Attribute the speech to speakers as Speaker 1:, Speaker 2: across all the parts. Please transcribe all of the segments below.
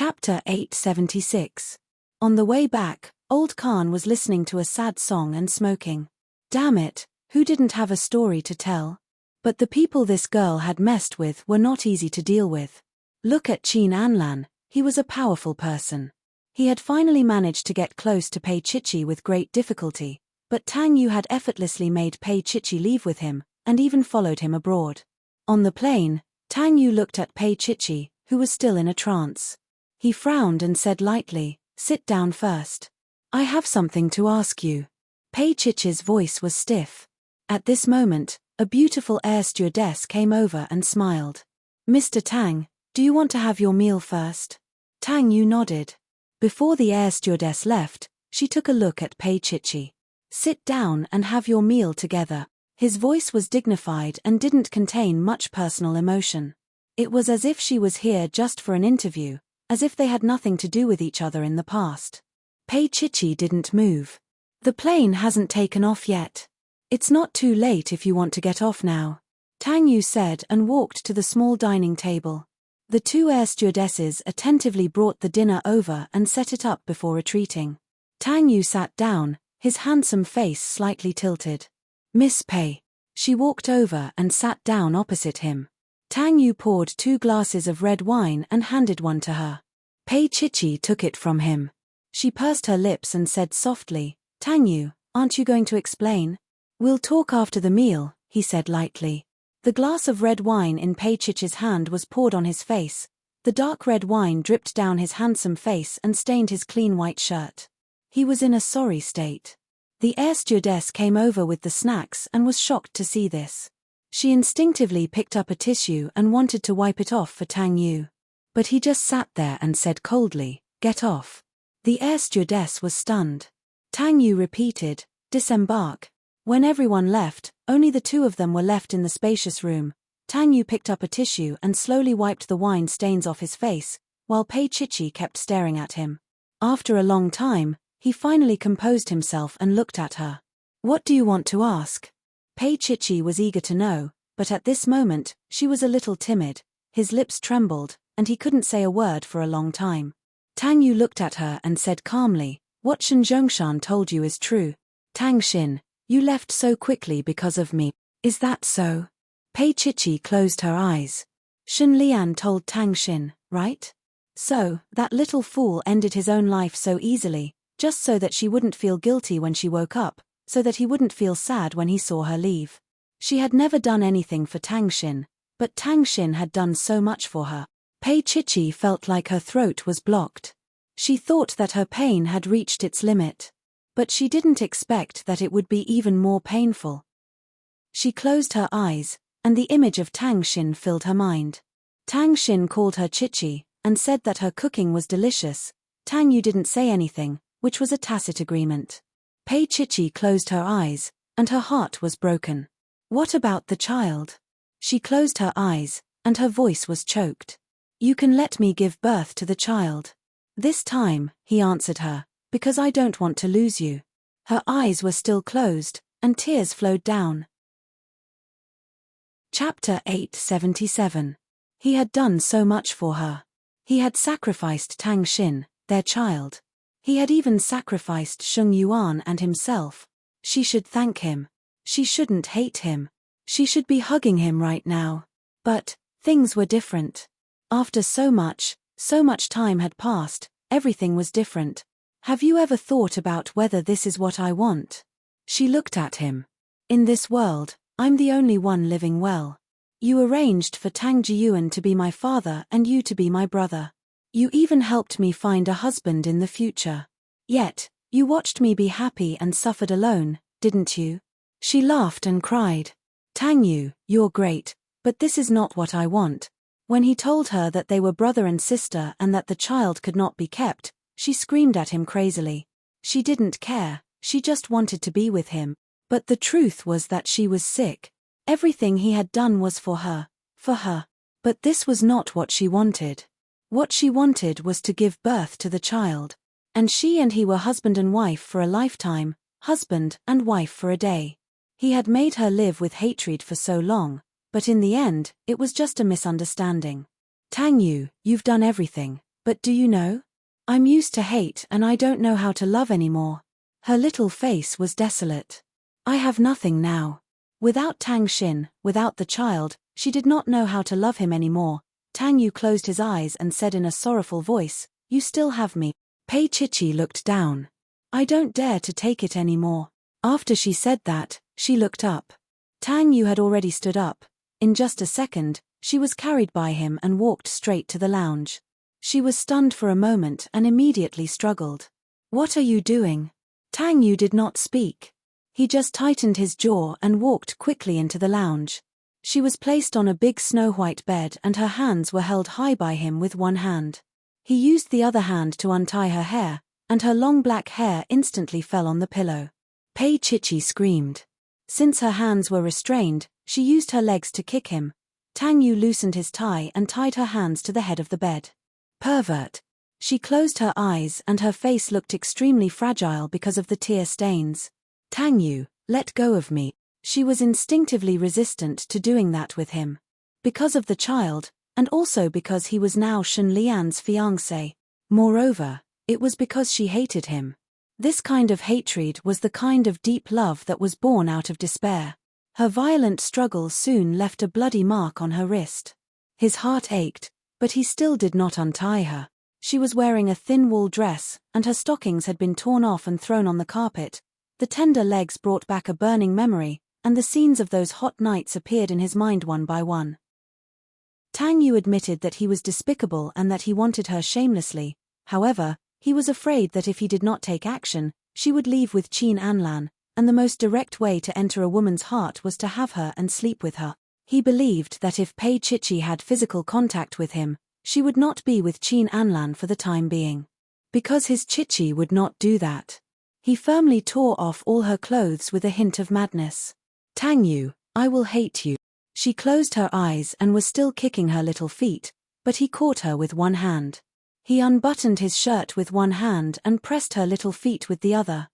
Speaker 1: Chapter 876. On the way back, old Khan was listening to a sad song and smoking. Damn it, who didn't have a story to tell? But the people this girl had messed with were not easy to deal with. Look at Chin Anlan, he was a powerful person. He had finally managed to get close to Pei Chichi with great difficulty, but Tang Yu had effortlessly made Pei Chichi leave with him, and even followed him abroad. On the plane, Tang Yu looked at Pei Chichi, who was still in a trance. He frowned and said lightly, "Sit down first. I have something to ask you." Pei Chichi's voice was stiff. At this moment, a beautiful air stewardess came over and smiled. "Mr. Tang, do you want to have your meal first?" Tang Yu nodded. Before the air stewardess left, she took a look at Pei Chichi. "Sit down and have your meal together." His voice was dignified and didn't contain much personal emotion. It was as if she was here just for an interview, as if they had nothing to do with each other in the past. Pei Chichi didn't move. "The plane hasn't taken off yet. It's not too late if you want to get off now," Tang Yu said and walked to the small dining table. The two air stewardesses attentively brought the dinner over and set it up before retreating. Tang Yu sat down, his handsome face slightly tilted. "Miss Pei." She walked over and sat down opposite him. Tang Yu poured 2 glasses of red wine and handed one to her. Pei Chichi took it from him. She pursed her lips and said softly, "Tang Yu, aren't you going to explain?" "We'll talk after the meal," he said lightly. The glass of red wine in Pei Chichi's hand was poured on his face. The dark red wine dripped down his handsome face and stained his clean white shirt. He was in a sorry state. The air stewardess came over with the snacks and was shocked to see this. She instinctively picked up a tissue and wanted to wipe it off for Tang Yu. But he just sat there and said coldly, "Get off." The air stewardess was stunned. Tang Yu repeated, "Disembark." When everyone left, only the two of them were left in the spacious room. Tang Yu picked up a tissue and slowly wiped the wine stains off his face, while Pei Chichi kept staring at him. After a long time, he finally composed himself and looked at her. "What do you want to ask?" Pei Chichi was eager to know, but at this moment, she was a little timid, his lips trembled, and he couldn't say a word for a long time. Tang Yu looked at her and said calmly, "What Shen Zhongshan told you is true. Tang Xin, you left so quickly because of me. Is that so?" Pei Chichi closed her eyes. "Shen Lian told Tang Xin, right? So, that little fool ended his own life so easily, just so that she wouldn't feel guilty when she woke up, so that he wouldn't feel sad when he saw her leave. She had never done anything for Tang Xin, but Tang Xin had done so much for her." Pei Chichi felt like her throat was blocked. She thought that her pain had reached its limit. But she didn't expect that it would be even more painful. She closed her eyes, and the image of Tang Xin filled her mind. Tang Xin called her Chichi, and said that her cooking was delicious. Tang Yu didn't say anything, which was a tacit agreement. Pei Chichi closed her eyes, and her heart was broken. What about the child? She closed her eyes, and her voice was choked. "You can let me give birth to the child. This time," he answered her, "because I don't want to lose you." Her eyes were still closed, and tears flowed down. Chapter 877. He had done so much for her. He had sacrificed Tang Xin, their child. He had even sacrificed Sheng Yuan and himself. She should thank him. She shouldn't hate him. She should be hugging him right now. But things were different. After so much time had passed, everything was different. "Have you ever thought about whether this is what I want?" She looked at him. "In this world, I'm the only one living well. You arranged for Tang Jiyuan to be my father and you to be my brother. You even helped me find a husband in the future. Yet, you watched me be happy and suffered alone, didn't you?" She laughed and cried. "Tang Yu, you're great, but this is not what I want." When he told her that they were brother and sister and that the child could not be kept, she screamed at him crazily. She didn't care, she just wanted to be with him. But the truth was that she was sick. Everything he had done was for her. But this was not what she wanted. What she wanted was to give birth to the child. And she and he were husband and wife for a lifetime, husband and wife for a day. He had made her live with hatred for so long, but in the end, it was just a misunderstanding. "Tang Yu, you've done everything. But do you know? I'm used to hate and I don't know how to love anymore. Her little face was desolate. I have nothing now. Without Tang Xin, without the child, she did not know how to love him anymore. Tang Yu closed his eyes and said in a sorrowful voice, "You still have me." Pei Chichi looked down. "I don't dare to take it anymore." After she said that, she looked up. Tang Yu had already stood up. In just a second, she was carried by him and walked straight to the lounge. She was stunned for a moment and immediately struggled. "What are you doing?" Tang Yu did not speak. He just tightened his jaw and walked quickly into the lounge. She was placed on a big snow-white bed and her hands were held high by him with one hand. He used the other hand to untie her hair, and her long black hair instantly fell on the pillow. Pei Chichi screamed. Since her hands were restrained, she used her legs to kick him. Tang Yu loosened his tie and tied her hands to the head of the bed. "Pervert." She closed her eyes and her face looked extremely fragile because of the tear stains. "Tang Yu, let go of me." She was instinctively resistant to doing that with him. Because of the child, and also because he was now Shen Lian's fiancé. Moreover, it was because she hated him. This kind of hatred was the kind of deep love that was born out of despair. Her violent struggle soon left a bloody mark on her wrist. His heart ached, but he still did not untie her. She was wearing a thin wool dress, and her stockings had been torn off and thrown on the carpet. The tender legs brought back a burning memory, and the scenes of those hot nights appeared in his mind one by one. Tang Yu admitted that he was despicable and that he wanted her shamelessly. However, he was afraid that if he did not take action, she would leave with Qin Anlan, and the most direct way to enter a woman's heart was to have her and sleep with her. He believed that if Pei Chichi had physical contact with him, she would not be with Qin Anlan for the time being. Because his Chichi would not do that. He firmly tore off all her clothes with a hint of madness. "Tang Yu, I will hate you." She closed her eyes and was still kicking her little feet, but he caught her with one hand. He unbuttoned his shirt with one hand and pressed her little feet with the other.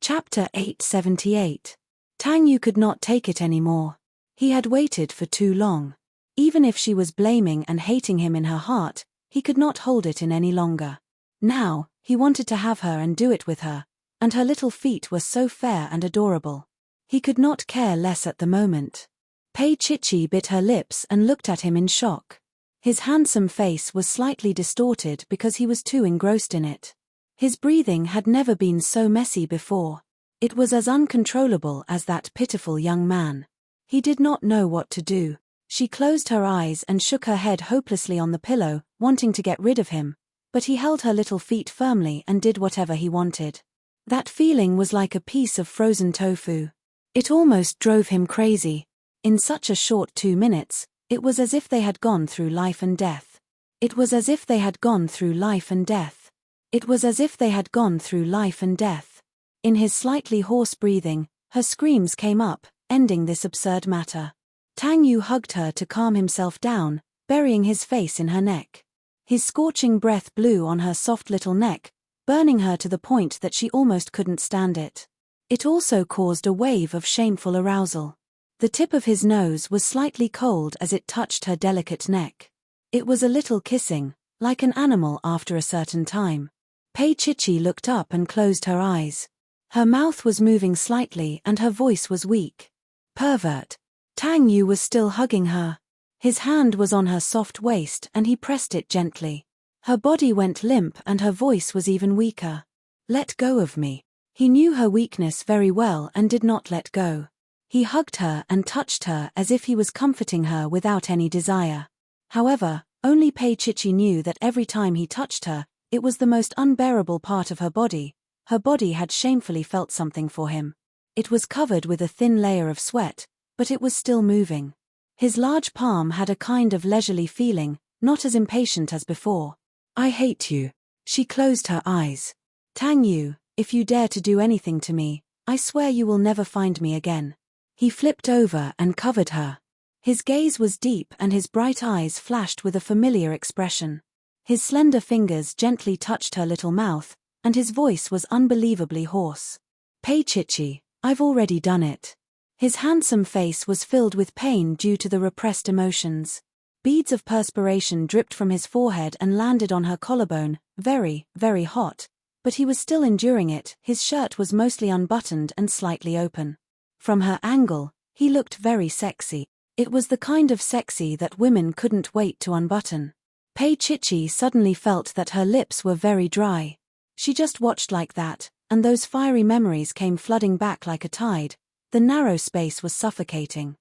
Speaker 1: Chapter 878. Tang Yu could not take it anymore. He had waited for too long. Even if she was blaming and hating him in her heart, he could not hold it in any longer. Now, he wanted to have her and do it with her, and her little feet were so fair and adorable. He could not care less at the moment. Pei Chichi bit her lips and looked at him in shock. His handsome face was slightly distorted because he was too engrossed in it. His breathing had never been so messy before. It was as uncontrollable as that pitiful young man. He did not know what to do. She closed her eyes and shook her head hopelessly on the pillow, wanting to get rid of him, but he held her little feet firmly and did whatever he wanted. That feeling was like a piece of frozen tofu. It almost drove him crazy. In such a short 2 minutes, it was as if they had gone through life and death. It was as if they had gone through life and death. It was as if they had gone through life and death. In his slightly hoarse breathing, her screams came up, ending this absurd matter. Tang Yu hugged her to calm himself down, burying his face in her neck. His scorching breath blew on her soft little neck, burning her to the point that she almost couldn't stand it. It also caused a wave of shameful arousal. The tip of his nose was slightly cold as it touched her delicate neck. It was a little kissing, like an animal after a certain time. Pei Chichi looked up and closed her eyes. Her mouth was moving slightly and her voice was weak. "Pervert." Tang Yu was still hugging her. His hand was on her soft waist and he pressed it gently. Her body went limp and her voice was even weaker. "Let go of me." He knew her weakness very well and did not let go. He hugged her and touched her as if he was comforting her without any desire. However, only Pei Chichi knew that every time he touched her, it was the most unbearable part of her body. Her body had shamefully felt something for him. It was covered with a thin layer of sweat, but it was still moving. His large palm had a kind of leisurely feeling, not as impatient as before. "I hate you." She closed her eyes. "Tang Yu, if you dare to do anything to me, I swear you will never find me again." He flipped over and covered her. His gaze was deep and his bright eyes flashed with a familiar expression. His slender fingers gently touched her little mouth, and his voice was unbelievably hoarse. "Pei Chichi, I've already done it." His handsome face was filled with pain due to the repressed emotions. Beads of perspiration dripped from his forehead and landed on her collarbone, very, very hot. But he was still enduring it. His shirt was mostly unbuttoned and slightly open. From her angle, he looked very sexy. It was the kind of sexy that women couldn't wait to unbutton. Pei Chichi suddenly felt that her lips were very dry. She just watched like that, and those fiery memories came flooding back like a tide. The narrow space was suffocating.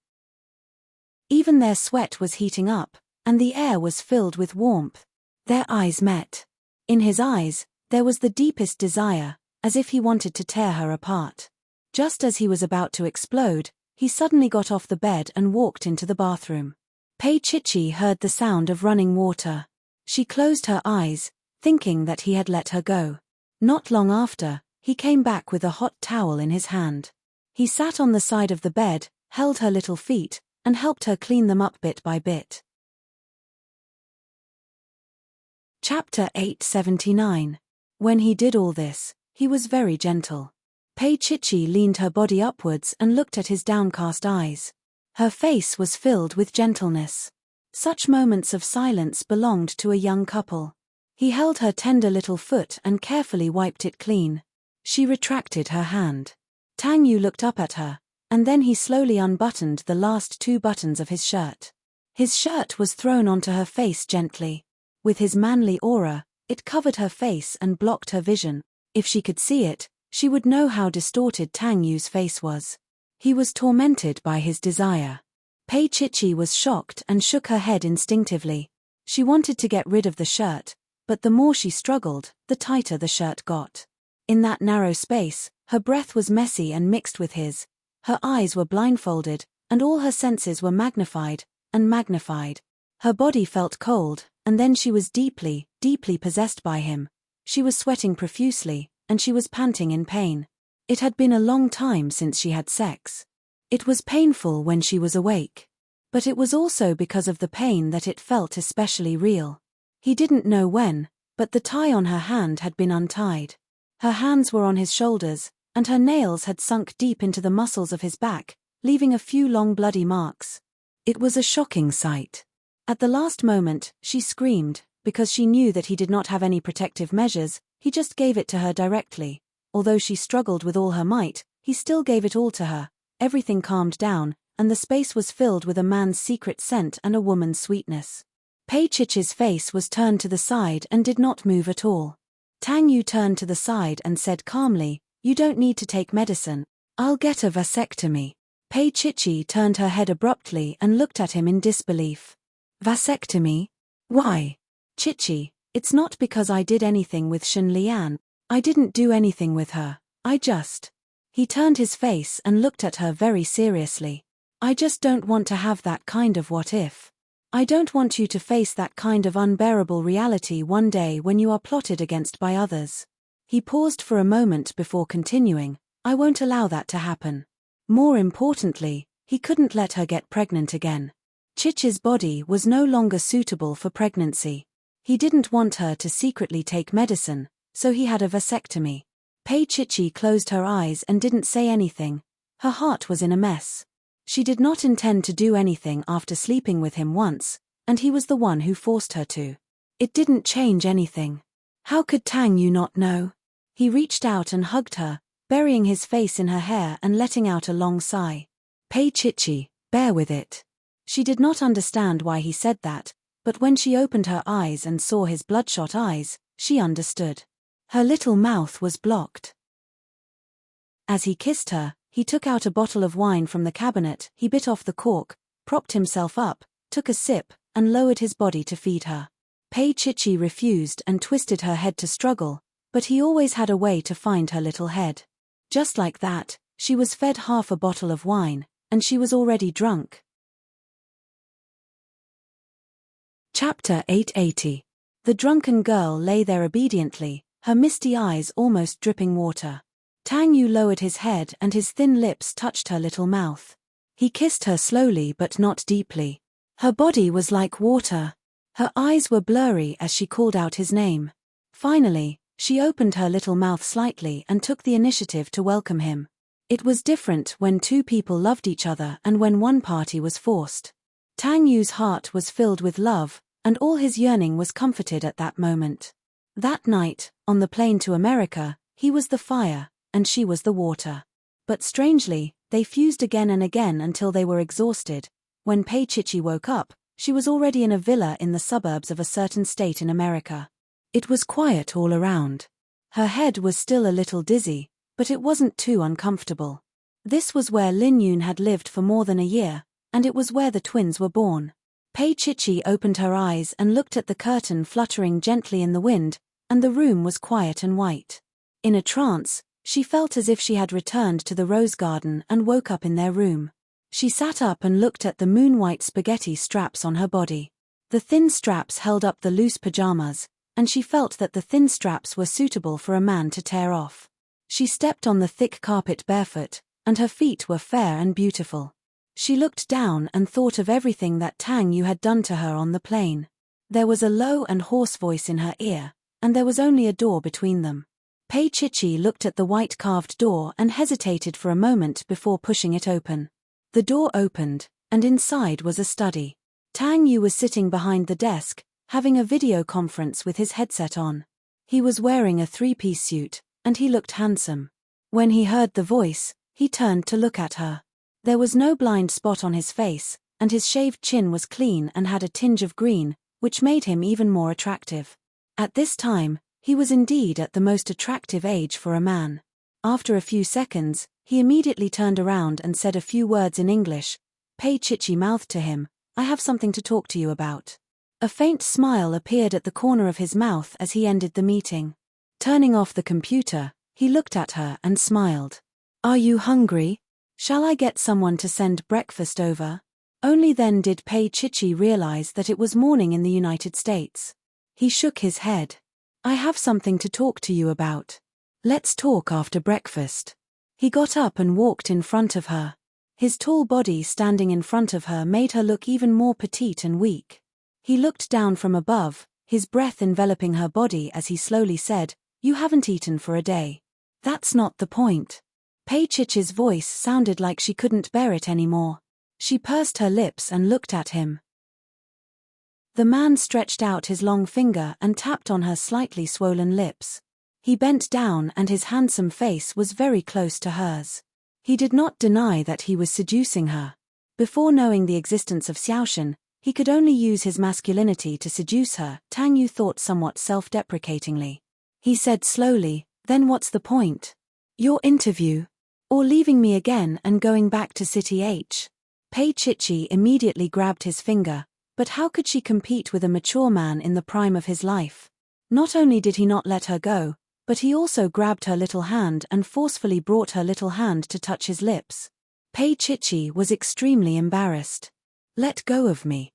Speaker 1: Even their sweat was heating up, and the air was filled with warmth. Their eyes met. In his eyes, there was the deepest desire, as if he wanted to tear her apart. Just as he was about to explode, he suddenly got off the bed and walked into the bathroom. Pei Chichi heard the sound of running water. She closed her eyes, thinking that he had let her go. Not long after, he came back with a hot towel in his hand. He sat on the side of the bed, held her little feet, and helped her clean them up bit by bit. Chapter 879. When he did all this, he was very gentle. Pei Chichi leaned her body upwards and looked at his downcast eyes. Her face was filled with gentleness. Such moments of silence belonged to a young couple. He held her tender little foot and carefully wiped it clean. She retracted her hand. Tang Yu looked up at her, and then he slowly unbuttoned the last 2 buttons of his shirt. His shirt was thrown onto her face gently. With his manly aura, it covered her face and blocked her vision. If she could see it, she would know how distorted Tang Yu's face was. He was tormented by his desire. Pei Chichi was shocked and shook her head instinctively. She wanted to get rid of the shirt, but the more she struggled, the tighter the shirt got. In that narrow space, her breath was messy and mixed with his. Her eyes were blindfolded, and all her senses were magnified, and magnified. Her body felt cold, and then she was deeply, deeply possessed by him. She was sweating profusely, and she was panting in pain. It had been a long time since she had sex. It was painful when she was awake. But it was also because of the pain that it felt especially real. He didn't know when, but the tie on her hand had been untied. Her hands were on his shoulders, and her nails had sunk deep into the muscles of his back, leaving a few long bloody marks. It was a shocking sight. At the last moment, she screamed, because she knew that he did not have any protective measures. He just gave it to her directly. Although she struggled with all her might, he still gave it all to her. Everything calmed down, and the space was filled with a man's secret scent and a woman's sweetness. Pei Chichi's face was turned to the side and did not move at all. Tang Yu turned to the side and said calmly, "You don't need to take medicine. I'll get a vasectomy." Pei Chichi turned her head abruptly and looked at him in disbelief. "Vasectomy? Why?" "Chichi, it's not because I did anything with Shen Lian. I didn't do anything with her. I just..." He turned his face and looked at her very seriously. "I just don't want to have that kind of what if. I don't want you to face that kind of unbearable reality one day when you are plotted against by others." He paused for a moment before continuing, "I won't allow that to happen. More importantly, he couldn't let her get pregnant again. Chichi's body was no longer suitable for pregnancy. He didn't want her to secretly take medicine, so he had a vasectomy." Pei Chichi closed her eyes and didn't say anything. Her heart was in a mess. She did not intend to do anything after sleeping with him once, and he was the one who forced her to. It didn't change anything. How could Tang Yu not know? He reached out and hugged her, burying his face in her hair and letting out a long sigh. "Pei Chichi, bear with it." She did not understand why he said that, but when she opened her eyes and saw his bloodshot eyes, she understood. Her little mouth was blocked. As he kissed her, he took out a bottle of wine from the cabinet. He bit off the cork, propped himself up, took a sip, and lowered his body to feed her. Pei Chichi refused and twisted her head to struggle, but he always had a way to find her little head. Just like that, she was fed half a bottle of wine, and she was already drunk. Chapter 880. The drunken girl lay there obediently, her misty eyes almost dripping water. Tang Yu lowered his head and his thin lips touched her little mouth. He kissed her slowly but not deeply. Her body was like water. Her eyes were blurry as she called out his name. Finally, she opened her little mouth slightly and took the initiative to welcome him. It was different when 2 people loved each other and when one party was forced. Tang Yu's heart was filled with love, and all his yearning was comforted at that moment. That night, on the plane to America, he was the fire, and she was the water. But strangely, they fused again and again until they were exhausted. When Pei Chichi woke up, she was already in a villa in the suburbs of a certain state in America. It was quiet all around. Her head was still a little dizzy, but it wasn't too uncomfortable. This was where Lin Yun had lived for more than a year, and it was where the twins were born. Pei Chichi opened her eyes and looked at the curtain fluttering gently in the wind, and the room was quiet and white. In a trance, she felt as if she had returned to the rose garden and woke up in their room. She sat up and looked at the moon-white spaghetti straps on her body. The thin straps held up the loose pajamas, and she felt that the thin straps were suitable for a man to tear off. She stepped on the thick carpet barefoot, and her feet were fair and beautiful. She looked down and thought of everything that Tang Yu had done to her on the plane. There was a low and hoarse voice in her ear, and there was only a door between them. Pei Chichi looked at the white carved door and hesitated for a moment before pushing it open. The door opened, and inside was a study. Tang Yu was sitting behind the desk, having a video conference with his headset on. He was wearing a three-piece suit, and he looked handsome. When he heard the voice, he turned to look at her. There was no blind spot on his face, and his shaved chin was clean and had a tinge of green, which made him even more attractive. At this time, he was indeed at the most attractive age for a man. After a few seconds, he immediately turned around and said a few words in English. Pei Chichi mouthed to him, "I have something to talk to you about." A faint smile appeared at the corner of his mouth as he ended the meeting. Turning off the computer, he looked at her and smiled. "Are you hungry? Shall I get someone to send breakfast over?" Only then did Pei Chichi realize that it was morning in the United States. He shook his head. "I have something to talk to you about. Let's talk after breakfast." He got up and walked in front of her. His tall body standing in front of her made her look even more petite and weak. He looked down from above, his breath enveloping her body as he slowly said, "You haven't eaten for a day." "That's not the point." Pei Chichi's voice sounded like she couldn't bear it anymore. She pursed her lips and looked at him. The man stretched out his long finger and tapped on her slightly swollen lips. He bent down and his handsome face was very close to hers. He did not deny that he was seducing her. Before knowing the existence of Xiaoshan, he could only use his masculinity to seduce her, Tang Yu thought somewhat self-deprecatingly. He said slowly, "Then what's the point? Your interview? Or leaving me again and going back to City H?" Pei Chichi immediately grabbed his finger, but how could she compete with a mature man in the prime of his life? Not only did he not let her go, but he also grabbed her little hand and forcefully brought her little hand to touch his lips. Pei Chichi was extremely embarrassed. "Let go of me."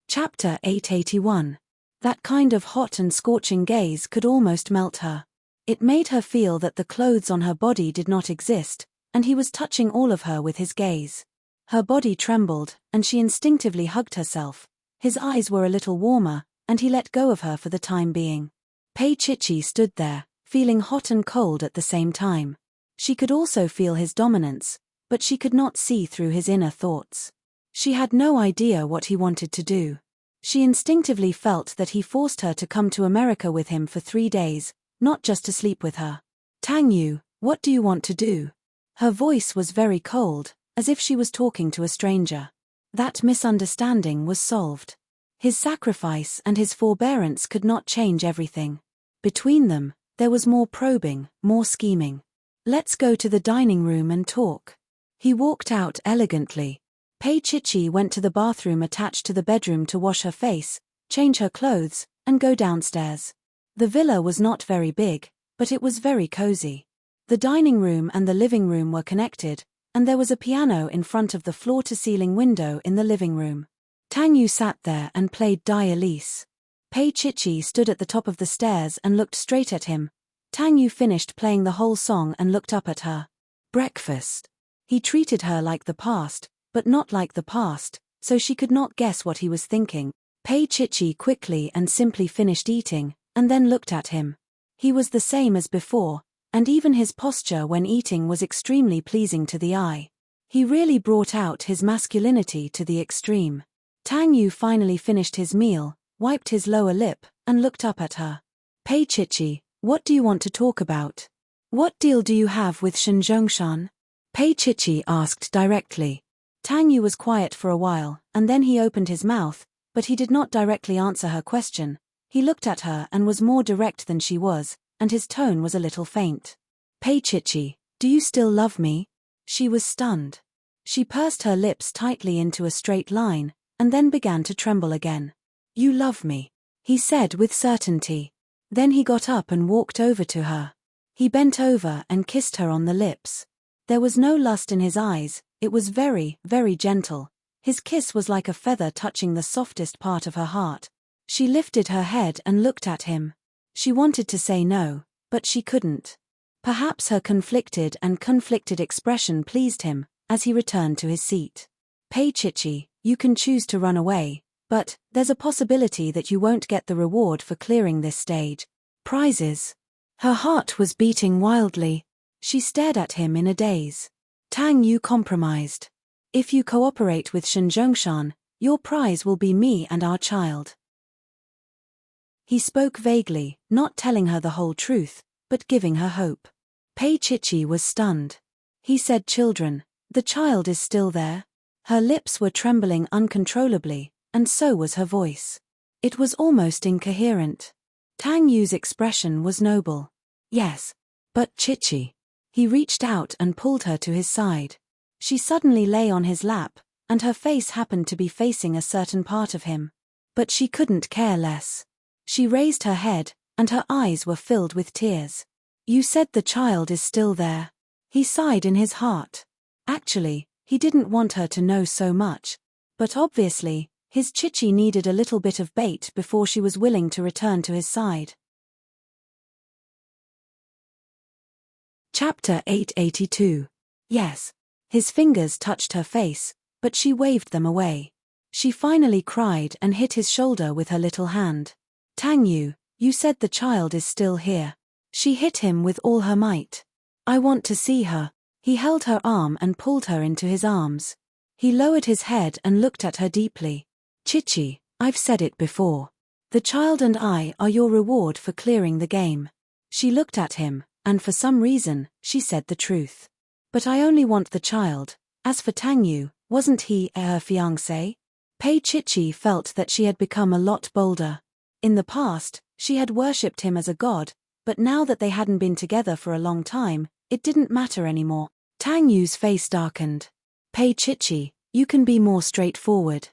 Speaker 1: Chapter 881. That kind of hot and scorching gaze could almost melt her. It made her feel that the clothes on her body did not exist, and he was touching all of her with his gaze. Her body trembled, and she instinctively hugged herself. His eyes were a little warmer, and he let go of her for the time being. Pei Chichi stood there, feeling hot and cold at the same time. She could also feel his dominance, but she could not see through his inner thoughts. She had no idea what he wanted to do. She instinctively felt that he forced her to come to America with him for 3 days, not just to sleep with her. "Tang Yu, what do you want to do?" Her voice was very cold, as if she was talking to a stranger. That misunderstanding was solved. His sacrifice and his forbearance could not change everything. Between them, there was more probing, more scheming. "Let's go to the dining room and talk." He walked out elegantly. Pei Chichi went to the bathroom attached to the bedroom to wash her face, change her clothes, and go downstairs. The villa was not very big, but it was very cozy. The dining room and the living room were connected, and there was a piano in front of the floor-to-ceiling window in the living room. Tang Yu sat there and played Die Elise. Pei Chichi stood at the top of the stairs and looked straight at him. Tang Yu finished playing the whole song and looked up at her. "Breakfast." He treated her like the past, but not like the past, so she could not guess what he was thinking. Pei Chichi quickly and simply finished eating, and then looked at him. He was the same as before, and even his posture when eating was extremely pleasing to the eye. He really brought out his masculinity to the extreme. Tang Yu finally finished his meal, wiped his lower lip, and looked up at her. Pei Chichi, what do you want to talk about? What deal do you have with Shen Zhongshan? Pei Chichi asked directly. Tang Yu was quiet for a while, and then he opened his mouth, but he did not directly answer her question. He looked at her and was more direct than she was, and his tone was a little faint. Pei Chichi, do you still love me? She was stunned. She pursed her lips tightly into a straight line, and then began to tremble again. You love me, he said with certainty. Then he got up and walked over to her. He bent over and kissed her on the lips. There was no lust in his eyes, it was very, very gentle. His kiss was like a feather touching the softest part of her heart. She lifted her head and looked at him. She wanted to say no, but she couldn't. Perhaps her conflicted expression pleased him, as he returned to his seat. Pei Chichi, you can choose to run away, but there's a possibility that you won't get the reward for clearing this stage. Prizes. Her heart was beating wildly. She stared at him in a daze. Tang Yu compromised. If you cooperate with Shen Zhongshan, your prize will be me and our child. He spoke vaguely, not telling her the whole truth, but giving her hope. Pei Chichi was stunned. He said children, the child is still there? Her lips were trembling uncontrollably, and so was her voice. It was almost incoherent. Tang Yu's expression was noble. Yes. But Chichi. He reached out and pulled her to his side. She suddenly lay on his lap, and her face happened to be facing a certain part of him. But she couldn't care less. She raised her head, and her eyes were filled with tears. You said the child is still there. He sighed in his heart. Actually, he didn't want her to know so much. But obviously, his Chichi needed a little bit of bait before she was willing to return to his side. Chapter 882. Yes. His fingers touched her face, but she waved them away. She finally cried and hit his shoulder with her little hand. Tang Yu, you said the child is still here. She hit him with all her might. I want to see her. He held her arm and pulled her into his arms. He lowered his head and looked at her deeply. Chichi, I've said it before. The child and I are your reward for clearing the game. She looked at him, and for some reason, she said the truth. But I only want the child. As for Tang Yu, wasn't he her fiancé? Pei Chichi felt that she had become a lot bolder. In the past, she had worshipped him as a god, but now that they hadn't been together for a long time, it didn't matter anymore. Tang Yu's face darkened. Pei Chichi, you can be more straightforward.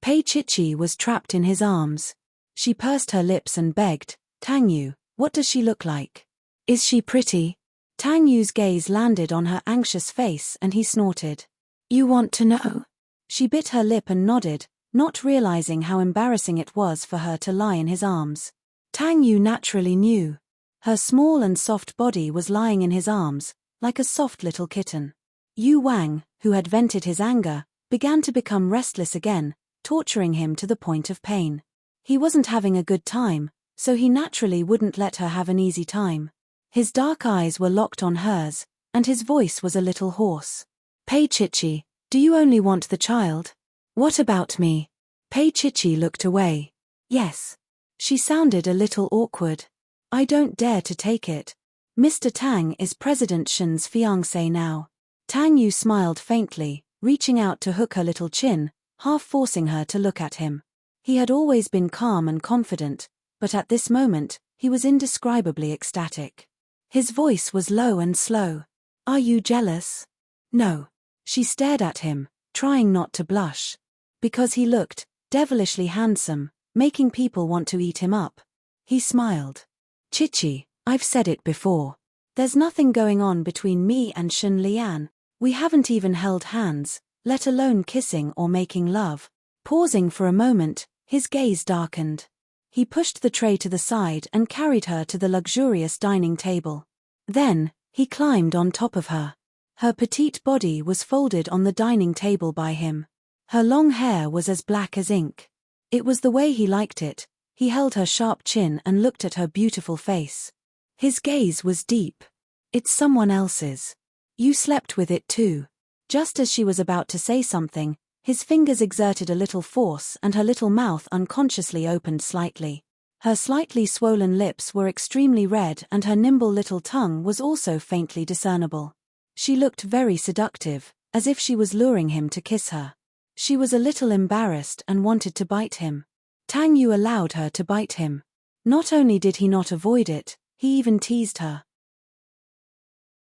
Speaker 1: Pei Chichi was trapped in his arms. She pursed her lips and begged, Tang Yu, what does she look like? Is she pretty? Tang Yu's gaze landed on her anxious face and he snorted. You want to know? She bit her lip and nodded, not realizing how embarrassing it was for her to lie in his arms. Tang Yu naturally knew. Her small and soft body was lying in his arms, like a soft little kitten. Yu Wang, who had vented his anger, began to become restless again, torturing him to the point of pain. He wasn't having a good time, so he naturally wouldn't let her have an easy time. His dark eyes were locked on hers, and his voice was a little hoarse. Pei Chichi, do you only want the child? What about me? Pei Chichi looked away. Yes. She sounded a little awkward. I don't dare to take it. Mr. Tang is President Shen's fiancé now. Tang Yu smiled faintly, reaching out to hook her little chin, half forcing her to look at him. He had always been calm and confident, but at this moment, he was indescribably ecstatic. His voice was low and slow. Are you jealous? No. She stared at him, trying not to blush. Because he looked devilishly handsome, making people want to eat him up. He smiled. Chichi, I've said it before. There's nothing going on between me and Shen Lian. We haven't even held hands, let alone kissing or making love. Pausing for a moment, his gaze darkened. He pushed the tray to the side and carried her to the luxurious dining table. Then, he climbed on top of her. Her petite body was folded on the dining table by him. Her long hair was as black as ink. It was the way he liked it. He held her sharp chin and looked at her beautiful face. His gaze was deep. It's someone else's. You slept with it too. Just as she was about to say something, his fingers exerted a little force and her little mouth unconsciously opened slightly. Her slightly swollen lips were extremely red and her nimble little tongue was also faintly discernible. She looked very seductive, as if she was luring him to kiss her. She was a little embarrassed and wanted to bite him. Tang Yu allowed her to bite him. Not only did he not avoid it, he even teased her.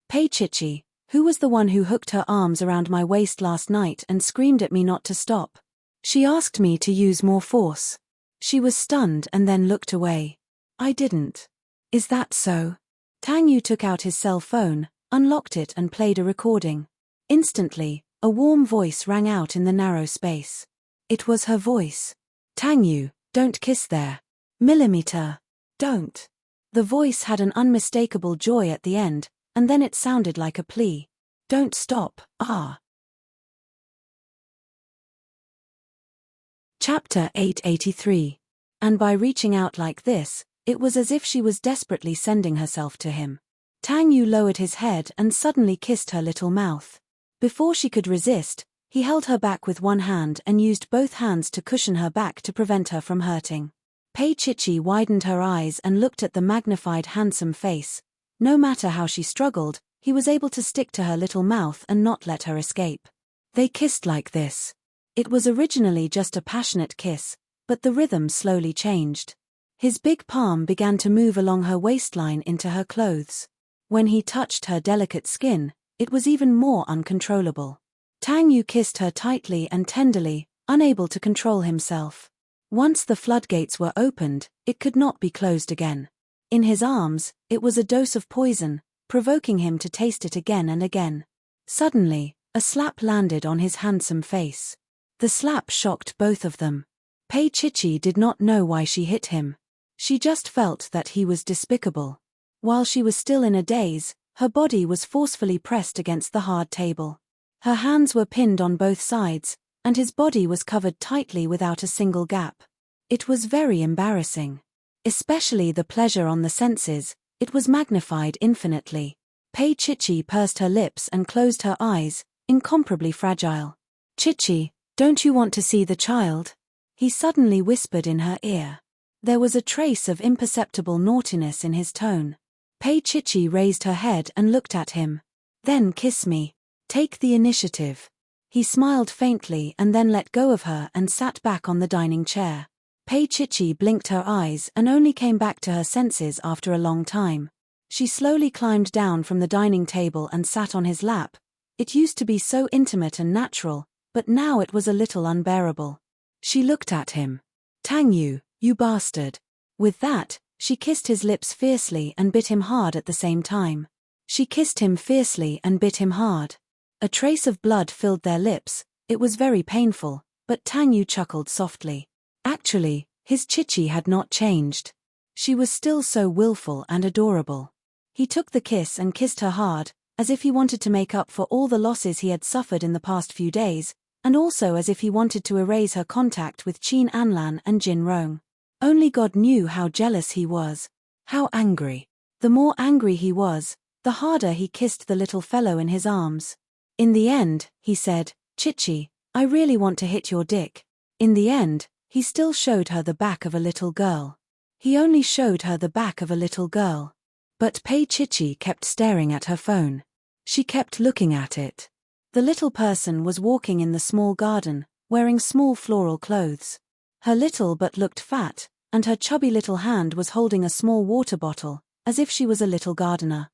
Speaker 1: Pei Chichi, who was the one who hooked her arms around my waist last night and screamed at me not to stop? She asked me to use more force. She was stunned and then looked away. I didn't. Is that so? Tang Yu took out his cell phone, unlocked it and played a recording. Instantly, a warm voice rang out in the narrow space. It was her voice. Tang Yu, don't kiss there. Millimeter. Don't. The voice had an unmistakable joy at the end, and then it sounded like a plea. Don't stop, ah. Chapter 883. And by reaching out like this, it was as if she was desperately sending herself to him. Tang Yu lowered his head and suddenly kissed her little mouth. Before she could resist, he held her back with one hand and used both hands to cushion her back to prevent her from hurting. Pei Chichi widened her eyes and looked at the magnified handsome face. No matter how she struggled, he was able to stick to her little mouth and not let her escape. They kissed like this. It was originally just a passionate kiss, but the rhythm slowly changed. His big palm began to move along her waistline into her clothes. When he touched her delicate skin, it was even more uncontrollable. Tang Yu kissed her tightly and tenderly, unable to control himself. Once the floodgates were opened, it could not be closed again. In his arms, it was a dose of poison, provoking him to taste it again and again. Suddenly, a slap landed on his handsome face. The slap shocked both of them. Pei Chichi did not know why she hit him. She just felt that he was despicable. While she was still in a daze, her body was forcefully pressed against the hard table. Her hands were pinned on both sides, and his body was covered tightly without a single gap. It was very embarrassing. Especially the pleasure on the senses, it was magnified infinitely. Pei Chichi pursed her lips and closed her eyes, incomparably fragile. Chichi, don't you want to see the child? He suddenly whispered in her ear. There was a trace of imperceptible naughtiness in his tone. Pei Chichi raised her head and looked at him. Then kiss me. Take the initiative. He smiled faintly and then let go of her and sat back on the dining chair. Pei Chichi blinked her eyes and only came back to her senses after a long time. She slowly climbed down from the dining table and sat on his lap. It used to be so intimate and natural, but now it was a little unbearable. She looked at him. Tang Yu, you bastard. With that, she kissed his lips fiercely and bit him hard at the same time. She kissed him fiercely and bit him hard. A trace of blood filled their lips. It was very painful, but Tang Yu chuckled softly. Actually, his Chichi had not changed. She was still so willful and adorable. He took the kiss and kissed her hard, as if he wanted to make up for all the losses he had suffered in the past few days, and also as if he wanted to erase her contact with Qin Anlan and Jin Rong. Only God knew how jealous he was. How angry. The more angry he was, the harder he kissed the little fellow in his arms. In the end, he said, Chichi, I really want to hit your dick. In the end, he still showed her the back of a little girl. He only showed her the back of a little girl. But Pei Chichi kept staring at her phone. She kept looking at it. The little person was walking in the small garden, wearing small floral clothes. Her little butt looked fat, and her chubby little hand was holding a small water bottle, as if she was a little gardener.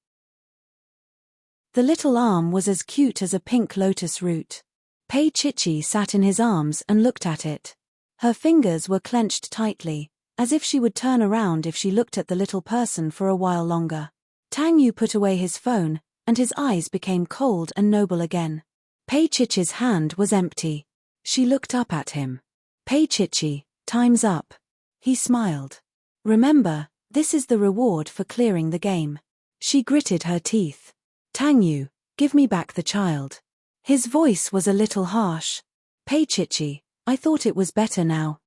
Speaker 1: The little arm was as cute as a pink lotus root. Pei Chichi sat in his arms and looked at it. Her fingers were clenched tightly, as if she would turn around if she looked at the little person for a while longer. Tang Yu put away his phone, and his eyes became cold and noble again. Pei Chichi's hand was empty. She looked up at him. Pei Chichi, time's up. He smiled. Remember, this is the reward for clearing the game. She gritted her teeth. Tang Yu, give me back the child. His voice was a little harsh. Pei Chichi, I thought it was better now.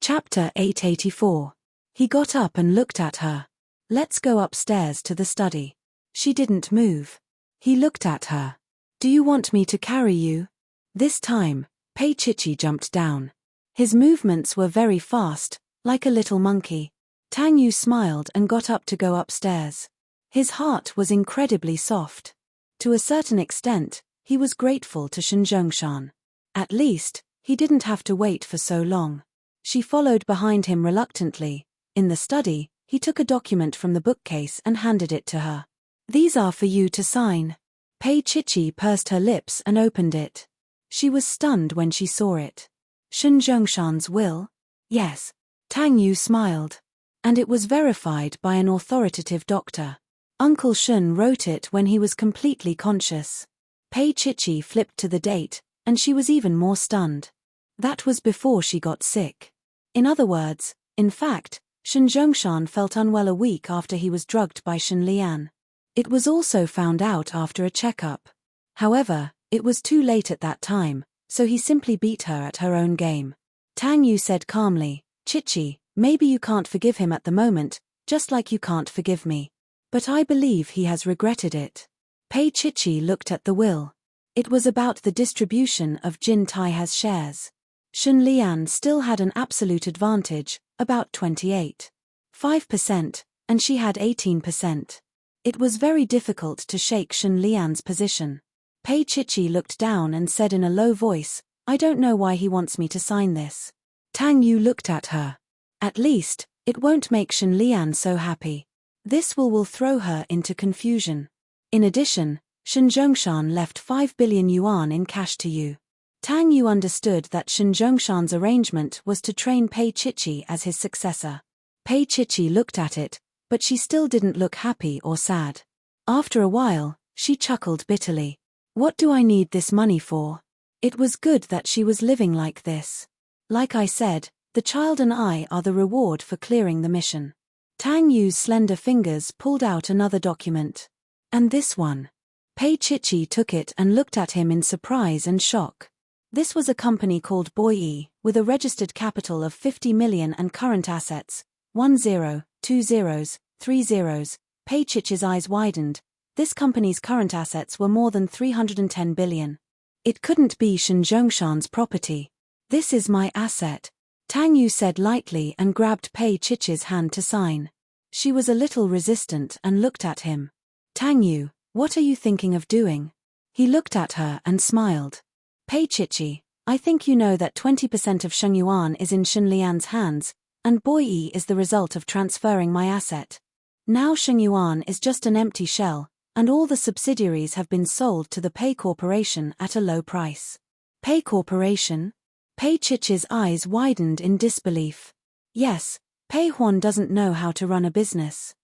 Speaker 1: Chapter 884. He got up and looked at her. Let's go upstairs to the study. She didn't move. He looked at her. Do you want me to carry you? This time, Pei Chichi jumped down. His movements were very fast, like a little monkey. Tang Yu smiled and got up to go upstairs. His heart was incredibly soft. To a certain extent, he was grateful to Shen Zhongshan. At least, he didn't have to wait for so long. She followed behind him reluctantly. In the study, he took a document from the bookcase and handed it to her. These are for you to sign. Pei Chichi pursed her lips and opened it. She was stunned when she saw it. Shen Zhongshan's will? Yes. Tang Yu smiled. And it was verified by an authoritative doctor. Uncle Shen wrote it when he was completely conscious. Pei Chichi flipped to the date, and she was even more stunned. That was before she got sick. In other words, in fact, Shen Zhongshan felt unwell a week after he was drugged by Shen Lian. It was also found out after a checkup. However, it was too late at that time, so he simply beat her at her own game. Tang Yu said calmly, Chichi, maybe you can't forgive him at the moment, just like you can't forgive me. But I believe he has regretted it. Pei Chichi looked at the will. It was about the distribution of Jin Taiha's shares. Shen Lian still had an absolute advantage, about 28.5%, and she had 18%. It was very difficult to shake Shen Lian's position. Pei Chichi looked down and said in a low voice, I don't know why he wants me to sign this. Tang Yu looked at her. At least, it won't make Shen Lian so happy. This will throw her into confusion. In addition, Shen Zhongshan left 5 billion yuan in cash to you. Tang Yu understood that Shen Zhongshan's arrangement was to train Pei Chichi as his successor. Pei Chichi looked at it, but she still didn't look happy or sad. After a while, she chuckled bitterly. What do I need this money for? It was good that she was living like this. Like I said, the child and I are the reward for clearing the mission. Tang Yu's slender fingers pulled out another document. And this one. Pei Chichi took it and looked at him in surprise and shock. This was a company called Boyi, with a registered capital of 50 million and current assets, 10, 2 zeros, 3 zeros. Pei Chichi's eyes widened. This company's current assets were more than 310 billion. It couldn't be Shen Zhongshan's property. This is my asset, Tang Yu said lightly and grabbed Pei Chichi's hand to sign. She was a little resistant and looked at him. Tang Yu, what are you thinking of doing? He looked at her and smiled. Pei Chichi, I think you know that 20% of Sheng Yuan is in Shen Lian's hands, and Boyi is the result of transferring my asset. Now Sheng Yuan is just an empty shell, and all the subsidiaries have been sold to the Pei Corporation at a low price. Pei Corporation? Pei Chichi's eyes widened in disbelief. Yes, Pei Huan doesn't know how to run a business.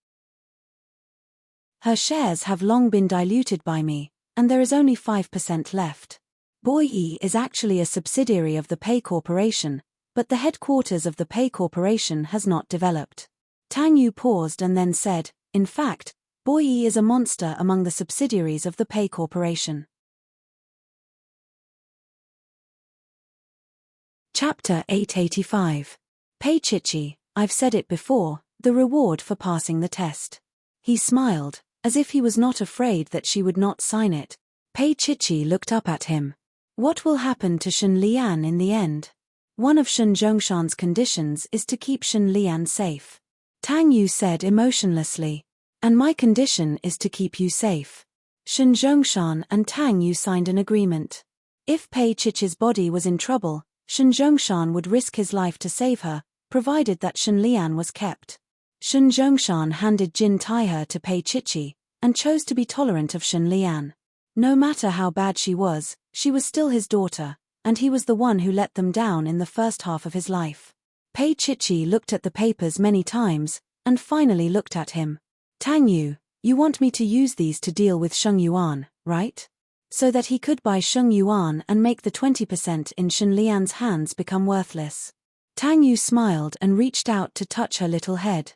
Speaker 1: Her shares have long been diluted by me, and there is only 5% left. Boyi is actually a subsidiary of the Pei Corporation, but the headquarters of the Pei Corporation has not developed. Tang Yu paused and then said, in fact, Boyi is a monster among the subsidiaries of the Pei Corporation. Chapter 885. Pei Chichi, I've said it before, the reward for passing the test. He smiled, as if he was not afraid that she would not sign it. Pei Chichi looked up at him. What will happen to Shen Lian in the end? One of Shen Zhongshan's conditions is to keep Shen Lian safe. Tang Yu said emotionlessly. And my condition is to keep you safe. Shen Zhongshan and Tang Yu signed an agreement. If Pei Chichi's body was in trouble, Shen Zhongshan would risk his life to save her, provided that Shen Lian was kept. Shen Zhongshan handed Jin Taihe to Pei Chichi, and chose to be tolerant of Shen Lian. No matter how bad she was still his daughter, and he was the one who let them down in the first half of his life. Pei Chichi looked at the papers many times, and finally looked at him. Tang Yu, you want me to use these to deal with Sheng Yuan, right? So that he could buy Sheng Yuan and make the 20% in Shen Lian's hands become worthless. Tang Yu smiled and reached out to touch her little head.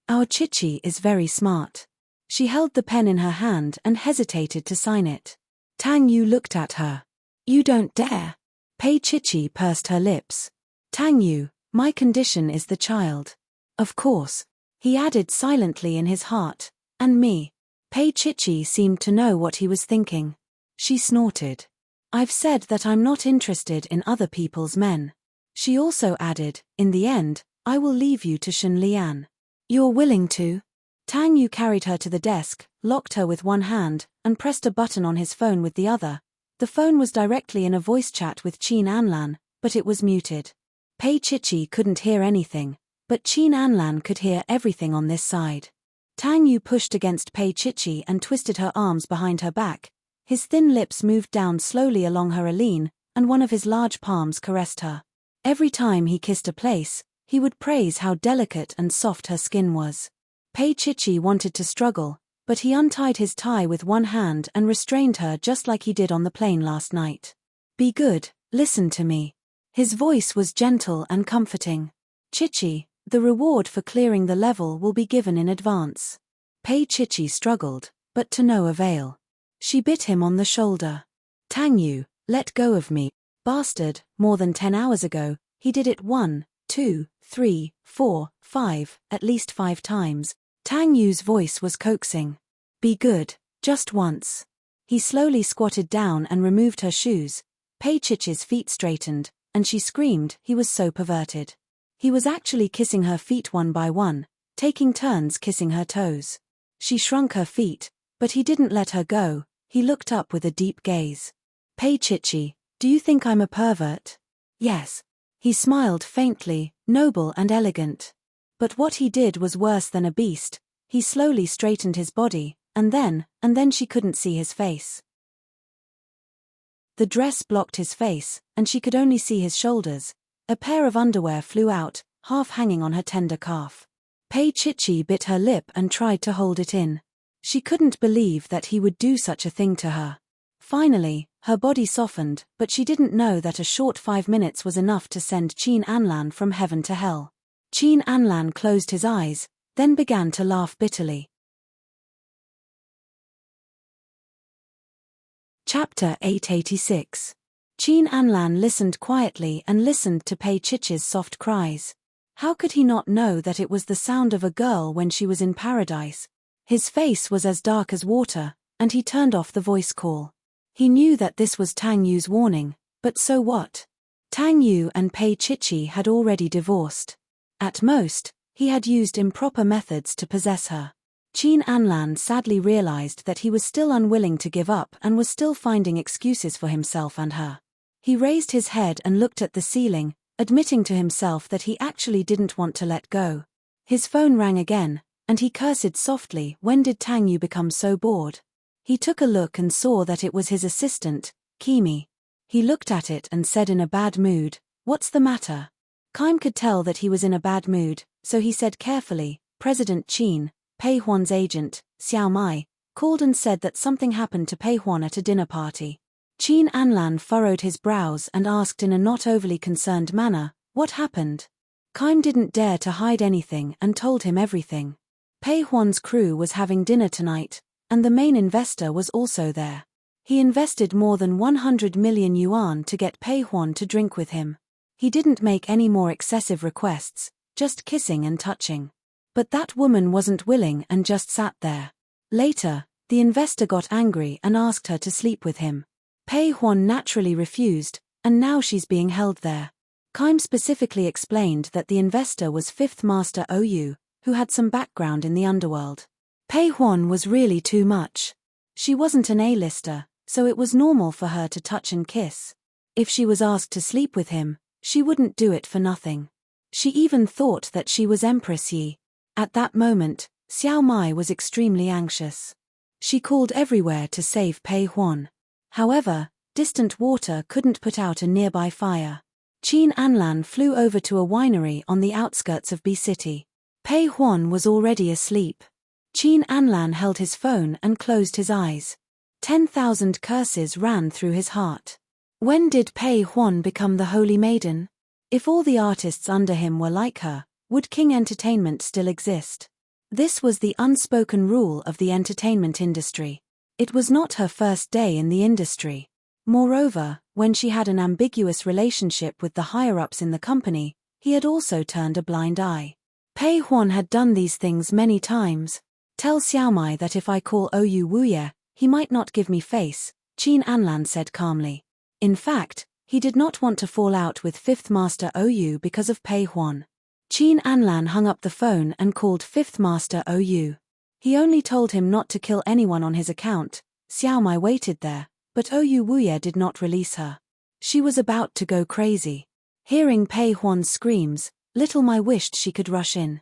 Speaker 1: Our Chichi is very smart. She held the pen in her hand and hesitated to sign it. Tang Yu looked at her. You don't dare. Pei Chichi pursed her lips. Tang Yu, my condition is the child. Of course. He added silently in his heart. And me. Pei Chichi seemed to know what he was thinking. She snorted. I've said that I'm not interested in other people's men. She also added, in the end, I will leave you to Shen Lian. You're willing to? Tang Yu carried her to the desk, locked her with one hand, and pressed a button on his phone with the other. The phone was directly in a voice chat with Qin Anlan, but it was muted. Pei Chichi couldn't hear anything, but Qin Anlan could hear everything on this side. Tang Yu pushed against Pei Chichi and twisted her arms behind her back. His thin lips moved down slowly along her Aline, and one of his large palms caressed her. Every time he kissed a place, he would praise how delicate and soft her skin was. Pei Chichi wanted to struggle, but he untied his tie with one hand and restrained her just like he did on the plane last night. Be good, listen to me. His voice was gentle and comforting. Chichi, the reward for clearing the level will be given in advance. Pei Chichi struggled, but to no avail. She bit him on the shoulder. Tang Yu, let go of me. Bastard, more than 10 hours ago, he did it 1, 2, 3, 4, 5, at least 5 times. Tang Yu's voice was coaxing. Be good, just once. He slowly squatted down and removed her shoes. Pei Chichi's feet straightened, and she screamed he was so perverted. He was actually kissing her feet one by one, taking turns kissing her toes. She shrunk her feet, but he didn't let her go. He looked up with a deep gaze. Pei Chichi, do you think I'm a pervert? Yes. He smiled faintly, noble and elegant. But what he did was worse than a beast. He slowly straightened his body, and then she couldn't see his face. The dress blocked his face, and she could only see his shoulders. A pair of underwear flew out, half hanging on her tender calf. Pei Chichi bit her lip and tried to hold it in. She couldn't believe that he would do such a thing to her. Finally, her body softened, but she didn't know that a short 5 minutes was enough to send Qin Anlan from heaven to hell. Qin Anlan closed his eyes, then began to laugh bitterly. Chapter 886. Qin Anlan listened quietly and listened to Pei Chichi's soft cries. How could he not know that it was the sound of a girl when she was in paradise? His face was as dark as water, and he turned off the voice call. He knew that this was Tang Yu's warning, but so what? Tang Yu and Pei Chichi had already divorced. At most, he had used improper methods to possess her. Qin Anlan sadly realized that he was still unwilling to give up and was still finding excuses for himself and her. He raised his head and looked at the ceiling, admitting to himself that he actually didn't want to let go. His phone rang again, and he cursed softly. When did Tang Yu become so bored? He took a look and saw that it was his assistant, Kimi. He looked at it and said in a bad mood, "What's the matter?" Kim could tell that he was in a bad mood, so he said carefully, "President Qin, Pei Huan's agent, Xiao Mai, called and said that something happened to Pei Huan at a dinner party." Qin Anlan furrowed his brows and asked in a not overly concerned manner, "What happened?" Kim didn't dare to hide anything and told him everything. Pei Huan's crew was having dinner tonight, and the main investor was also there. He invested more than 100 million yuan to get Pei Huan to drink with him. He didn't make any more excessive requests, just kissing and touching. But that woman wasn't willing and just sat there. Later, the investor got angry and asked her to sleep with him. Pei Huan naturally refused, and now she's being held there. Kim specifically explained that the investor was Fifth Master Ou, who had some background in the underworld. Pei Huan was really too much. She wasn't an A-lister, so it was normal for her to touch and kiss. If she was asked to sleep with him, she wouldn't do it for nothing. She even thought that she was Empress Yi. At that moment, Xiao Mai was extremely anxious. She called everywhere to save Pei Huan. However, distant water couldn't put out a nearby fire. Qin Anlan flew over to a winery on the outskirts of B City. Pei Huan was already asleep. Qin Anlan held his phone and closed his eyes. 10,000 curses ran through his heart. When did Pei Huan become the Holy Maiden? If all the artists under him were like her, would King Entertainment still exist? This was the unspoken rule of the entertainment industry. It was not her first day in the industry. Moreover, when she had an ambiguous relationship with the higher-ups in the company, he had also turned a blind eye. Pei Huan had done these things many times. Tell Xiaomai that if I call Oyu Wuye, he might not give me face, Qin Anlan said calmly. In fact, he did not want to fall out with Fifth Master Oyu because of Pei Huan. Qin Anlan hung up the phone and called Fifth Master Oyu. He only told him not to kill anyone on his account. Xiaomai waited there, but Oyu Wuye did not release her. She was about to go crazy. Hearing Pei Huan's screams, Little Mai wished she could rush in.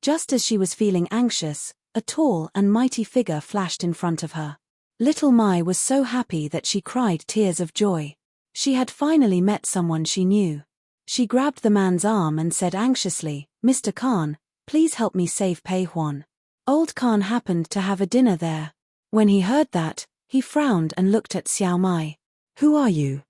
Speaker 1: Just as she was feeling anxious, a tall and mighty figure flashed in front of her. Little Mai was so happy that she cried tears of joy. She had finally met someone she knew. She grabbed the man's arm and said anxiously, Mr. Khan, please help me save Pei Huan. Old Khan happened to have a dinner there. When he heard that, he frowned and looked at Xiaomai. Who are you?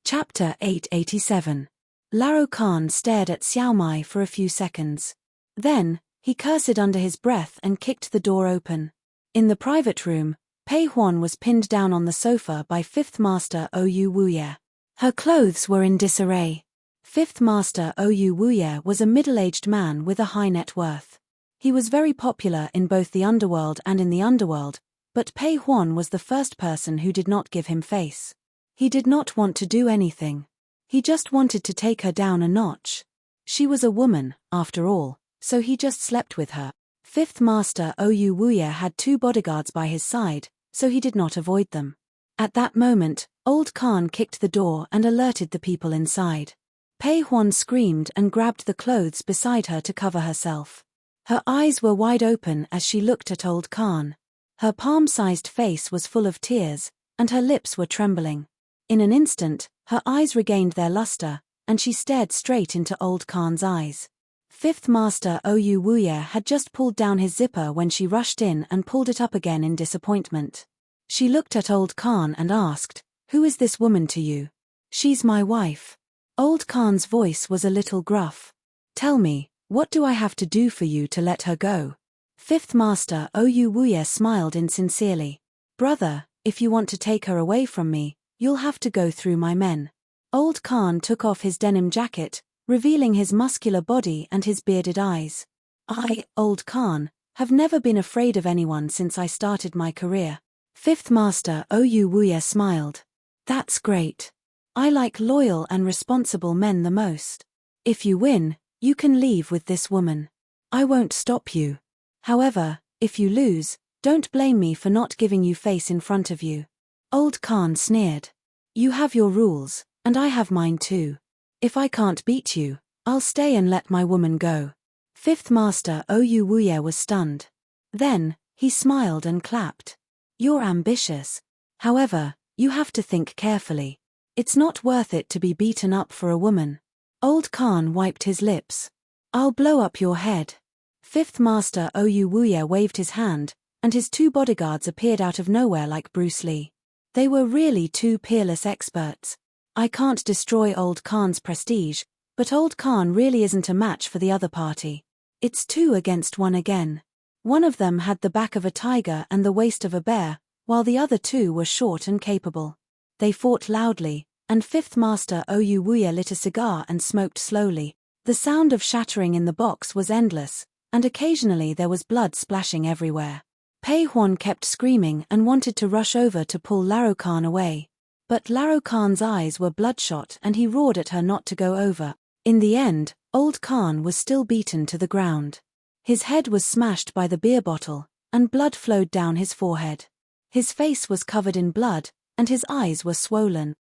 Speaker 1: Chapter 887. Laro Khan stared at Xiaomai for a few seconds. Then, he cursed under his breath and kicked the door open. In the private room, Pei Huan was pinned down on the sofa by Fifth Master Oyu Wuye. Her clothes were in disarray. Fifth Master Oyu Wuye was a middle-aged man with a high net worth. He was very popular in both the underworld and in the underworld, but Pei Huan was the first person who did not give him face. He did not want to do anything. He just wanted to take her down a notch. She was a woman, after all, so he just slept with her. Fifth Master Oyu Wuye had 2 bodyguards by his side, so he did not avoid them. At that moment, Old Khan kicked the door and alerted the people inside. Pei Huan screamed and grabbed the clothes beside her to cover herself. Her eyes were wide open as she looked at Old Khan. Her palm-sized face was full of tears, and her lips were trembling. In an instant, her eyes regained their luster, and she stared straight into Old Khan's eyes. Fifth Master Oyu Wuye had just pulled down his zipper when she rushed in and pulled it up again in disappointment. She looked at Old Khan and asked, Who is this woman to you? She's my wife. Old Khan's voice was a little gruff. Tell me, what do I have to do for you to let her go? Fifth Master Oyu Wuye smiled insincerely. Brother, if you want to take her away from me, you'll have to go through my men. Old Khan took off his denim jacket, revealing his muscular body and his bearded eyes. I, Old Khan, have never been afraid of anyone since I started my career. Fifth Master Oyu Wuye smiled. That's great. I like loyal and responsible men the most. If you win, you can leave with this woman. I won't stop you. However, if you lose, don't blame me for not giving you face in front of you. Old Khan sneered. You have your rules, and I have mine too. If I can't beat you, I'll stay and let my woman go. Fifth Master Oyu Wuye was stunned. Then, he smiled and clapped. You're ambitious. However, you have to think carefully. It's not worth it to be beaten up for a woman. Old Khan wiped his lips. I'll blow up your head. Fifth Master Oyu Wuye waved his hand, and his 2 bodyguards appeared out of nowhere like Bruce Lee. They were really 2 peerless experts. I can't destroy Old Khan's prestige, but Old Khan really isn't a match for the other party. It's 2 against 1 again. One of them had the back of a tiger and the waist of a bear, while the other 2 were short and capable. They fought loudly, and Fifth Master Oyu Wuye lit a cigar and smoked slowly. The sound of shattering in the box was endless, and occasionally there was blood splashing everywhere. Pei Huan kept screaming and wanted to rush over to pull Laro Khan away. But Laro Khan's eyes were bloodshot and he roared at her not to go over. In the end, Old Khan was still beaten to the ground. His head was smashed by the beer bottle, and blood flowed down his forehead. His face was covered in blood, and his eyes were swollen.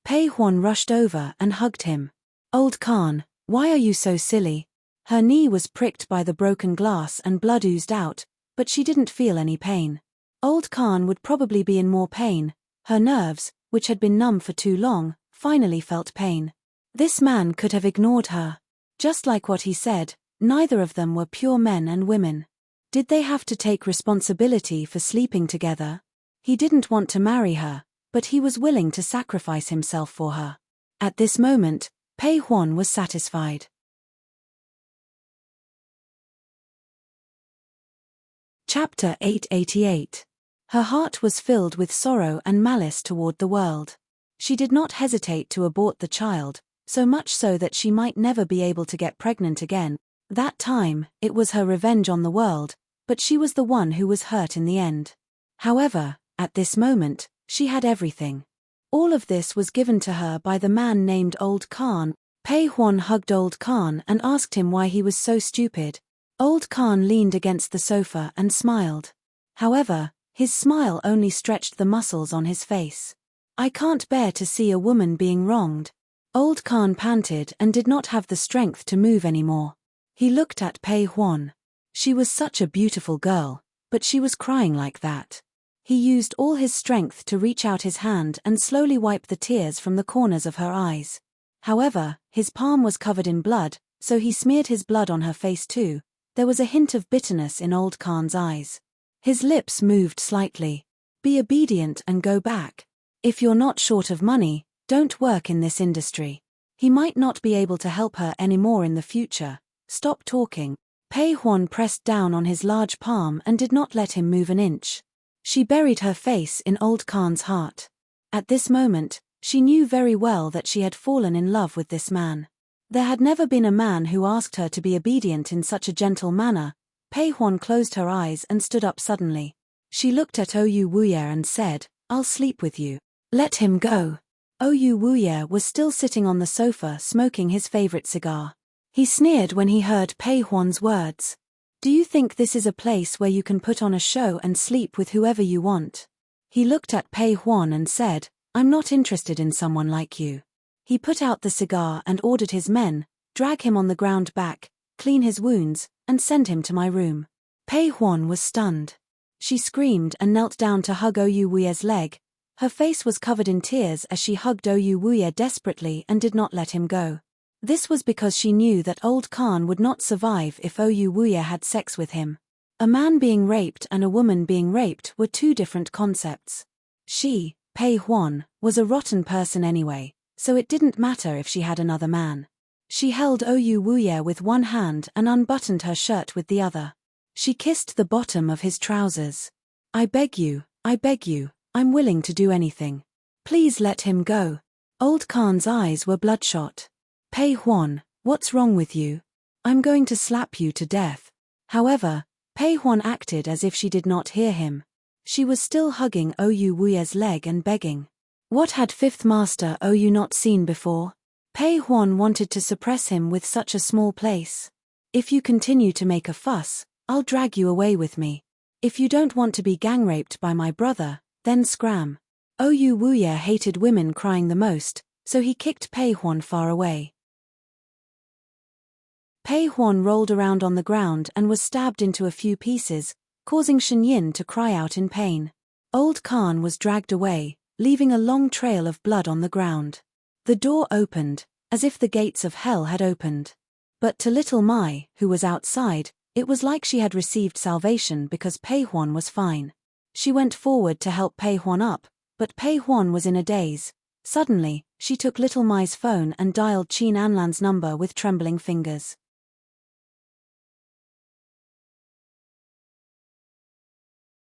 Speaker 1: Pei Huan rushed over and hugged him. Old Khan, why are you so silly? Her knee was pricked by the broken glass and blood oozed out, but she didn't feel any pain. Old Khan would probably be in more pain. Her nerves, which had been numb for too long, finally felt pain. This man could have ignored her. Just like what he said, neither of them were pure men and women. Did they have to take responsibility for sleeping together? He didn't want to marry her, but he was willing to sacrifice himself for her. At this moment, Pei Huan was satisfied. Chapter 888. Her heart was filled with sorrow and malice toward the world. She did not hesitate to abort the child, so much so that she might never be able to get pregnant again. That time, it was her revenge on the world, but she was the one who was hurt in the end. However, at this moment, she had everything. All of this was given to her by the man named Old Khan. Pei Huan hugged Old Khan and asked him why he was so stupid. Old Khan leaned against the sofa and smiled. However, his smile only stretched the muscles on his face. I can't bear to see a woman being wronged. Old Khan panted and did not have the strength to move anymore. He looked at Pei Huan. She was such a beautiful girl, but she was crying like that. He used all his strength to reach out his hand and slowly wipe the tears from the corners of her eyes. However, his palm was covered in blood, so he smeared his blood on her face too. There was a hint of bitterness in Old Khan's eyes. His lips moved slightly. Be obedient and go back. If you're not short of money, don't work in this industry. He might not be able to help her anymore in the future. Stop talking. Pei Huan pressed down on his large palm and did not let him move an inch. She buried her face in Old Khan's heart. At this moment, she knew very well that she had fallen in love with this man. There had never been a man who asked her to be obedient in such a gentle manner. Pei Huan closed her eyes and stood up suddenly. She looked at Oyu Wuye and said, "I'll sleep with you. Let him go." Oyu Wuye was still sitting on the sofa smoking his favorite cigar. He sneered when he heard Pei Huan's words. "Do you think this is a place where you can put on a show and sleep with whoever you want?" He looked at Pei Huan and said, "I'm not interested in someone like you." He put out the cigar and ordered his men, drag him on the ground back, clean his wounds, and send him to my room. Pei Huan was stunned. She screamed and knelt down to hug Oyu Wuye's leg. Her face was covered in tears as she hugged Oyu Wuye desperately and did not let him go. This was because she knew that Old Khan would not survive if Oyu Wuye had sex with him. A man being raped and a woman being raped were two different concepts. She, Pei Huan, was a rotten person anyway, so it didn't matter if she had another man. She held Oyu Wuye with one hand and unbuttoned her shirt with the other. She kissed the bottom of his trousers. I beg you, I'm willing to do anything. Please let him go." Old Khan's eyes were bloodshot. "Pei Huan, what's wrong with you? I'm going to slap you to death." However, Pei Huan acted as if she did not hear him. She was still hugging Oyu Wuye's leg and begging. What had Fifth Master Oyu not seen before? Pei Huan wanted to suppress him with such a small place. "If you continue to make a fuss, I'll drag you away with me. If you don't want to be gang raped by my brother, then scram." Oyu Wuye hated women crying the most, so he kicked Pei Huan far away. Pei Huan rolled around on the ground and was stabbed into a few pieces, causing Shen Yin to cry out in pain. Old Khan was dragged away, leaving a long trail of blood on the ground. The door opened, as if the gates of hell had opened. But to little Mai, who was outside, it was like she had received salvation because Pei Huan was fine. She went forward to help Pei Huan up, but Pei Huan was in a daze. Suddenly, she took little Mai's phone and dialed Qin Anlan's number with trembling fingers.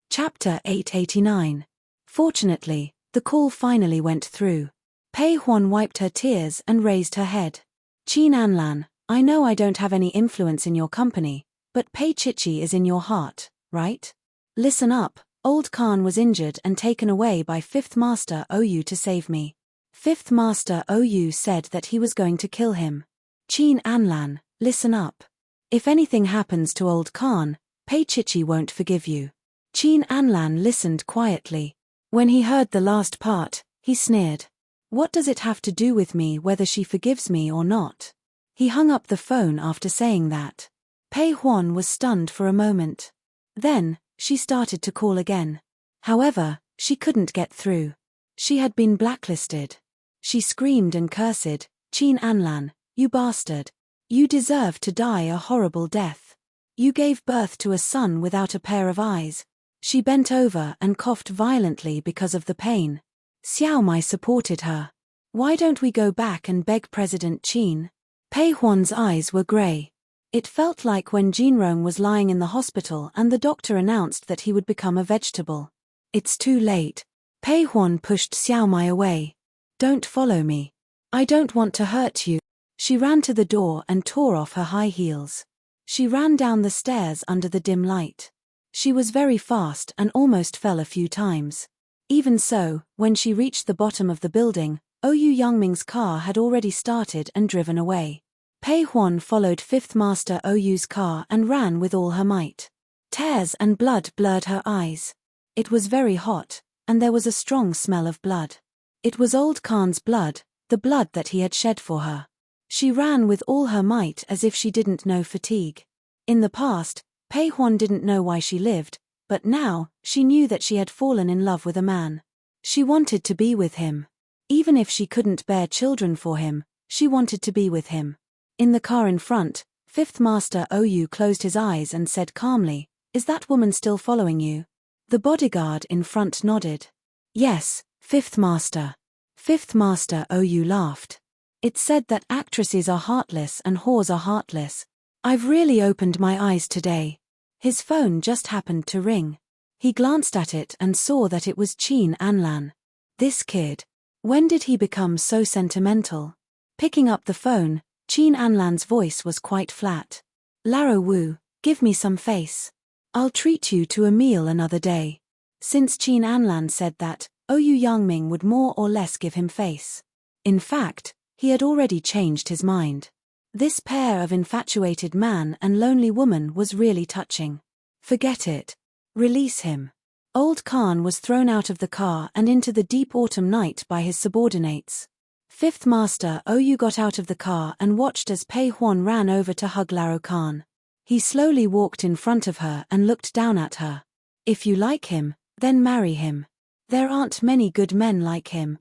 Speaker 1: Chapter 889. Fortunately, the call finally went through. Pei Huan wiped her tears and raised her head. "Qin Anlan, I know I don't have any influence in your company, but Pei Chichi is in your heart, right? Listen up, Old Khan was injured and taken away by Fifth Master Oyu to save me. Fifth Master Oyu said that he was going to kill him. Qin Anlan, listen up. If anything happens to Old Khan, Pei Chichi won't forgive you." Qin Anlan listened quietly. When he heard the last part, he sneered. "What does it have to do with me whether she forgives me or not?" He hung up the phone after saying that. Pei Huan was stunned for a moment. Then, she started to call again. However, she couldn't get through. She had been blacklisted. She screamed and cursed, "Qin Anlan, you bastard. You deserve to die a horrible death. You gave birth to a son without a pair of eyes." She bent over and coughed violently because of the pain. Xiao Mai supported her. "Why don't we go back and beg President Qin?" Pei Huan's eyes were grey. It felt like when Jinrong was lying in the hospital and the doctor announced that he would become a vegetable. "It's too late." Pei Huan pushed Xiao Mai away. Don't follow me. I don't want to hurt you. She ran to the door and tore off her high heels. She ran down the stairs under the dim light. She was very fast and almost fell a few times. Even so, when she reached the bottom of the building, Ouyou Yangming's car had already started and driven away. Pei Huan followed Fifth Master Ouyou's car and ran with all her might. Tears and blood blurred her eyes. It was very hot, and there was a strong smell of blood. It was old Khan's blood, the blood that he had shed for her. She ran with all her might as if she didn't know fatigue. In the past, Pei Huan didn't know why she lived, but now, she knew that she had fallen in love with a man. She wanted to be with him. Even if she couldn't bear children for him, she wanted to be with him. In the car in front, Fifth Master Ouyou closed his eyes and said calmly, "Is that woman still following you?" The bodyguard in front nodded. "Yes, Fifth Master." Fifth Master Ouyou laughed. "It said that actresses are heartless and whores are heartless. I've really opened my eyes today." His phone just happened to ring. He glanced at it and saw that it was Qin Anlan. This kid. When did he become so sentimental? Picking up the phone, Qin Anlan's voice was quite flat. "Laro Wu, give me some face. I'll treat you to a meal another day." Since Qin Anlan said that, Ouyou Yangming would more or less give him face. In fact, he had already changed his mind. This pair of infatuated man and lonely woman was really touching. Forget it. Release him. Old Khan was thrown out of the car and into the deep autumn night by his subordinates. Fifth Master Ouyou got out of the car and watched as Pei Huan ran over to hug Laro Khan. He slowly walked in front of her and looked down at her. "If you like him, then marry him. There aren't many good men like him."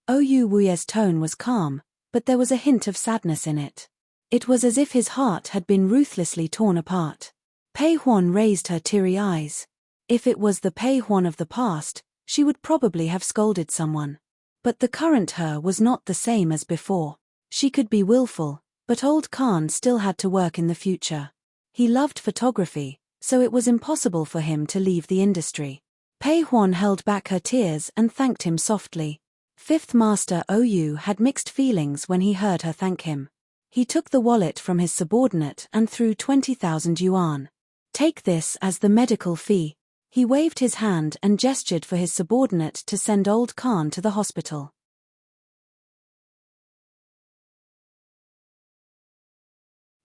Speaker 1: Ouyou Wuye's tone was calm, but there was a hint of sadness in it. It was as if his heart had been ruthlessly torn apart. Pei Huan raised her teary eyes. If it was the Pei Huan of the past, she would probably have scolded someone. But the current her was not the same as before. She could be willful, but old Khan still had to work in the future. He loved photography, so it was impossible for him to leave the industry. Pei Huan held back her tears and thanked him softly. Fifth Master Ouyou had mixed feelings when he heard her thank him. He took the wallet from his subordinate and threw 20,000 yuan. "Take this as the medical fee." He waved his hand and gestured for his subordinate to send old Khan to the hospital.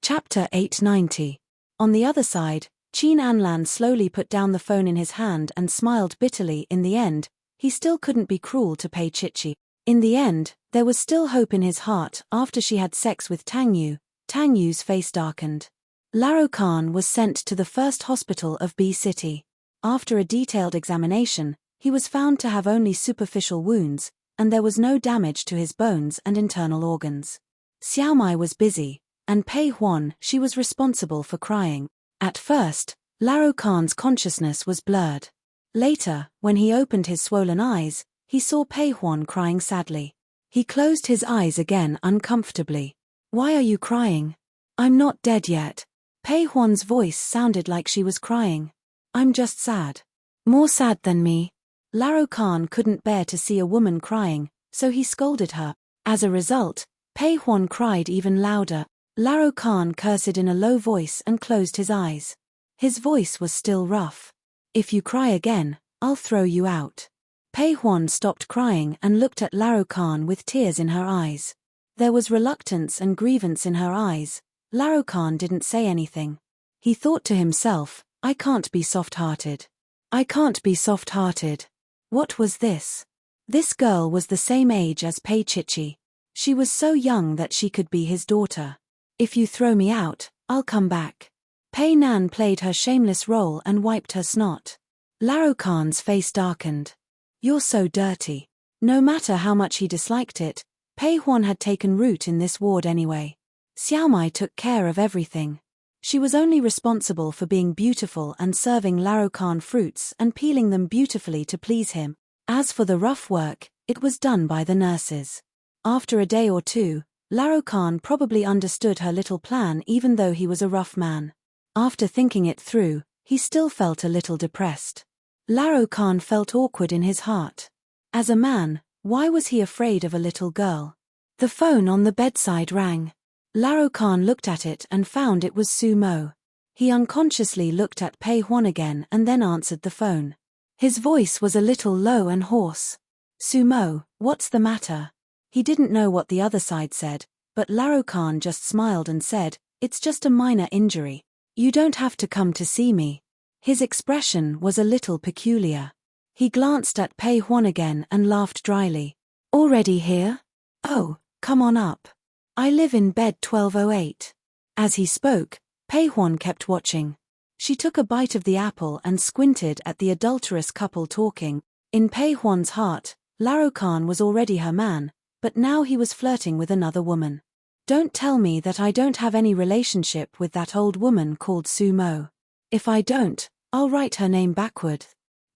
Speaker 1: Chapter 890. On the other side, Qin Anlan slowly put down the phone in his hand and smiled bitterly. In the end, he still couldn't be cruel to Pei Chichi. In the end, there was still hope in his heart. After she had sex with Tang Yu, Tang Yu's face darkened. Laro Khan was sent to the first hospital of B City. After a detailed examination, he was found to have only superficial wounds, and there was no damage to his bones and internal organs. Xiaomai was busy, and Pei Huan, she was responsible for crying. At first, Laro Khan's consciousness was blurred. Later, when he opened his swollen eyes, he saw Pei Huan crying sadly. He closed his eyes again uncomfortably. "Why are you crying?" "I'm not dead yet." Pei Huan's voice sounded like she was crying. "I'm just sad." "More sad than me." Laro Khan couldn't bear to see a woman crying, so he scolded her. As a result, Pei Huan cried even louder. Laro Khan cursed in a low voice and closed his eyes. His voice was still rough. "If you cry again, I'll throw you out." Pei Huan stopped crying and looked at Laro Khan with tears in her eyes. There was reluctance and grievance in her eyes. Laro Khan didn't say anything. He thought to himself, "I can't be soft-hearted. I can't be soft-hearted." What was this? This girl was the same age as Pei Chichi. She was so young that she could be his daughter. "If you throw me out, I'll come back." Pei Nan played her shameless role and wiped her snot. Laro Khan's face darkened. "You're so dirty." No matter how much he disliked it, Pei Huan had taken root in this ward anyway. Xiaomai took care of everything. She was only responsible for being beautiful and serving Laro Khan fruits and peeling them beautifully to please him. As for the rough work, it was done by the nurses. After a day or two, Laro Khan probably understood her little plan even though he was a rough man. After thinking it through, he still felt a little depressed. Laro Khan felt awkward in his heart. As a man, why was he afraid of a little girl? The phone on the bedside rang. Laro Khan looked at it and found it was Sumo. He unconsciously looked at Pei Huan again and then answered the phone. His voice was a little low and hoarse. Sumo, what's the matter? He didn't know what the other side said, but Laro Khan just smiled and said, it's just a minor injury. You don't have to come to see me. His expression was a little peculiar. He glanced at Pei Huan again and laughed dryly. Already here? Oh, come on up. I live in bed 1208. As he spoke, Pei Huan kept watching. She took a bite of the apple and squinted at the adulterous couple talking. In Pei Huan's heart, Laro Khan was already her man, but now he was flirting with another woman. Don't tell me that I don't have any relationship with that old woman called Sumo. If I don't, I'll write her name backward.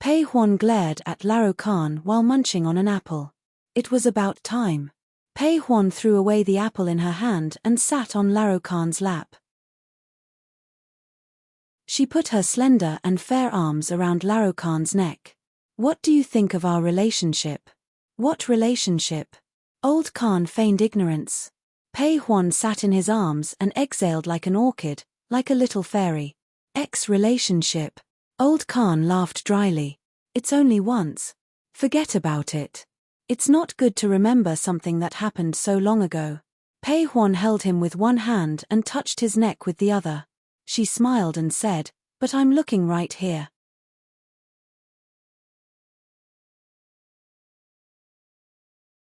Speaker 1: Pei Huan glared at Laro Khan while munching on an apple. It was about time. Pei Huan threw away the apple in her hand and sat on Laro Khan's lap. She put her slender and fair arms around Laro Khan's neck. What do you think of our relationship? What relationship? Old Khan feigned ignorance. Pei Huan sat in his arms and exhaled like an orchid, like a little fairy. Ex-relationship. Old Khan laughed dryly. It's only once. Forget about it. It's not good to remember something that happened so long ago. Pei Huan held him with one hand and touched his neck with the other. She smiled and said, but I'm looking right here.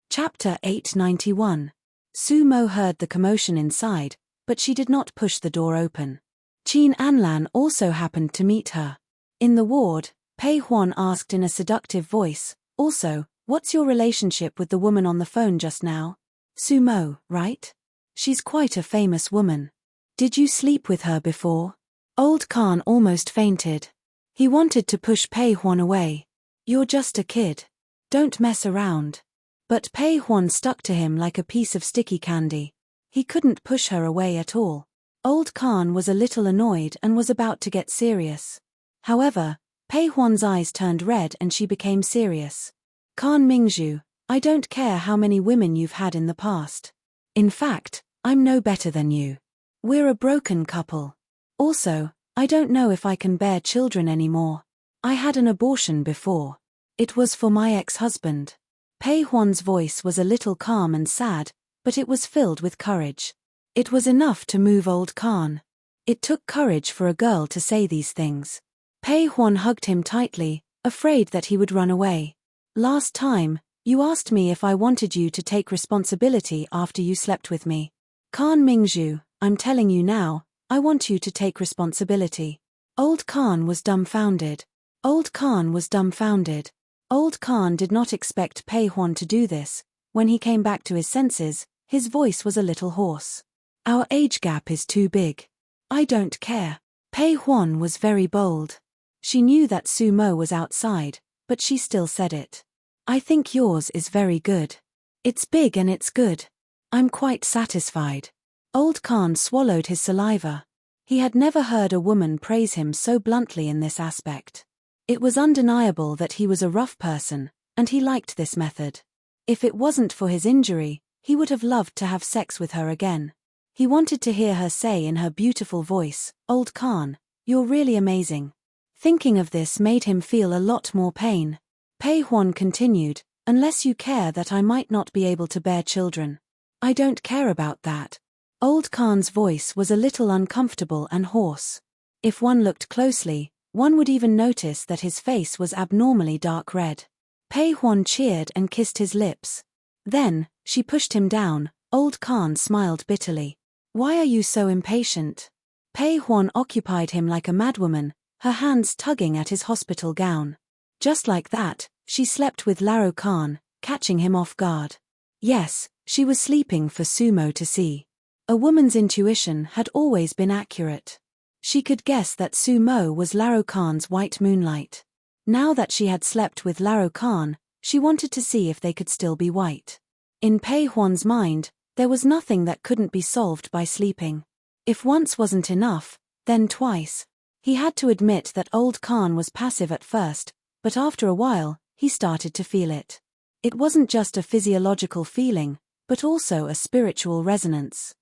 Speaker 1: Chapter 891. Sumo heard the commotion inside, but she did not push the door open. Qin Anlan also happened to meet her. In the ward, Pei Huan asked in a seductive voice, also, what's your relationship with the woman on the phone just now? Sumo, right? She's quite a famous woman. Did you sleep with her before? Old Khan almost fainted. He wanted to push Pei Huan away. You're just a kid. Don't mess around. But Pei Huan stuck to him like a piece of sticky candy. He couldn't push her away at all. Old Khan was a little annoyed and was about to get serious. However, Pei Huan's eyes turned red and she became serious. Khan Mingzhu, I don't care how many women you've had in the past. In fact, I'm no better than you. We're a broken couple. Also, I don't know if I can bear children anymore. I had an abortion before. It was for my ex-husband. Pei Huan's voice was a little calm and sad, but it was filled with courage. It was enough to move Old Khan. It took courage for a girl to say these things. Pei Huan hugged him tightly, afraid that he would run away. Last time, you asked me if I wanted you to take responsibility after you slept with me. Khan Mingzhu, I'm telling you now, I want you to take responsibility. Old Khan was dumbfounded. Old Khan was dumbfounded. Old Khan did not expect Pei Huan to do this. When he came back to his senses, his voice was a little hoarse. Our age gap is too big. I don't care. Pei Huan was very bold. She knew that Sumo was outside, but she still said it. I think yours is very good. It's big and it's good. I'm quite satisfied. Old Khan swallowed his saliva. He had never heard a woman praise him so bluntly in this aspect. It was undeniable that he was a rough person, and he liked this method. If it wasn't for his injury, he would have loved to have sex with her again. He wanted to hear her say in her beautiful voice, Old Khan, you're really amazing. Thinking of this made him feel a lot more pain. Pei Huan continued, unless you care that I might not be able to bear children. I don't care about that. Old Khan's voice was a little uncomfortable and hoarse. If one looked closely, one would even notice that his face was abnormally dark red. Pei Huan cheered and kissed his lips. Then, she pushed him down. Old Khan smiled bitterly. Why are you so impatient? Pei Huan occupied him like a madwoman, her hands tugging at his hospital gown. Just like that, she slept with Laro Khan, catching him off guard. Yes, she was sleeping for Sumo to see. A woman's intuition had always been accurate. She could guess that Sumo was Laro Khan's white moonlight. Now that she had slept with Laro Khan, she wanted to see if they could still be white. In Pei Huan's mind, there was nothing that couldn't be solved by sleeping. If once wasn't enough, then twice. He had to admit that Old Khan was passive at first, but after a while, he started to feel it. It wasn't just a physiological feeling, but also a spiritual resonance.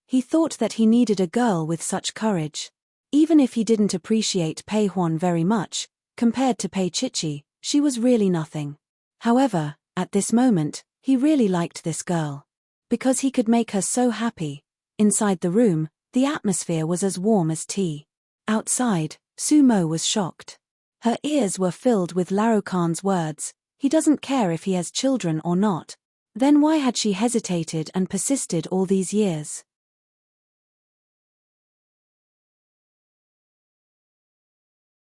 Speaker 1: He thought that he needed a girl with such courage. Even if he didn't appreciate Pei Huan very much, compared to Pei Chichi, she was really nothing. However, at this moment, he really liked this girl. Because he could make her so happy. Inside the room, the atmosphere was as warm as tea. Outside, Su Mo was shocked. Her ears were filled with Laro Khan's words, he doesn't care if he has children or not. Then why had she hesitated and persisted all these years?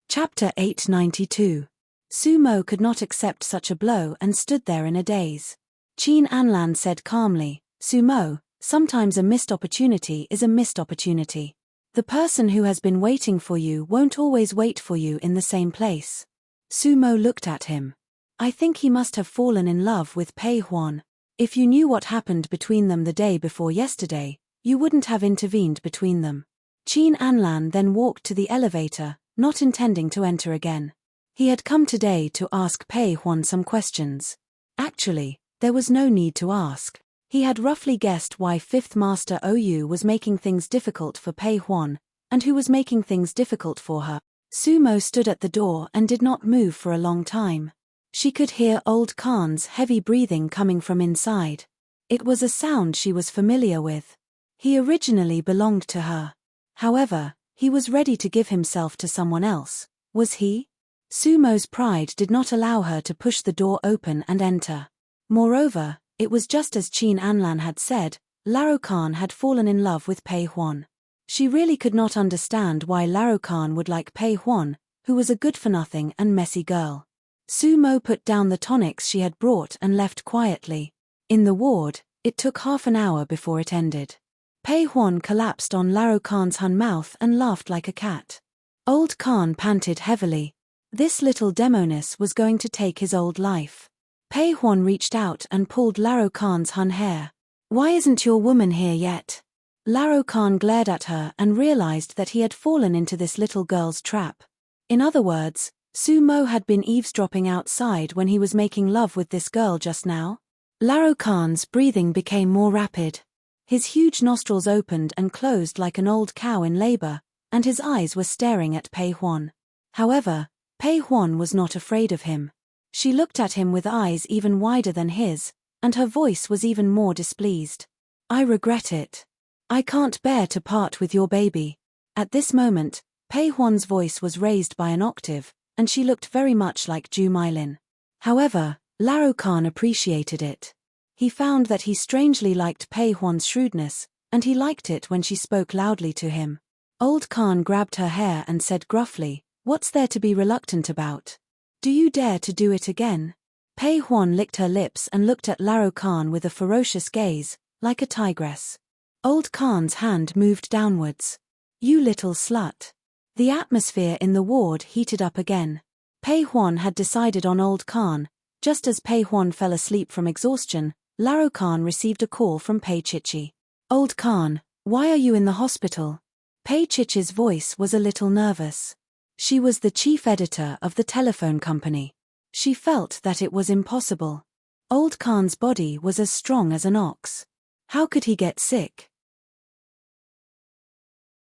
Speaker 1: Chapter 892. Su Mo could not accept such a blow and stood there in a daze. Qin Anlan said calmly, Su Mo, sometimes a missed opportunity is a missed opportunity. The person who has been waiting for you won't always wait for you in the same place. Su Mo looked at him. I think he must have fallen in love with Pei Huan. If you knew what happened between them the day before yesterday, you wouldn't have intervened between them. Qin Anlan then walked to the elevator, not intending to enter again. He had come today to ask Pei Huan some questions. Actually, there was no need to ask. He had roughly guessed why Fifth Master Ou was making things difficult for Pei Huan, and who was making things difficult for her. Su Mo stood at the door and did not move for a long time. She could hear Old Khan's heavy breathing coming from inside. It was a sound she was familiar with. He originally belonged to her. However, he was ready to give himself to someone else. Was he? Su Mo's pride did not allow her to push the door open and enter. Moreover, it was just as Qin Anlan had said, Laro Khan had fallen in love with Pei Huan. She really could not understand why Laro Khan would like Pei Huan, who was a good-for-nothing and messy girl. Su Mo put down the tonics she had brought and left quietly. In the ward, it took half an hour before it ended. Pei Huan collapsed on Laro Khan's hun mouth and laughed like a cat. Old Khan panted heavily. This little demoness was going to take his old life. Pei Huan reached out and pulled Laro Khan's hun hair. Why isn't your woman here yet? Laro Khan glared at her and realized that he had fallen into this little girl's trap. In other words, Su Mo had been eavesdropping outside when he was making love with this girl just now. Laro Khan's breathing became more rapid. His huge nostrils opened and closed like an old cow in labor, and his eyes were staring at Pei Huan. However, Pei Huan was not afraid of him. She looked at him with eyes even wider than his, and her voice was even more displeased. I regret it. I can't bear to part with your baby. At this moment, Pei Huan's voice was raised by an octave, and she looked very much like Ju Mailin. However, Laro Khan appreciated it. He found that he strangely liked Pei Huan's shrewdness, and he liked it when she spoke loudly to him. Old Khan grabbed her hair and said gruffly, What's there to be reluctant about? Do you dare to do it again? Pei Huan licked her lips and looked at Laro Khan with a ferocious gaze, like a tigress. Old Khan's hand moved downwards. You little slut. The atmosphere in the ward heated up again. Pei Huan had decided on Old Khan. Just as Pei Huan fell asleep from exhaustion, Laro Khan received a call from Pei Chichi. Old Khan, why are you in the hospital? Pei Chichi's voice was a little nervous. She was the chief editor of the telephone company. She felt that it was impossible. Old Khan's body was as strong as an ox. How could he get sick?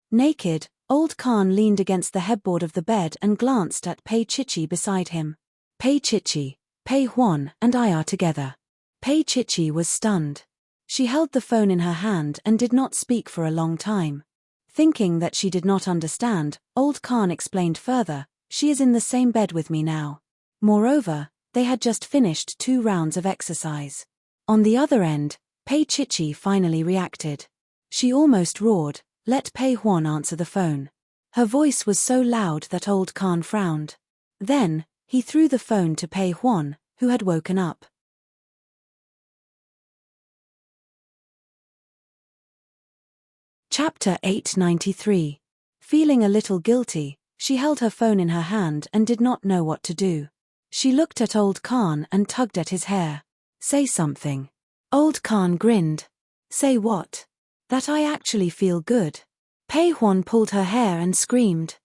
Speaker 1: Naked, Old Khan leaned against the headboard of the bed and glanced at Pei Chichi beside him. Pei Chichi, Pei Huan and I are together. Pei Chichi was stunned. She held the phone in her hand and did not speak for a long time. Thinking that she did not understand, Old Khan explained further, she is in the same bed with me now. Moreover, they had just finished 2 rounds of exercise. On the other end, Pei Chichi finally reacted. She almost roared, let Pei Huan answer the phone. Her voice was so loud that Old Khan frowned. Then, he threw the phone to Pei Huan, who had woken up. Chapter 893. Feeling a little guilty, she held her phone in her hand and did not know what to do. She looked at Old Khan and tugged at his hair. Say something. Old Khan grinned. Say what? That I actually feel good. Pei Huan pulled her hair and screamed.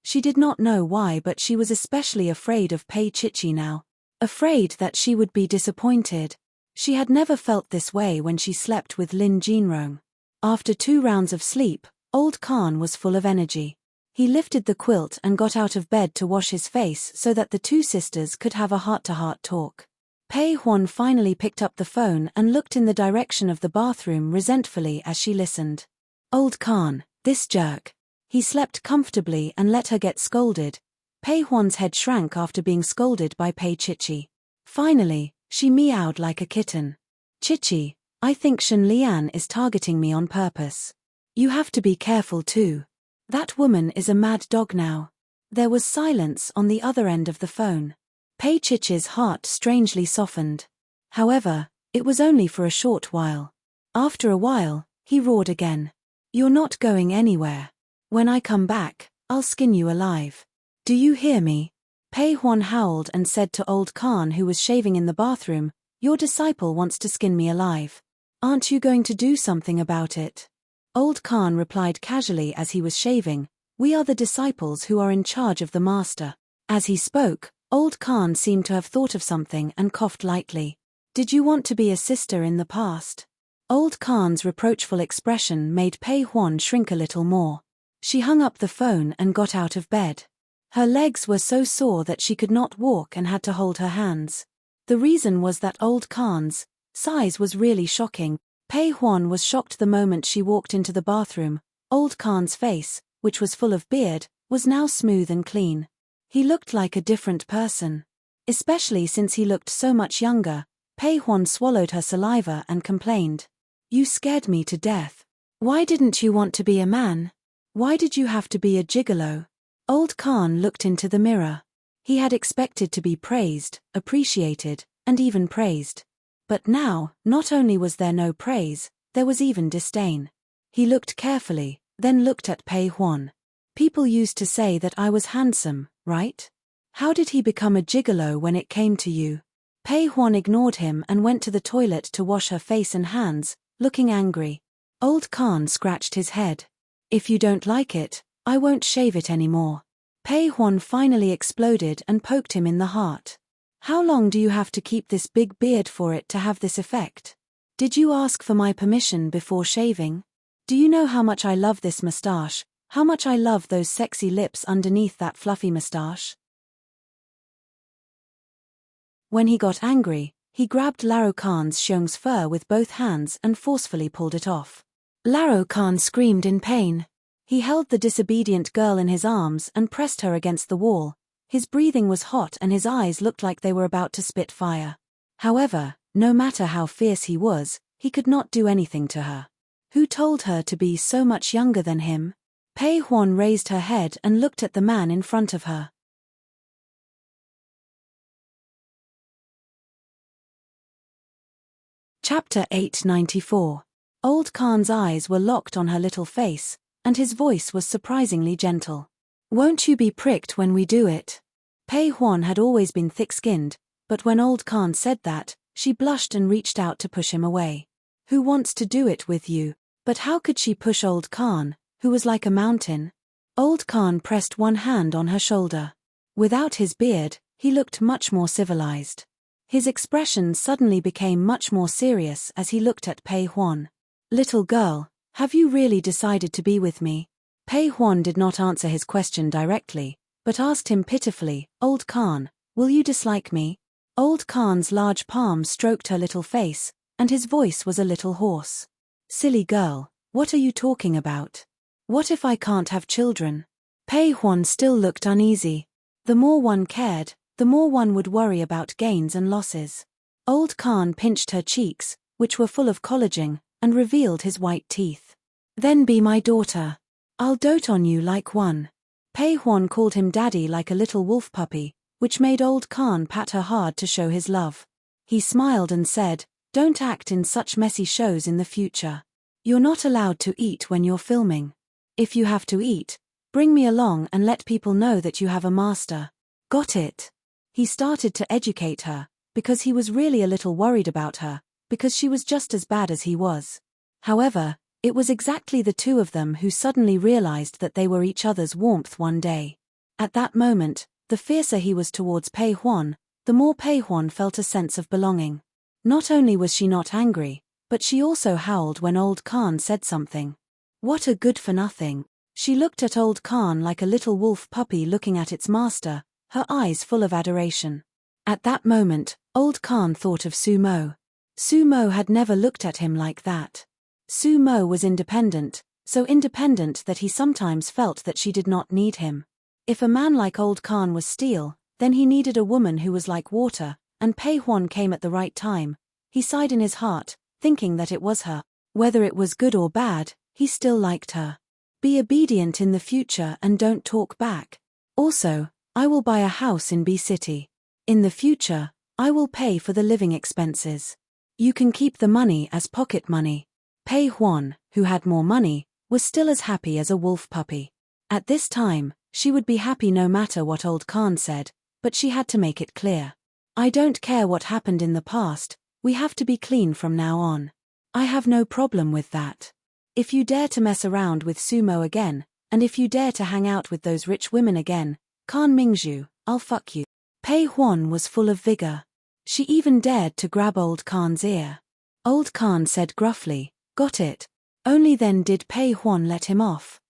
Speaker 1: She did not know why, but she was especially afraid of Pei Chichi now. Afraid that she would be disappointed. She had never felt this way when she slept with Lin Jinrong. After 2 rounds of sleep, old Khan was full of energy. He lifted the quilt and got out of bed to wash his face so that the 2 sisters could have a heart-to-heart talk. Pei Huan finally picked up the phone and looked in the direction of the bathroom resentfully as she listened. Old Khan, this jerk. He slept comfortably and let her get scolded. Pei Huan's head shrank after being scolded by Pei Chichi. Finally, she meowed like a kitten. Chichi, I think Shen Lian is targeting me on purpose. You have to be careful too. That woman is a mad dog now. There was silence on the other end of the phone. Pei Chichi's heart strangely softened. However, it was only for a short while. After a while, he roared again. You're not going anywhere. When I come back, I'll skin you alive. Do you hear me? Pei Huan howled and said to old Khan, who was shaving in the bathroom, your disciple wants to skin me alive. Aren't you going to do something about it? Old Khan replied casually as he was shaving, we are the disciples who are in charge of the master. As he spoke, old Khan seemed to have thought of something and coughed lightly. Did you want to be a sister in the past? Old Khan's reproachful expression made Pei Huan shrink a little more. She hung up the phone and got out of bed. Her legs were so sore that she could not walk and had to hold her hands. The reason was that old Khan's size was really shocking. Pei Huan was shocked the moment she walked into the bathroom. Old Khan's face, which was full of beard, was now smooth and clean. He looked like a different person. Especially since he looked so much younger. Pei Huan swallowed her saliva and complained. You scared me to death. Why didn't you want to be a man? Why did you have to be a gigolo? Old Khan looked into the mirror. He had expected to be praised, appreciated, and even praised. But now, not only was there no praise, there was even disdain. He looked carefully, then looked at Pei Huan. People used to say that I was handsome, right? How did he become a gigolo when it came to you? Pei Huan ignored him and went to the toilet to wash her face and hands, looking angry. Old Khan scratched his head. If you don't like it, I won't shave it anymore. Pei Huan finally exploded and poked him in the heart. How long do you have to keep this big beard for it to have this effect? Did you ask for my permission before shaving? Do you know how much I love this mustache, how much I love those sexy lips underneath that fluffy mustache? When he got angry, he grabbed Laro Khan's Xiong's fur with both hands and forcefully pulled it off. Laro Khan screamed in pain. He held the disobedient girl in his arms and pressed her against the wall. His breathing was hot and his eyes looked like they were about to spit fire. However, no matter how fierce he was, he could not do anything to her. Who told her to be so much younger than him? Pei Huan raised her head and looked at the man in front of her. Chapter 894. Old Khan's eyes were locked on her little face, and his voice was surprisingly gentle. Won't you be pricked when we do it? Pei Huan had always been thick-skinned, but when old Khan said that, she blushed and reached out to push him away. Who wants to do it with you? But how could she push old Khan, who was like a mountain? Old Khan pressed one hand on her shoulder. Without his beard, he looked much more civilized. His expression suddenly became much more serious as he looked at Pei Huan. Little girl, have you really decided to be with me? Pei Huan did not answer his question directly, but asked him pitifully, Old Khan, will you dislike me? Old Khan's large palm stroked her little face, and his voice was a little hoarse. Silly girl, what are you talking about? What if I can't have children? Pei Huan still looked uneasy. The more one cared, the more one would worry about gains and losses. Old Khan pinched her cheeks, which were full of collagen, and revealed his white teeth. Then be my daughter. I'll dote on you like one. Pei Huan called him daddy like a little wolf puppy, which made old Khan pat her hard to show his love. He smiled and said, don't act in such messy shows in the future. You're not allowed to eat when you're filming. If you have to eat, bring me along and let people know that you have a master. Got it? He started to educate her, because he was really a little worried about her, because she was just as bad as he was. However, it was exactly the two of them who suddenly realized that they were each other's warmth one day. At that moment, the fiercer he was towards Pei Huan, the more Pei Huan felt a sense of belonging. Not only was she not angry, but she also howled when Old Khan said something. What a good-for-nothing. She looked at Old Khan like a little wolf puppy looking at its master, her eyes full of adoration. At that moment, Old Khan thought of Su Mo. Su Mo had never looked at him like that. Su Mo was independent, so independent that he sometimes felt that she did not need him. If a man like Old Khan was steel, then he needed a woman who was like water, and Pei Huan came at the right time. He sighed in his heart, thinking that it was her. Whether it was good or bad, he still liked her. Be obedient in the future and don't talk back. Also, I will buy a house in B City. In the future, I will pay for the living expenses. You can keep the money as pocket money. Pei Huan, who had more money, was still as happy as a wolf puppy. At this time, she would be happy no matter what Old Khan said, but she had to make it clear. I don't care what happened in the past, we have to be clean from now on. I have no problem with that. If you dare to mess around with Su Mo again, and if you dare to hang out with those rich women again, Khan Mingzhu, I'll fuck you. Pei Huan was full of vigor. She even dared to grab Old Khan's ear. Old Khan said gruffly, "Got it." Only then did Pei Huan let him off.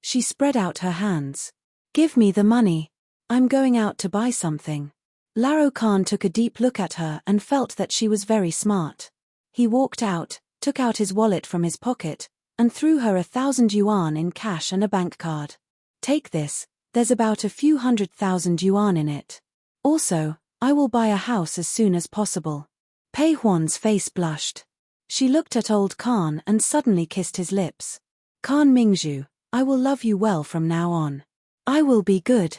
Speaker 1: She spread out her hands. "Give me the money. I'm going out to buy something." Laro Khan took a deep look at her and felt that she was very smart. He walked out, took out his wallet from his pocket, and threw her 1,000 yuan in cash and a bank card. "Take this, there's about a few 100,000 yuan in it. Also, I will buy a house as soon as possible." Pei Huan's face blushed. She looked at Old Khan and suddenly kissed his lips. "Khan Mingzhu, I will love you well from now on. I will be good."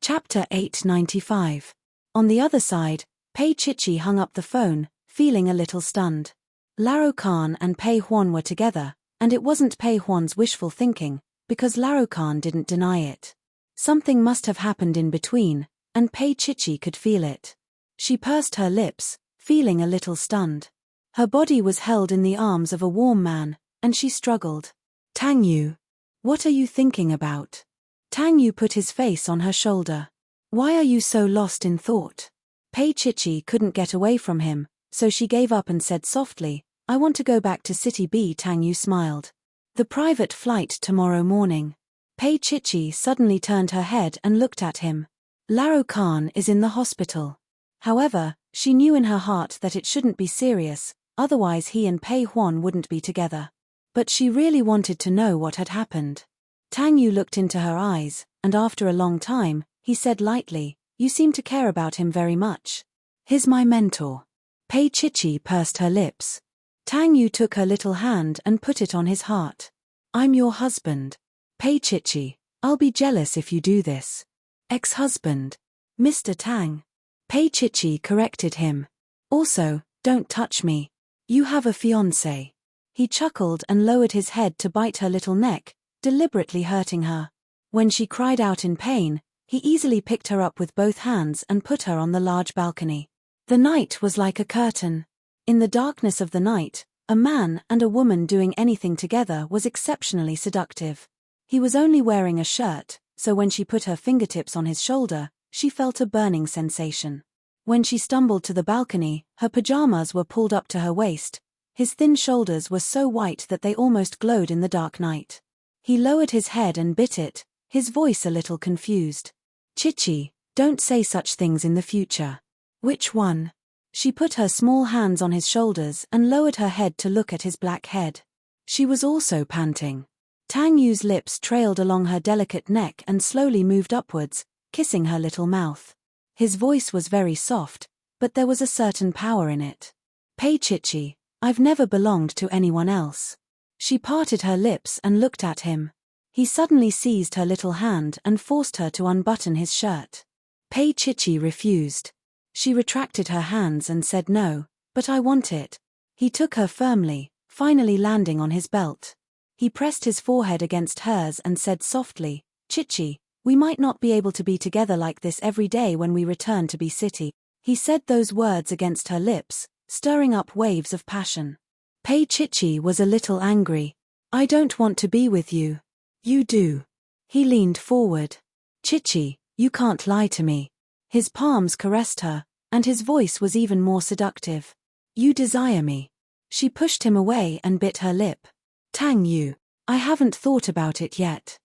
Speaker 1: Chapter 895. On the other side, Pei Chichi hung up the phone, feeling a little stunned. Laro Khan and Pei Huan were together, and it wasn't Pei Huan's wishful thinking, because Laro Khan didn't deny it. Something must have happened in between, and Pei Chichi could feel it. She pursed her lips, feeling a little stunned. Her body was held in the arms of a warm man, and she struggled. "Tang Yu, what are you thinking about?" Tang Yu put his face on her shoulder. "Why are you so lost in thought?" Pei Chichi couldn't get away from him, so she gave up and said softly, "I want to go back to City B." Tang Yu smiled. "The private flight tomorrow morning." Pei Chichi suddenly turned her head and looked at him. Laro Khan is in the hospital. However, she knew in her heart that it shouldn't be serious, otherwise he and Pei Huan wouldn't be together. But she really wanted to know what had happened. Tang Yu looked into her eyes, and after a long time, he said lightly, "You seem to care about him very much." "He's my mentor." Pei Chichi pursed her lips. Tang Yu took her little hand and put it on his heart. "I'm your husband." "Pei Chichi, I'll be jealous if you do this." "Ex-husband. Mr. Tang." Pei Chichi corrected him. "Also, don't touch me. You have a fiancé." He chuckled and lowered his head to bite her little neck, deliberately hurting her. When she cried out in pain, he easily picked her up with both hands and put her on the large balcony. The night was like a curtain. In the darkness of the night, a man and a woman doing anything together was exceptionally seductive. He was only wearing a shirt, so when she put her fingertips on his shoulder, she felt a burning sensation. When she stumbled to the balcony, her pajamas were pulled up to her waist. His thin shoulders were so white that they almost glowed in the dark night. He lowered his head and bit it, his voice a little confused. "Chichi, don't say such things in the future." "Which one?" She put her small hands on his shoulders and lowered her head to look at his black head. She was also panting. Tang Yu's lips trailed along her delicate neck and slowly moved upwards, kissing her little mouth. His voice was very soft, but there was a certain power in it. "Pei Chichi, I've never belonged to anyone else." She parted her lips and looked at him. He suddenly seized her little hand and forced her to unbutton his shirt. Pei Chichi refused. She retracted her hands and said no, "But I want it." He took her firmly, finally landing on his belt. He pressed his forehead against hers and said softly, "Chichi, we might not be able to be together like this every day when we return to B City." He said those words against her lips, stirring up waves of passion. Pei Chichi was a little angry. "I don't want to be with you." "You do." He leaned forward. "Chichi, you can't lie to me." His palms caressed her, and his voice was even more seductive. "You desire me." She pushed him away and bit her lip. "Tang Yu, I haven't thought about it yet."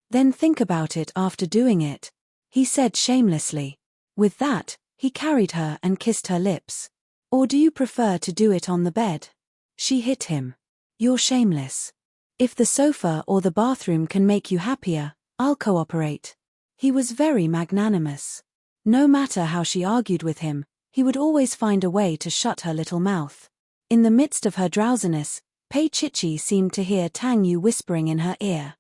Speaker 1: "Then think about it after doing it," he said shamelessly. With that, he carried her and kissed her lips. "Or do you prefer to do it on the bed?" She hit him. "You're shameless. If the sofa or the bathroom can make you happier, I'll cooperate." He was very magnanimous. No matter how she argued with him, he would always find a way to shut her little mouth. In the midst of her drowsiness, Pei Chichi seemed to hear Tang Yu whispering in her ear.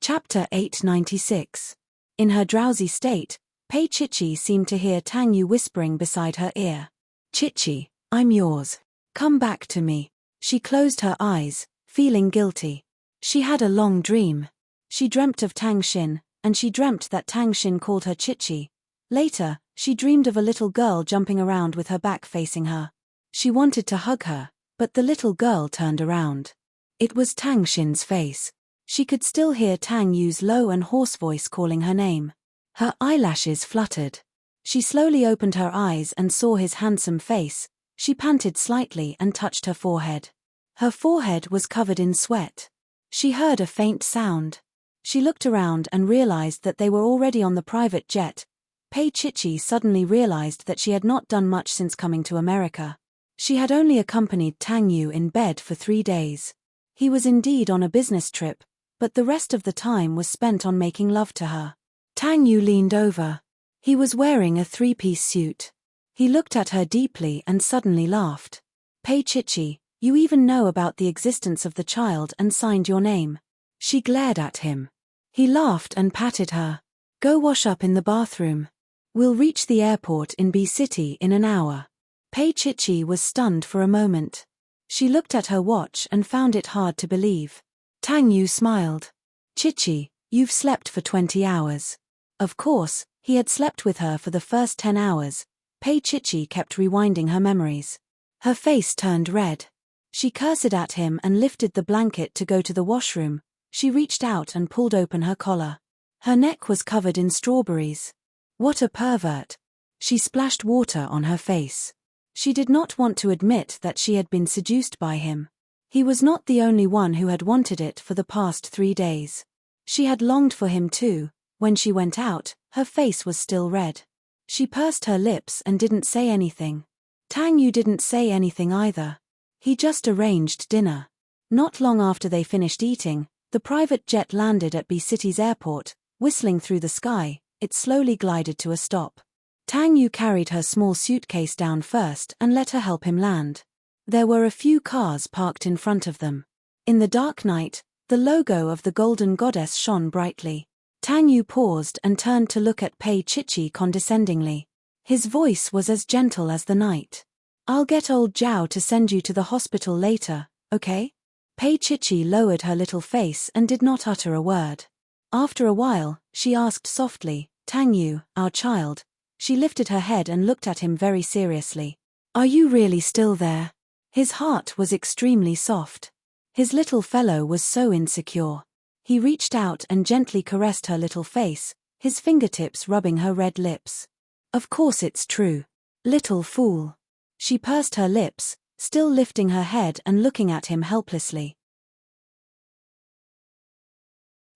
Speaker 1: Chapter 896. In her drowsy state, Pei Chichi seemed to hear Tang Yu whispering beside her ear. "Chichi, I'm yours. Come back to me." She closed her eyes, feeling guilty. She had a long dream. She dreamt of Tang Xin, and she dreamt that Tang Xin called her Chichi. Later, she dreamed of a little girl jumping around with her back facing her. She wanted to hug her, but the little girl turned around. It was Tang Xin's face. She could still hear Tang Yu's low and hoarse voice calling her name. Her eyelashes fluttered. She slowly opened her eyes and saw his handsome face. She panted slightly and touched her forehead. Her forehead was covered in sweat. She heard a faint sound. She looked around and realized that they were already on the private jet. Pei Chichi suddenly realized that she had not done much since coming to America. She had only accompanied Tang Yu in bed for 3 days. He was indeed on a business trip, but the rest of the time was spent on making love to her. Tang Yu leaned over. He was wearing a 3-piece suit. He looked at her deeply and suddenly laughed. "Pei Chichi, you even know about the existence of the child and signed your name." She glared at him. He laughed and patted her. "Go wash up in the bathroom. We'll reach the airport in B City in an hour." Pei Chichi was stunned for a moment. She looked at her watch and found it hard to believe. Tang Yu smiled. "Chichi, you've slept for 20 hours. Of course, he had slept with her for the first 10 hours. Pei Chichi kept rewinding her memories. Her face turned red. She cursed at him and lifted the blanket to go to the washroom. She reached out and pulled open her collar. Her neck was covered in strawberries. What a pervert. She splashed water on her face. She did not want to admit that she had been seduced by him. He was not the only one who had wanted it for the past 3 days. She had longed for him too. When she went out, her face was still red. She pursed her lips and didn't say anything. Tang Yu didn't say anything either. He just arranged dinner. Not long after they finished eating, the private jet landed at B City's airport. Whistling through the sky, it slowly glided to a stop. Tang Yu carried her small suitcase down first and let her help him land. There were a few cars parked in front of them. In the dark night, the logo of the Golden Goddess shone brightly. Tang Yu paused and turned to look at Pei Chichi condescendingly. His voice was as gentle as the night. "I'll get old Zhao to send you to the hospital later, okay?" Pei Chichi lowered her little face and did not utter a word. After a while, she asked softly, "Tang Yu, our child." She lifted her head and looked at him very seriously. "Are you really still there?" His heart was extremely soft. His little fellow was so insecure. He reached out and gently caressed her little face, his fingertips rubbing her red lips. "Of course it's true. Little fool." She pursed her lips, still lifting her head and looking at him helplessly.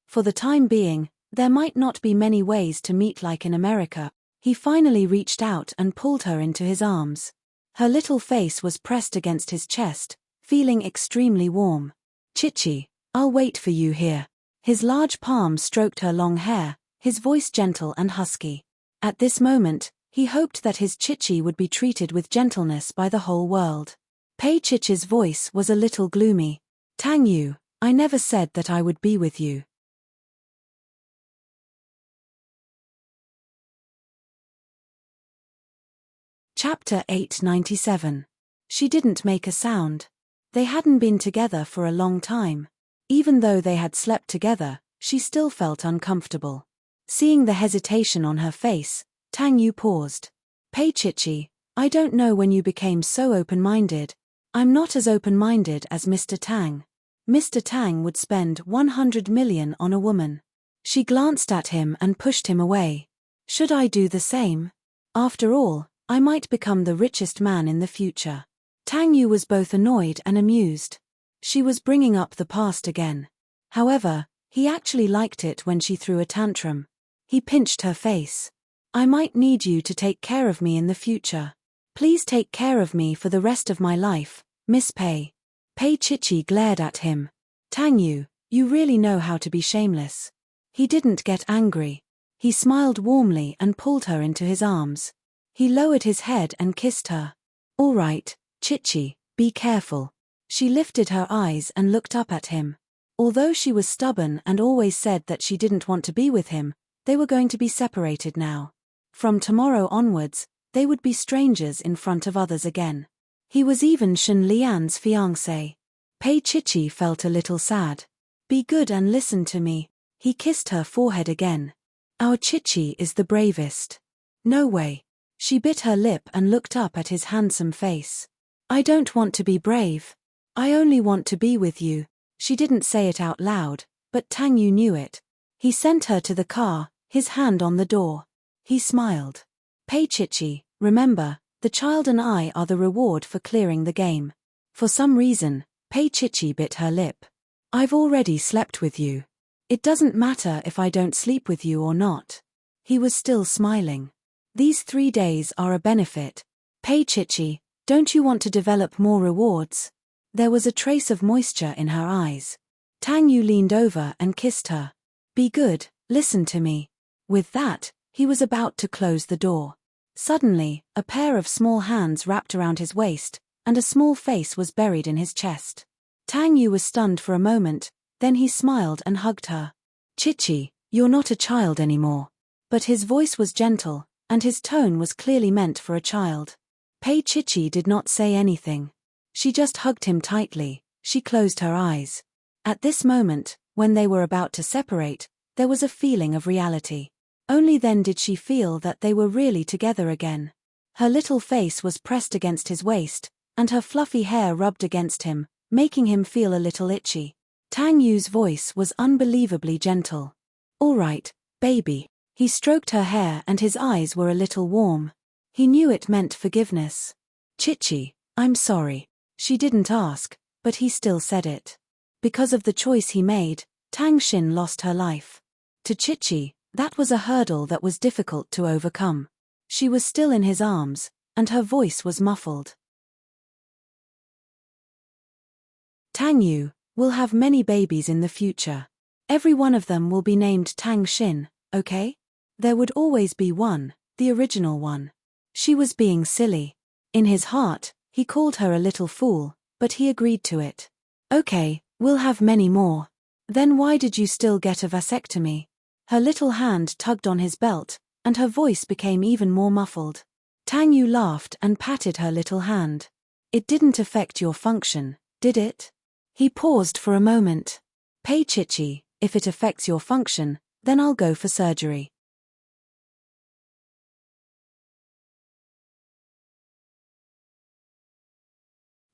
Speaker 1: For the time being, there might not be many ways to meet like in America. He finally reached out and pulled her into his arms. Her little face was pressed against his chest, feeling extremely warm. "Chichi, I'll wait for you here." His large palm stroked her long hair, his voice gentle and husky. At this moment, he hoped that his Chichi would be treated with gentleness by the whole world. Pei Chichi's voice was a little gloomy. "Tang Yu, I never said that I would be with you." Chapter 897. She didn't make a sound. They hadn't been together for a long time. Even though they had slept together, she still felt uncomfortable. Seeing the hesitation on her face, Tang Yu paused. Pei Chichi, I don't know when you became so open-minded. I'm not as open-minded as Mr. Tang. Mr. Tang would spend 100 million on a woman. She glanced at him and pushed him away. Should I do the same? After all, I might become the richest man in the future. Tang Yu was both annoyed and amused. She was bringing up the past again. However, he actually liked it when she threw a tantrum. He pinched her face. I might need you to take care of me in the future. Please take care of me for the rest of my life, Miss Pei. Pei Chichi glared at him. Tang Yu, you really know how to be shameless. He didn't get angry. He smiled warmly and pulled her into his arms. He lowered his head and kissed her. All right, Chichi, be careful. She lifted her eyes and looked up at him. Although she was stubborn and always said that she didn't want to be with him, they were going to be separated now. From tomorrow onwards, they would be strangers in front of others again. He was even Shen Lian's fiancé. Pei Chichi felt a little sad. Be good and listen to me. He kissed her forehead again. Our Chichi is the bravest. No way. She bit her lip and looked up at his handsome face. I don't want to be brave. I only want to be with you. She didn't say it out loud, but Tang Yu knew it. He sent her to the car, his hand on the door. He smiled. Pei Chichi, remember, the child and I are the reward for clearing the game. For some reason, Pei Chichi bit her lip. I've already slept with you. It doesn't matter if I don't sleep with you or not. He was still smiling. These 3 days are a benefit. Pei Chichi, don't you want to develop more rewards? There was a trace of moisture in her eyes. Tang Yu leaned over and kissed her. Be good, listen to me. With that, he was about to close the door. Suddenly, a pair of small hands wrapped around his waist, and a small face was buried in his chest. Tang Yu was stunned for a moment, then he smiled and hugged her. Chichi, you're not a child anymore. But his voice was gentle, and his tone was clearly meant for a child. Pei Chichi did not say anything. She just hugged him tightly. She closed her eyes. At this moment, when they were about to separate, there was a feeling of reality. Only then did she feel that they were really together again. Her little face was pressed against his waist, and her fluffy hair rubbed against him, making him feel a little itchy. Tang Yu's voice was unbelievably gentle. All right, baby. He stroked her hair and his eyes were a little warm. He knew it meant forgiveness. Chichi, I'm sorry. She didn't ask, but he still said it. Because of the choice he made, Tang Xin lost her life. To Chichi, that was a hurdle that was difficult to overcome. She was still in his arms, and her voice was muffled. Tang Yu, we'll have many babies in the future. Every one of them will be named Tang Xin, okay? There would always be one, the original one. She was being silly. In his heart, he called her a little fool, but he agreed to it. Okay, we'll have many more. Then why did you still get a vasectomy? Her little hand tugged on his belt, and her voice became even more muffled. Tang Yu laughed and patted her little hand. It didn't affect your function, did it? He paused for a moment. Pei Chichi, if it affects your function, then I'll go for surgery.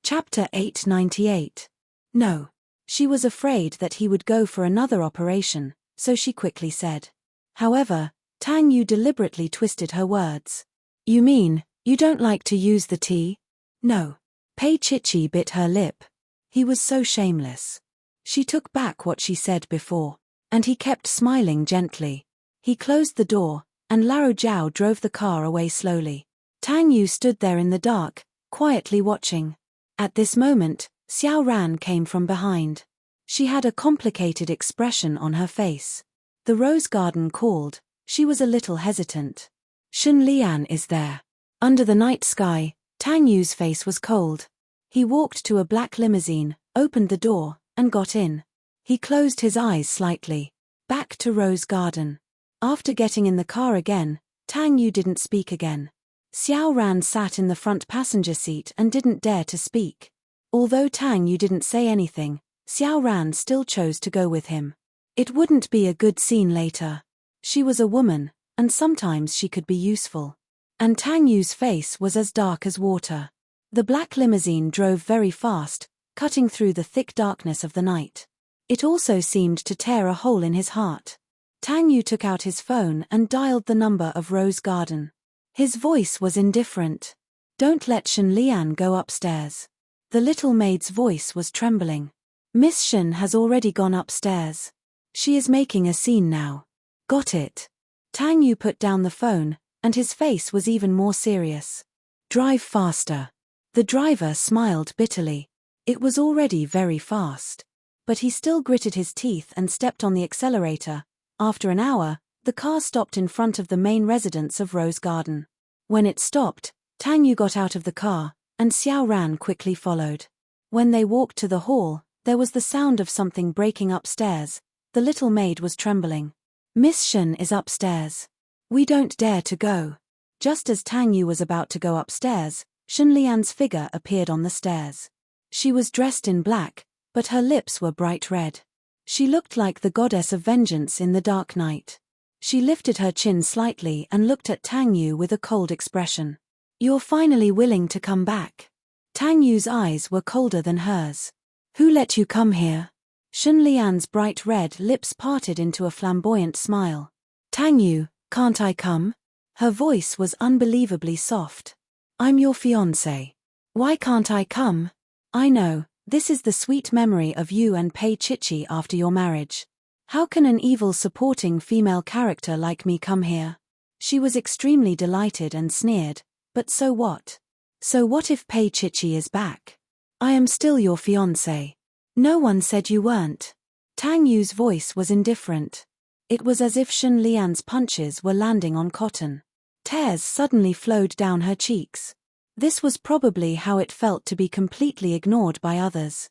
Speaker 1: Chapter 898. No. She was afraid that he would go for another operation, so she quickly said. However, Tang Yu deliberately twisted her words. You mean, you don't like to use the tea? No. Pei Chichi bit her lip. He was so shameless. She took back what she said before, and he kept smiling gently. He closed the door, and Lao Jiao drove the car away slowly. Tang Yu stood there in the dark, quietly watching. At this moment, Xiao Ran came from behind. She had a complicated expression on her face. The rose garden called. She was a little hesitant. Shen Lian is there. Under the night sky, Tang Yu's face was cold. He walked to a black limousine, opened the door, and got in. He closed his eyes slightly. Back to Rose Garden. After getting in the car again, Tang Yu didn't speak again. Xiao Ran sat in the front passenger seat and didn't dare to speak. Although Tang Yu didn't say anything, Xiao Ran still chose to go with him. It wouldn't be a good scene later. She was a woman, and sometimes she could be useful. And Tang Yu's face was as dark as water. The black limousine drove very fast, cutting through the thick darkness of the night. It also seemed to tear a hole in his heart. Tang Yu took out his phone and dialed the number of Rose Garden. His voice was indifferent. "Don't let Shen Lian go upstairs." The little maid's voice was trembling. "Miss Shen has already gone upstairs. She is making a scene now." "Got it." Tang Yu put down the phone, and his face was even more serious. "Drive faster." The driver smiled bitterly. It was already very fast. But he still gritted his teeth and stepped on the accelerator. After an hour, the car stopped in front of the main residence of Rose Garden. When it stopped, Tang Yu got out of the car, and Xiao Ran quickly followed. When they walked to the hall, there was the sound of something breaking upstairs. The little maid was trembling. "Miss Shen is upstairs. We don't dare to go." Just as Tang Yu was about to go upstairs, Shen Lian's figure appeared on the stairs. She was dressed in black, but her lips were bright red. She looked like the goddess of vengeance in the dark night. She lifted her chin slightly and looked at Tang Yu with a cold expression. "You're finally willing to come back." Tang Yu's eyes were colder than hers. "Who let you come here?" Shen Lian's bright red lips parted into a flamboyant smile. "Tang Yu, can't I come?" Her voice was unbelievably soft. "I'm your fiancé. Why can't I come? I know, this is the sweet memory of you and Pei Chichi after your marriage. How can an evil supporting female character like me come here?" She was extremely delighted and sneered. "But so what? So what if Pei Chichi is back? I am still your fiancé. No one said you weren't." Tang Yu's voice was indifferent. It was as if Shen Lian's punches were landing on cotton. Tears suddenly flowed down her cheeks. This was probably how it felt to be completely ignored by others.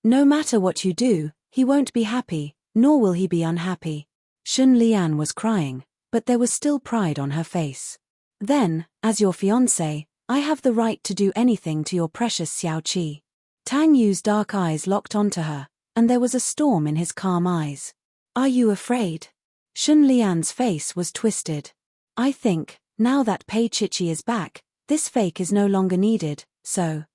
Speaker 1: "No matter what you do, he won't be happy, nor will he be unhappy." Shen Lian was crying, but there was still pride on her face. "Then, as your fiancé, I have the right to do anything to your precious Xiao Qi." Tang Yu's dark eyes locked onto her, and there was a storm in his calm eyes. "Are you afraid?" Shen Lian's face was twisted. "I think, now that Pei Chichi is back, this fake is no longer needed, so."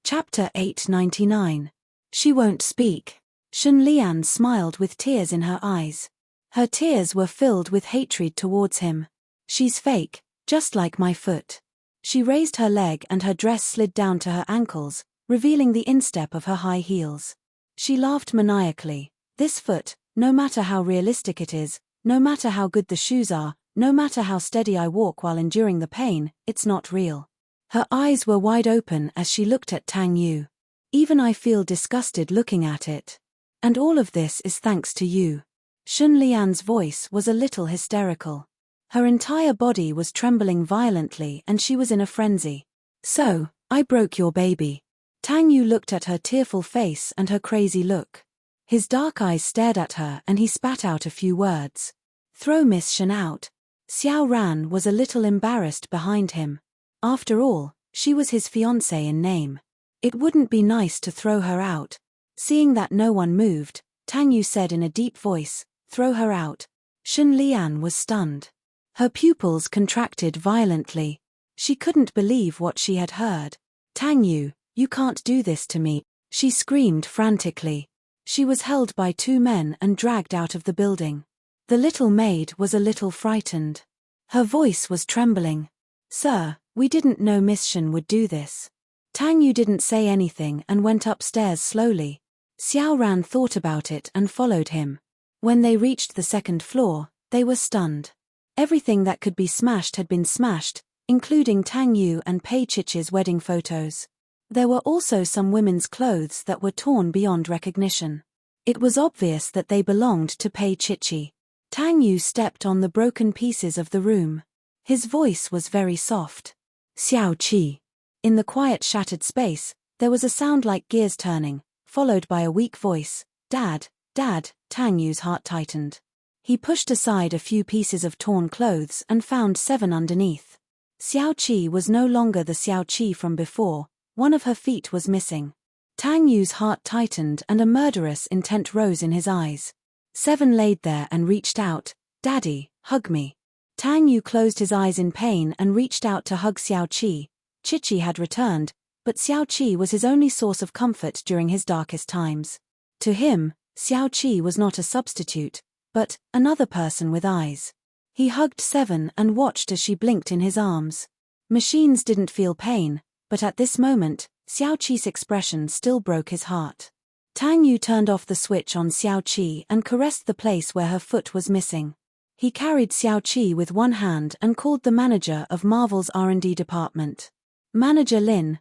Speaker 1: Chapter 899. She won't speak. Shen Lian smiled with tears in her eyes. Her tears were filled with hatred towards him. "She's fake, just like my foot." She raised her leg and her dress slid down to her ankles, revealing the instep of her high heels. She laughed maniacally. "This foot, no matter how realistic it is, no matter how good the shoes are, no matter how steady I walk while enduring the pain, it's not real." Her eyes were wide open as she looked at Tang Yu. "Even I feel disgusted looking at it. And all of this is thanks to you." Shen Lian's voice was a little hysterical. Her entire body was trembling violently and she was in a frenzy. "So, I broke your baby." Tang Yu looked at her tearful face and her crazy look. His dark eyes stared at her and he spat out a few words. "Throw Miss Shen out." Xiao Ran was a little embarrassed behind him. After all, she was his fiancée in name. It wouldn't be nice to throw her out. Seeing that no one moved, Tang Yu said in a deep voice, "Throw her out." Shen Lian was stunned. Her pupils contracted violently. She couldn't believe what she had heard. "Tang Yu, you can't do this to me," she screamed frantically. She was held by two men and dragged out of the building. The little maid was a little frightened. Her voice was trembling. "Sir, we didn't know Miss Shen would do this." Tang Yu didn't say anything and went upstairs slowly. Xiao Ran thought about it and followed him. When they reached the second floor, they were stunned. Everything that could be smashed had been smashed, including Tang Yu and Pei Chichi's wedding photos. There were also some women's clothes that were torn beyond recognition. It was obvious that they belonged to Pei Chichi. Tang Yu stepped on the broken pieces of the room. His voice was very soft. "Xiao Qi." In the quiet shattered space, there was a sound like gears turning, followed by a weak voice. "Dad, Dad." Tang Yu's heart tightened. He pushed aside a few pieces of torn clothes and found 7 underneath. Xiao Qi was no longer the Xiao Qi from before, one of her feet was missing. Tang Yu's heart tightened and a murderous intent rose in his eyes. 7 laid there and reached out. "Daddy, hug me." Tang Yu closed his eyes in pain and reached out to hug Xiao Qi. Chichi had returned, but Xiao Qi was his only source of comfort during his darkest times. To him, Xiao Qi was not a substitute, but another person with eyes. He hugged 7 and watched as she blinked in his arms. Machines didn't feel pain, but at this moment, Xiao Qi's expression still broke his heart. Tang Yu turned off the switch on Xiao Qi and caressed the place where her foot was missing. He carried Xiao Qi with one hand and called the manager of Marvel's R&D department. Manager Lin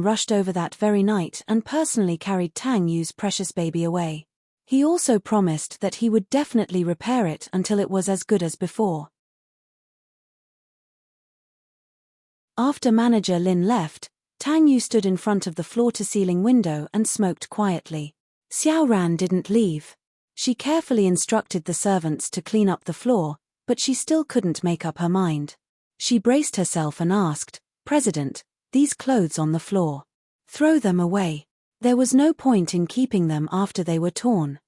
Speaker 1: rushed over that very night and personally carried Tang Yu's precious baby away. He also promised that he would definitely repair it until it was as good as before. After Manager Lin left, Tang Yu stood in front of the floor-to-ceiling window and smoked quietly. Xiao Ran didn't leave. She carefully instructed the servants to clean up the floor, but she still couldn't make up her mind. She braced herself and asked, "President, these clothes on the floor. Throw them away. There was no point in keeping them after they were torn."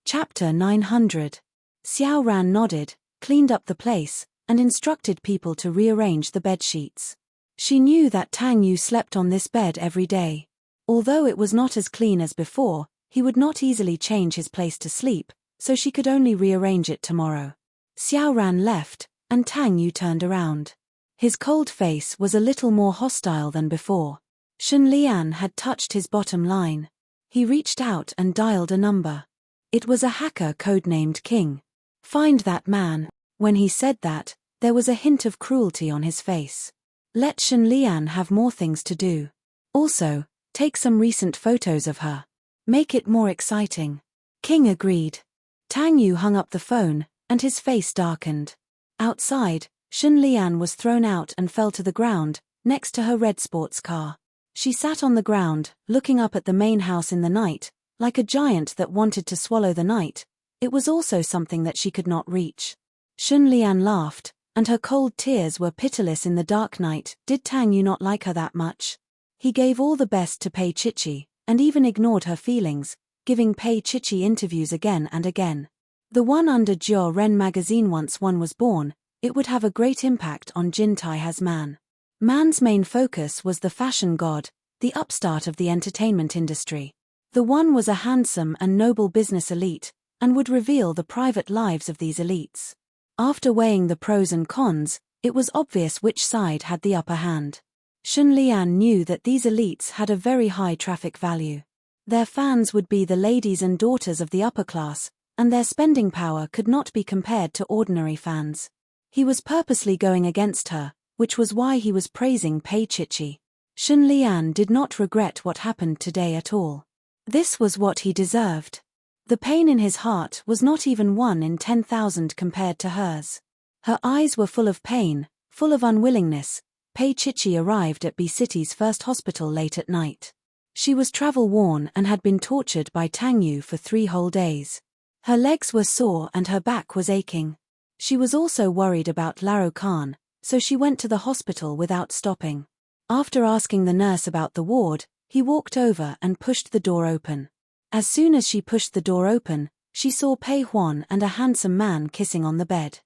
Speaker 1: Chapter 900. Xiao Ran nodded, cleaned up the place, and instructed people to rearrange the bedsheets. She knew that Tang Yu slept on this bed every day. Although it was not as clean as before, he would not easily change his place to sleep, so she could only rearrange it tomorrow. Xiao Ran left, and Tang Yu turned around. His cold face was a little more hostile than before. Shun Lian had touched his bottom line. He reached out and dialed a number. It was a hacker codenamed King. "Find that man." When he said that, there was a hint of cruelty on his face. "Let Shun Lian have more things to do. Also, take some recent photos of her. Make it more exciting." King agreed. Tang Yu hung up the phone, and his face darkened. Outside, Shun Lian was thrown out and fell to the ground, next to her red sports car. She sat on the ground, looking up at the main house in the night, like a giant that wanted to swallow the night. It was also something that she could not reach. Shun Lian laughed, and her cold tears were pitiless in the dark night. Did Tang Yu not like her that much? He gave all the best to Pei Chichi, and even ignored her feelings, giving Pei Chichi interviews again and again. The one under Jiao Ren magazine. Once one was born, it would have a great impact on Jin Taiha's man. Man's main focus was the fashion god, the upstart of the entertainment industry. The one was a handsome and noble business elite, and would reveal the private lives of these elites. After weighing the pros and cons, it was obvious which side had the upper hand. Shun Lian knew that these elites had a very high traffic value. Their fans would be the ladies and daughters of the upper class, and their spending power could not be compared to ordinary fans. He was purposely going against her, which was why he was praising Pei Chichi. Shun Lian did not regret what happened today at all. This was what he deserved. The pain in his heart was not even 1 in 10,000 compared to hers. Her eyes were full of pain, full of unwillingness. Pei Chichi arrived at B City's first hospital late at night. She was travel-worn and had been tortured by Tang Yu for 3 whole days. Her legs were sore and her back was aching. She was also worried about Laro Khan, so she went to the hospital without stopping. After asking the nurse about the ward, he walked over and pushed the door open. As soon as she pushed the door open, she saw Pei Huan and a handsome man kissing on the bed.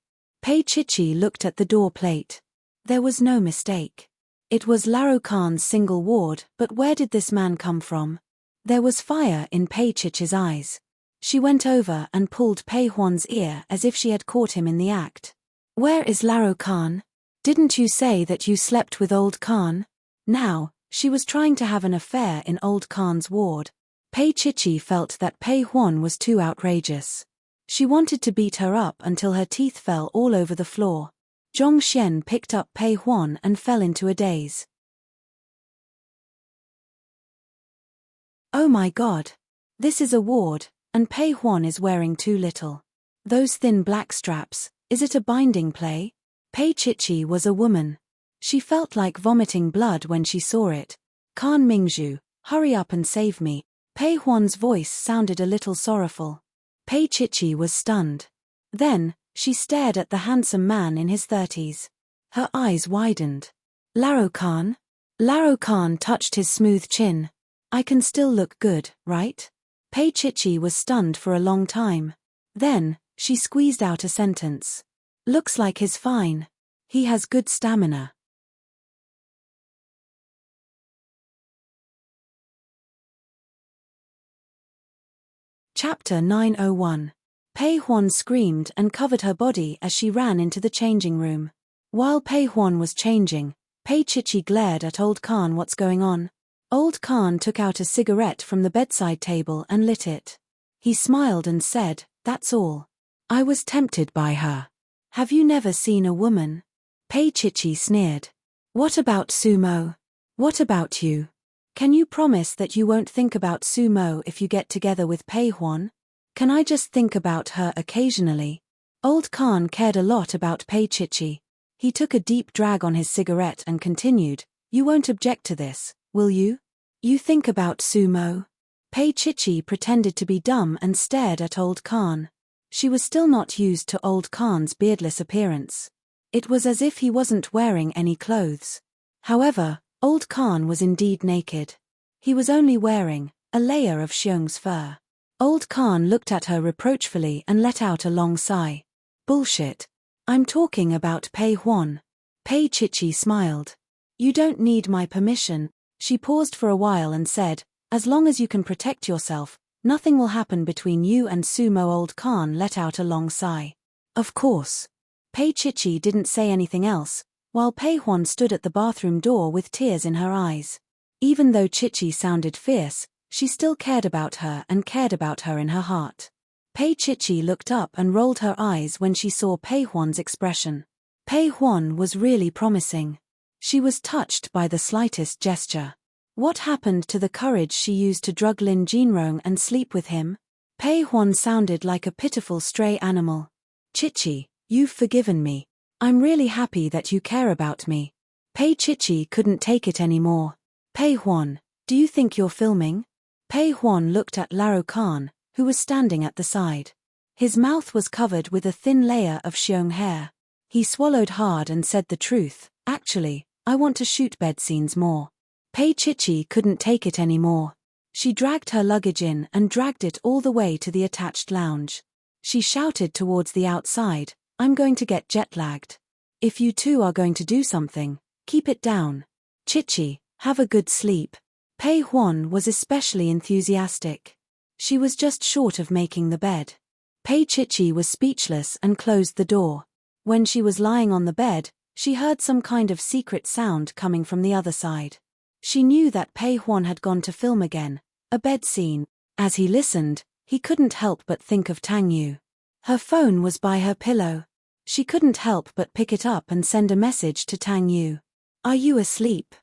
Speaker 1: Pei Chichi looked at the door plate. There was no mistake. It was Laro Khan's single ward, but where did this man come from? There was fire in Pei Chichi's eyes. She went over and pulled Pei Huan's ear as if she had caught him in the act. "Where is Laro Khan? Didn't you say that you slept with old Khan?" Now, she was trying to have an affair in old Khan's ward. Pei Chichi felt that Pei Huan was too outrageous. She wanted to beat her up until her teeth fell all over the floor. Zhong Xian picked up Pei Huan and fell into a daze. "Oh my God! This is a ward, and Pei Huan is wearing too little. Those thin black straps, is it a binding play?" Pei Chichi was a woman. She felt like vomiting blood when she saw it. Khan Mingzhu, hurry up and save me. Pei Huan's voice sounded a little sorrowful. Pei Chichi was stunned. Then, she stared at the handsome man in his 30s. Her eyes widened. Laro Khan? Laro Khan touched his smooth chin. I can still look good, right? Pei Chichi was stunned for a long time. Then, she squeezed out a sentence. Looks like he's fine. He has good stamina. Chapter 901. Pei Huan screamed and covered her body as she ran into the changing room. While Pei Huan was changing, Pei Chichi glared at Old Khan. What's going on? Old Khan took out a cigarette from the bedside table and lit it. He smiled and said, that's all. I was tempted by her. Have you never seen a woman? Pei Chichi sneered. What about Sumo? What about you? Can you promise that you won't think about Sumo if you get together with Pei Huan? Can I just think about her occasionally? Old Khan cared a lot about Pei Chichi. He took a deep drag on his cigarette and continued, you won't object to this, will you? You think about Sumo? Pei Chichi pretended to be dumb and stared at Old Khan. She was still not used to Old Khan's beardless appearance. It was as if he wasn't wearing any clothes. However, Old Khan was indeed naked. He was only wearing a layer of Xiong's fur. Old Khan looked at her reproachfully and let out a long sigh. Bullshit. I'm talking about Pei Huan. Pei Chichi smiled. You don't need my permission. She paused for a while and said, as long as you can protect yourself, nothing will happen between you and Sumo. Old Khan let out a long sigh. Of course. Pei Chichi didn't say anything else, while Pei Huan stood at the bathroom door with tears in her eyes. Even though Chichi sounded fierce, she still cared about her and cared about her in her heart. Pei Chichi looked up and rolled her eyes when she saw Pei Huan's expression. Pei Huan was really promising. She was touched by the slightest gesture. What happened to the courage she used to drug Lin Jinrong and sleep with him? Pei Huan sounded like a pitiful stray animal. Chichi, you've forgiven me. I'm really happy that you care about me. Pei Chichi couldn't take it anymore. Pei Huan, do you think you're filming? Pei Huan looked at Laro Khan, who was standing at the side. His mouth was covered with a thin layer of Xiong hair. He swallowed hard and said the truth, actually, I want to shoot bed scenes more. Pei Chichi couldn't take it anymore. She dragged her luggage in and dragged it all the way to the attached lounge. She shouted towards the outside, I'm going to get jet-lagged. If you two are going to do something, keep it down. Chichi, have a good sleep. Pei Huan was especially enthusiastic. She was just short of making the bed. Pei Chichi was speechless and closed the door. When she was lying on the bed, she heard some kind of secret sound coming from the other side. She knew that Pei Huan had gone to film again, a bed scene. As he listened, he couldn't help but think of Tang Yu. Her phone was by her pillow. She couldn't help but pick it up and send a message to Tang Yu. Are you asleep?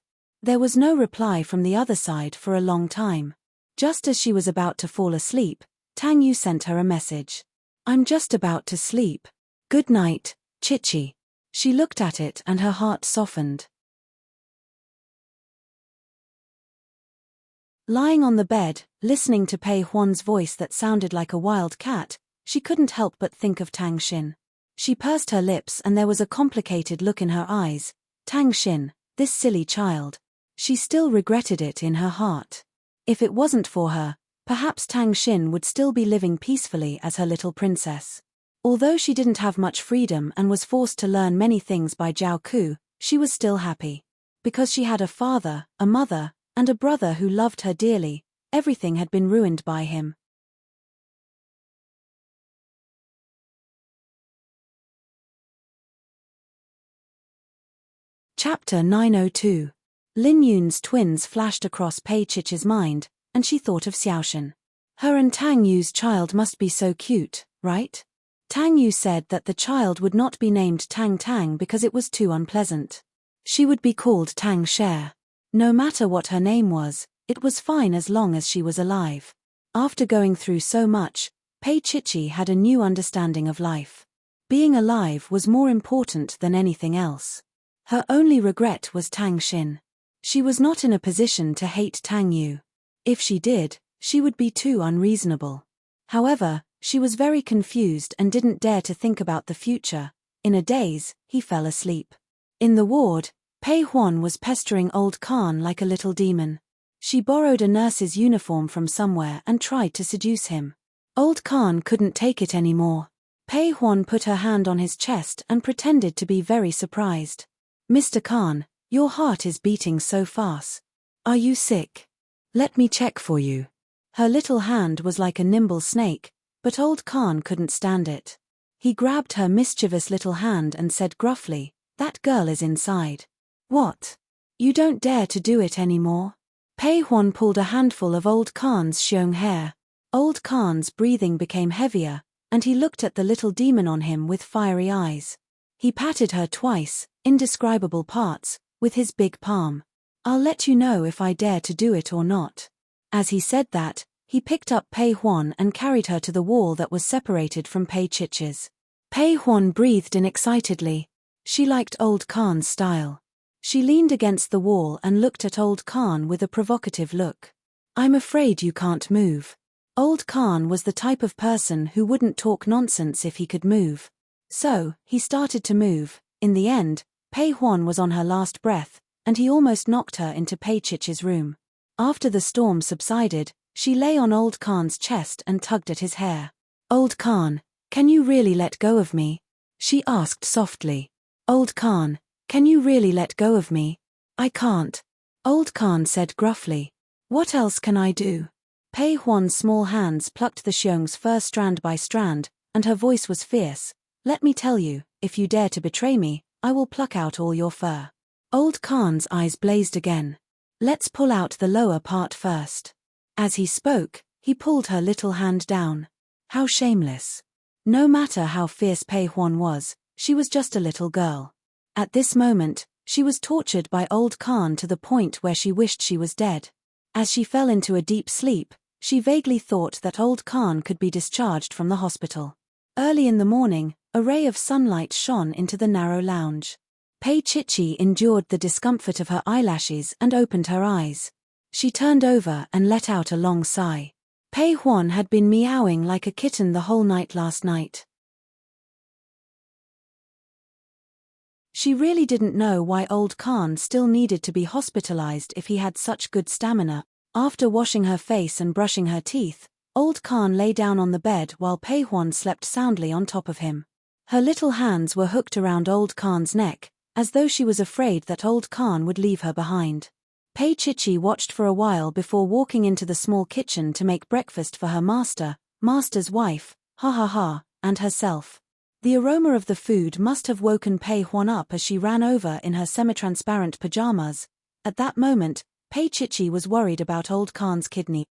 Speaker 1: There was no reply from the other side for a long time. Just as she was about to fall asleep, Tang Yu sent her a message. I'm just about to sleep. Good night, Chichi. She looked at it and her heart softened. Lying on the bed, listening to Pei Huan's voice that sounded like a wild cat, she couldn't help but think of Tang Xin. She pursed her lips and there was a complicated look in her eyes. Tang Xin, this silly child. She still regretted it in her heart. If it wasn't for her, perhaps Tang Xin would still be living peacefully as her little princess. Although she didn't have much freedom and was forced to learn many things by Zhao Ku, she was still happy. Because she had a father, a mother, and a brother who loved her dearly, everything had been ruined by him. Chapter 902. Lin Yun's twins flashed across Pei Chichi's mind, and she thought of Xiaoshan. Her and Tang Yu's child must be so cute, right? Tang Yu said that the child would not be named Tang Tang because it was too unpleasant. She would be called Tang Share. No matter what her name was, it was fine as long as she was alive. After going through so much, Pei Chichi had a new understanding of life. Being alive was more important than anything else. Her only regret was Tang Xin. She was not in a position to hate Tang Yu. If she did, she would be too unreasonable. However, she was very confused and didn't dare to think about the future. In a daze, he fell asleep. In the ward, Pei Huan was pestering old Khan like a little demon. She borrowed a nurse's uniform from somewhere and tried to seduce him. Old Khan couldn't take it anymore. Pei Huan put her hand on his chest and pretended to be very surprised. "Mr. Khan, your heart is beating so fast. Are you sick? Let me check for you." Her little hand was like a nimble snake, but old Khan couldn't stand it. He grabbed her mischievous little hand and said gruffly, "That girl is inside." "What? You don't dare to do it anymore?" Pei Huan pulled a handful of old Khan's xiong hair. Old Khan's breathing became heavier, and he looked at the little demon on him with fiery eyes. He patted her twice, indescribable parts, with his big palm. "I'll let you know if I dare to do it or not." As he said that, he picked up Pei Huan and carried her to the wall that was separated from Pei Chichi's. Pei Huan breathed in excitedly. She liked old Khan's style. She leaned against the wall and looked at old Khan with a provocative look. "I'm afraid you can't move." Old Khan was the type of person who wouldn't talk nonsense if he could move. So, he started to move. In the end, Pei Huan was on her last breath, and he almost knocked her into Pei Chichi's room. After the storm subsided, she lay on old Khan's chest and tugged at his hair. "Old Khan, can you really let go of me?" she asked softly. "Old Khan, can you really let go of me?" "I can't," old Khan said gruffly. "What else can I do?" Pei Huan's small hands plucked the xiong's fur strand by strand, and her voice was fierce. "Let me tell you, if you dare to betray me, I will pluck out all your fur." Old Khan's eyes blazed again. "Let's pull out the lower part first." As he spoke, he pulled her little hand down. How shameless. No matter how fierce Pei Huan was, she was just a little girl. At this moment, she was tortured by old Khan to the point where she wished she was dead. As she fell into a deep sleep, she vaguely thought that old Khan could be discharged from the hospital. Early in the morning, a ray of sunlight shone into the narrow lounge. Pei Chichi endured the discomfort of her eyelashes and opened her eyes. She turned over and let out a long sigh. Pei Huan had been meowing like a kitten the whole night last night. She really didn't know why old Khan still needed to be hospitalized if he had such good stamina. After washing her face and brushing her teeth, old Khan lay down on the bed while Pei Huan slept soundly on top of him. Her little hands were hooked around old Khan's neck, as though she was afraid that old Khan would leave her behind. Pei Chichi watched for a while before walking into the small kitchen to make breakfast for her master's wife, and herself. The aroma of the food must have woken Pei Huan up as she ran over in her semi-transparent pajamas. At that moment, Pei Chichi was worried about old Khan's kidney.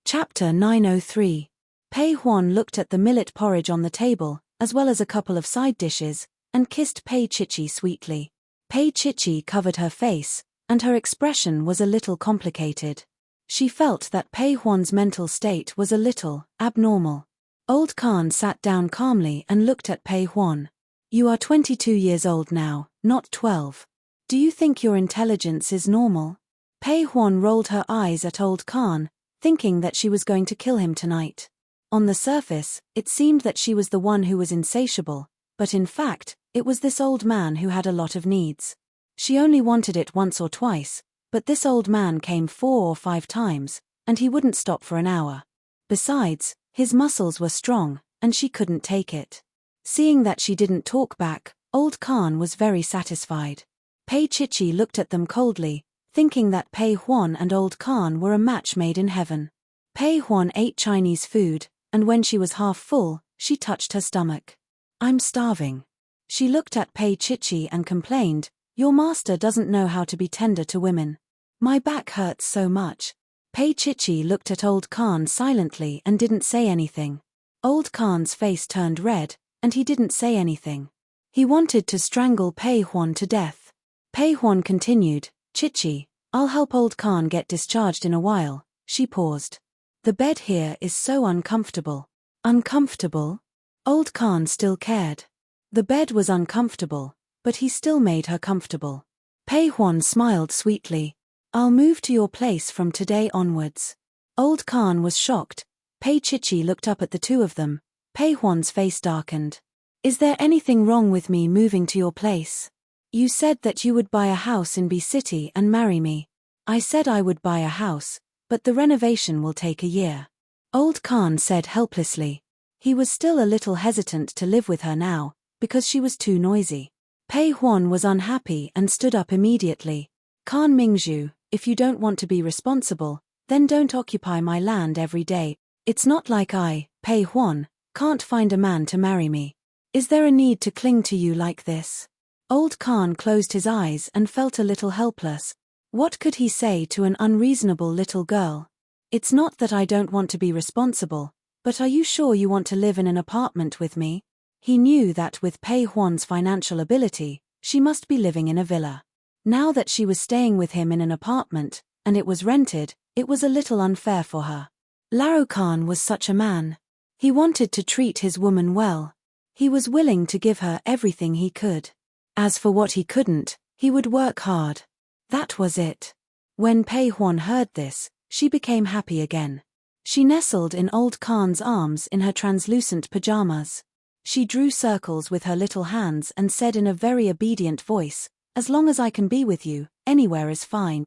Speaker 1: Chapter 903. Pei Huan looked at the millet porridge on the table, as well as a couple of side dishes, and kissed Pei Chichi sweetly. Pei Chichi covered her face, and her expression was a little complicated. She felt that Pei Huan's mental state was a little abnormal. Old Khan sat down calmly and looked at Pei Huan. "You are 22 years old now, not 12. Do you think your intelligence is normal?" Pei Huan rolled her eyes at old Khan, thinking that she was going to kill him tonight. On the surface, it seemed that she was the one who was insatiable, but in fact, it was this old man who had a lot of needs. She only wanted it once or twice, but this old man came 4 or 5 times, and he wouldn't stop for an hour. Besides, his muscles were strong, and she couldn't take it. Seeing that she didn't talk back, old Khan was very satisfied. Pei Chichi looked at them coldly, thinking that Pei Huan and old Khan were a match made in heaven. Pei Huan ate Chinese food, and when she was half full, she touched her stomach. "I'm starving." She looked at Pei Chichi and complained, "Your master doesn't know how to be tender to women. My back hurts so much." Pei Chichi looked at old Khan silently and didn't say anything. Old Khan's face turned red, and he didn't say anything. He wanted to strangle Pei Huan to death. Pei Huan continued, "Chichi, I'll help old Khan get discharged in a while." She paused. "The bed here is so uncomfortable." "Uncomfortable?" Old Khan still cared. The bed was uncomfortable, but he still made her comfortable. Pei Huan smiled sweetly. I'll move to your place from today onwards. Old Khan was shocked. Pei Chichi looked up at the two of them. Pei Huan's face darkened. Is there anything wrong with me moving to your place? You said that you would buy a house in B City and marry me. I said I would buy a house, but the renovation will take a year. Old Khan said helplessly. He was still a little hesitant to live with her now, because she was too noisy. Pei Huan was unhappy and stood up immediately. Khan Mingzhu, if you don't want to be responsible, then don't occupy my land every day. It's not like I, Pei Huan, can't find a man to marry me. Is there a need to cling to you like this? Old Khan closed his eyes and felt a little helpless. What could he say to an unreasonable little girl? It's not that I don't want to be responsible, but are you sure you want to live in an apartment with me? He knew that with Pei Huan's financial ability, she must be living in a villa. Now that she was staying with him in an apartment, and it was rented, it was a little unfair for her. Laro Khan was such a man. He wanted to treat his woman well. He was willing to give her everything he could. As for what he couldn't, he would work hard. That was it. When Pei Huan heard this, she became happy again. She nestled in Old Khan's arms in her translucent pajamas. She drew circles with her little hands and said in a very obedient voice, as long as I can be with you, anywhere is fine.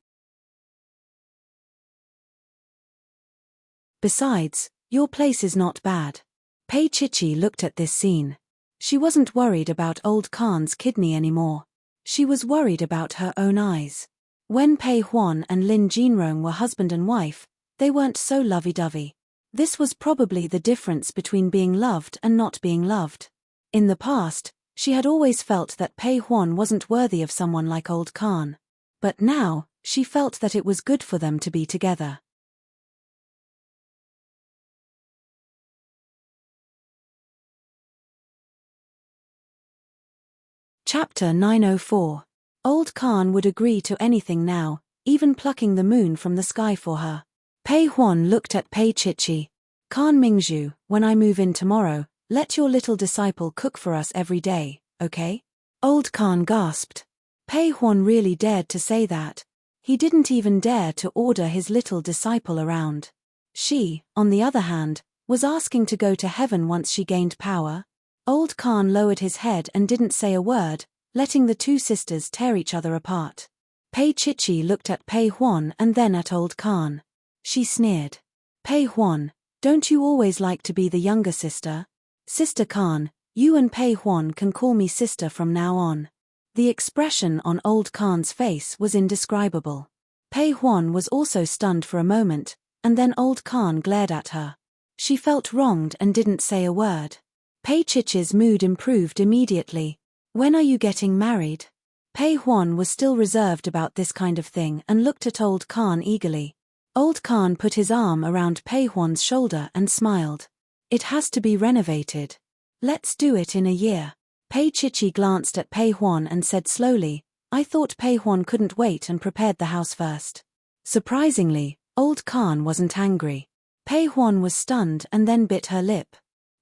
Speaker 1: Besides, your place is not bad. Pei Chichi looked at this scene. She wasn't worried about Old Khan's kidney anymore. She was worried about her own eyes. When Pei Huan and Lin Jinrong were husband and wife, they weren't so lovey-dovey. This was probably the difference between being loved and not being loved. In the past, she had always felt that Pei Huan wasn't worthy of someone like Old Khan. But now, she felt that it was good for them to be together. Chapter 904. Old Khan would agree to anything now, even plucking the moon from the sky for her. Pei Huan looked at Pei Chichi. Khan Mingzhu, when I move in tomorrow, let your little disciple cook for us every day, okay? Old Khan gasped. Pei Huan really dared to say that. He didn't even dare to order his little disciple around. She, on the other hand, was asking to go to heaven once she gained power. Old Khan lowered his head and didn't say a word, letting the two sisters tear each other apart. Pei Chichi looked at Pei Huan and then at Old Khan. She sneered. Pei Huan, don't you always like to be the younger sister? Sister Khan, you and Pei Huan can call me sister from now on. The expression on Old Khan's face was indescribable. Pei Huan was also stunned for a moment, and then Old Khan glared at her. She felt wronged and didn't say a word. Pei Chichi's mood improved immediately. When are you getting married? Pei Huan was still reserved about this kind of thing and looked at Old Khan eagerly. Old Khan put his arm around Pei Huan's shoulder and smiled. It has to be renovated. Let's do it in a year. Pei Chichi glanced at Pei Huan and said slowly, I thought Pei Huan couldn't wait and prepared the house first. Surprisingly, Old Khan wasn't angry. Pei Huan was stunned and then bit her lip.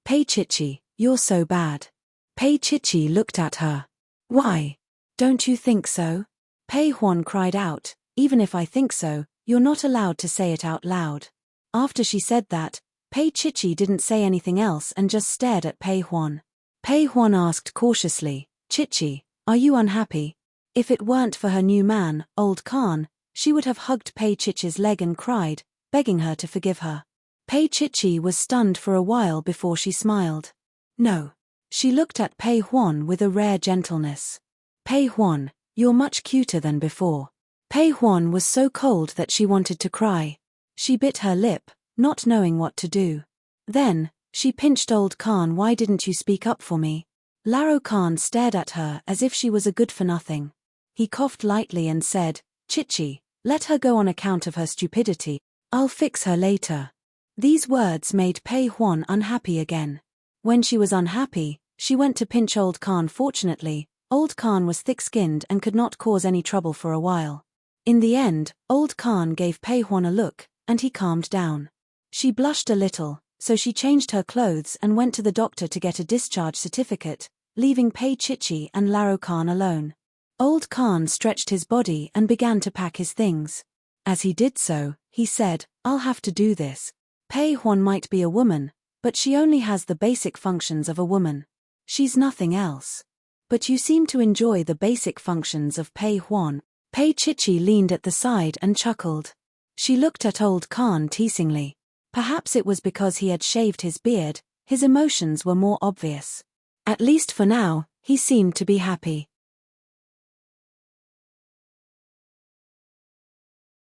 Speaker 1: Pei Chichi, you're so bad. Pei Chichi looked at her. Why? Don't you think so? Pei Huan cried out, even if I think so, you're not allowed to say it out loud. After she said that, Pei Chichi didn't say anything else and just stared at Pei Huan. Pei Huan asked cautiously, Chichi, are you unhappy? If it weren't for her new man, Old Khan, she would have hugged Pei Chichi's leg and cried, begging her to forgive her. Pei Chichi was stunned for a while before she smiled. No. She looked at Pei Huan with a rare gentleness. Pei Huan, you're much cuter than before. Pei Huan was so cold that she wanted to cry. She bit her lip, not knowing what to do. Then, she pinched Old Khan. Why didn't you speak up for me? Laro Khan stared at her as if she was a good-for-nothing. He coughed lightly and said, Chichi, let her go on account of her stupidity. I'll fix her later. These words made Pei Huan unhappy again. When she was unhappy, she went to pinch Old Khan. Fortunately, Old Khan was thick-skinned and could not cause any trouble for a while. In the end, Old Khan gave Pei Huan a look, and he calmed down. She blushed a little, so she changed her clothes and went to the doctor to get a discharge certificate, leaving Pei Chichi and Laro Khan alone. Old Khan stretched his body and began to pack his things. As he did so, he said, "I'll have to do this. Pei Huan might be a woman, but she only has the basic functions of a woman. She's nothing else. But you seem to enjoy the basic functions of Pei Huan." Pei Chichi leaned at the side and chuckled. She looked at Old Khan teasingly. Perhaps it was because he had shaved his beard, his emotions were more obvious. At least for now, he seemed to be happy.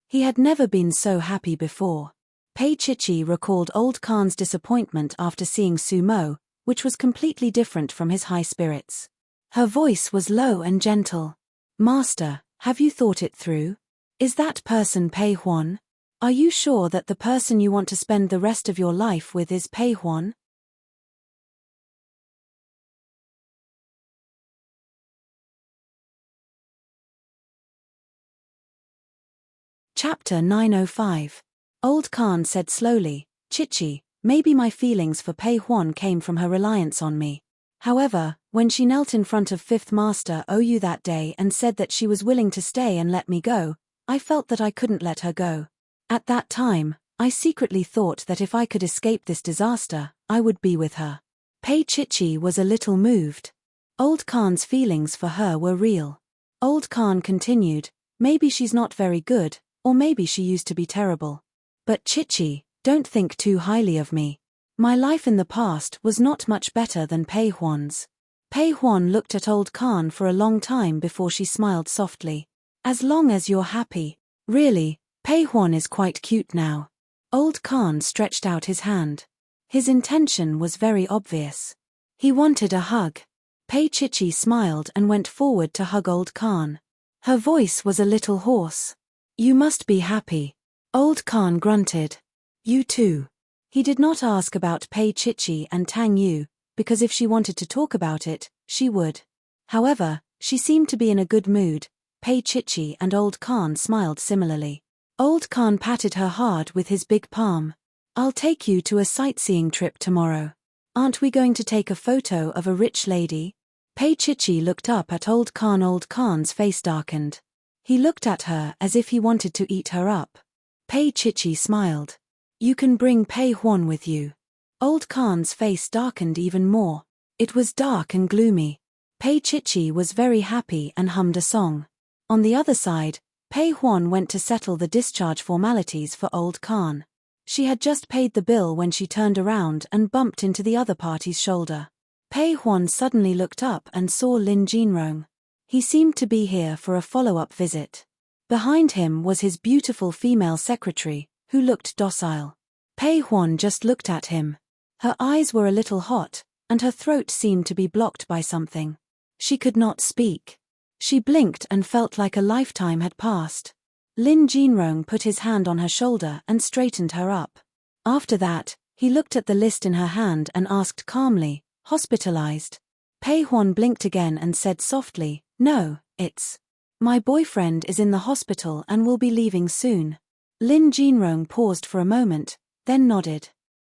Speaker 1: He had never been so happy before. Pei Chichi recalled Old Khan's disappointment after seeing Sumo, which was completely different from his high spirits. Her voice was low and gentle. "Master, have you thought it through? Is that person Pei Huan? Are you sure that the person you want to spend the rest of your life with is Pei Huan?" Chapter 905. Old Khan said slowly, "Chichi, maybe my feelings for Pei Huan came from her reliance on me. However, when she knelt in front of Fifth Master Ou that day and said that she was willing to stay and let me go, I felt that I couldn't let her go. At that time, I secretly thought that if I could escape this disaster, I would be with her." Pei Chichi was a little moved. Old Khan's feelings for her were real. Old Khan continued, "Maybe she's not very good, or maybe she used to be terrible. But Chichi, don't think too highly of me. My life in the past was not much better than Pei Huan's." Pei Huan looked at Old Khan for a long time before she smiled softly. "As long as you're happy. Really, Pei Huan is quite cute now." Old Khan stretched out his hand. His intention was very obvious. He wanted a hug. Pei Chichi smiled and went forward to hug Old Khan. Her voice was a little hoarse. "You must be happy." Old Khan grunted. "You too." He did not ask about Pei Chichi and Tang Yu, because if she wanted to talk about it, she would. However, she seemed to be in a good mood. Pei Chichi and Old Khan smiled similarly. Old Khan patted her hard with his big palm. "I'll take you to a sightseeing trip tomorrow. Aren't we going to take a photo of a rich lady?" Pei Chichi looked up at Old Khan. Old Khan's face darkened. He looked at her as if he wanted to eat her up. Pei Chichi smiled. "You can bring Pei Huan with you." Old Khan's face darkened even more. It was dark and gloomy. Pei Chichi was very happy and hummed a song. On the other side, Pei Huan went to settle the discharge formalities for Old Khan. She had just paid the bill when she turned around and bumped into the other party's shoulder. Pei Huan suddenly looked up and saw Lin Jinrong. He seemed to be here for a follow-up visit. Behind him was his beautiful female secretary, who looked docile. Pei Huan just looked at him. Her eyes were a little hot, and her throat seemed to be blocked by something. She could not speak. She blinked and felt like a lifetime had passed. Lin Jinrong put his hand on her shoulder and straightened her up. After that, he looked at the list in her hand and asked calmly, "Hospitalized?" Pei Huan blinked again and said softly, "No, it's... my boyfriend is in the hospital and will be leaving soon." Lin Jinrong paused for a moment, then nodded.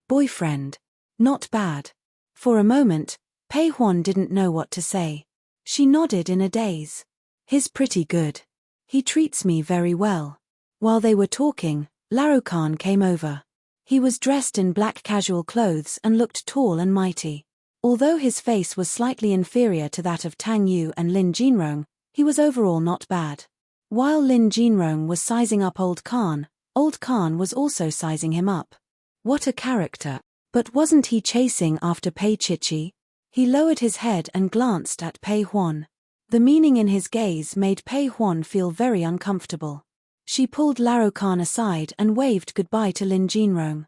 Speaker 1: "Boyfriend. Not bad." For a moment, Pei Huan didn't know what to say. She nodded in a daze. "He's pretty good. He treats me very well." While they were talking, Laro Khan came over. He was dressed in black casual clothes and looked tall and mighty. Although his face was slightly inferior to that of Tang Yu and Lin Jinrong, he was overall not bad. While Lin Jinrong was sizing up Old Khan was also sizing him up. What a character. But wasn't he chasing after Pei Chichi? He lowered his head and glanced at Pei Huan. The meaning in his gaze made Pei Huan feel very uncomfortable. She pulled Laro Khan aside and waved goodbye to Lin Jinrong.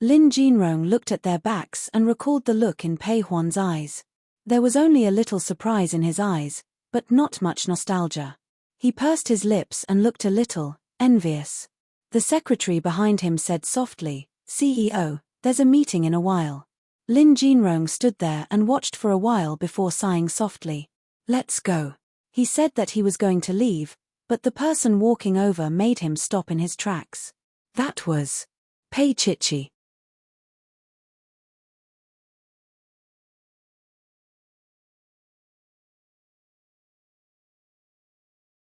Speaker 1: Lin Jinrong looked at their backs and recalled the look in Pei Huan's eyes. There was only a little surprise in his eyes, but not much nostalgia. He pursed his lips and looked a little envious. The secretary behind him said softly, "CEO, there's a meeting in a while." Lin Jinrong stood there and watched for a while before sighing softly. "Let's go." He said that he was going to leave, but the person walking over made him stop in his tracks. That was Pei Chichi.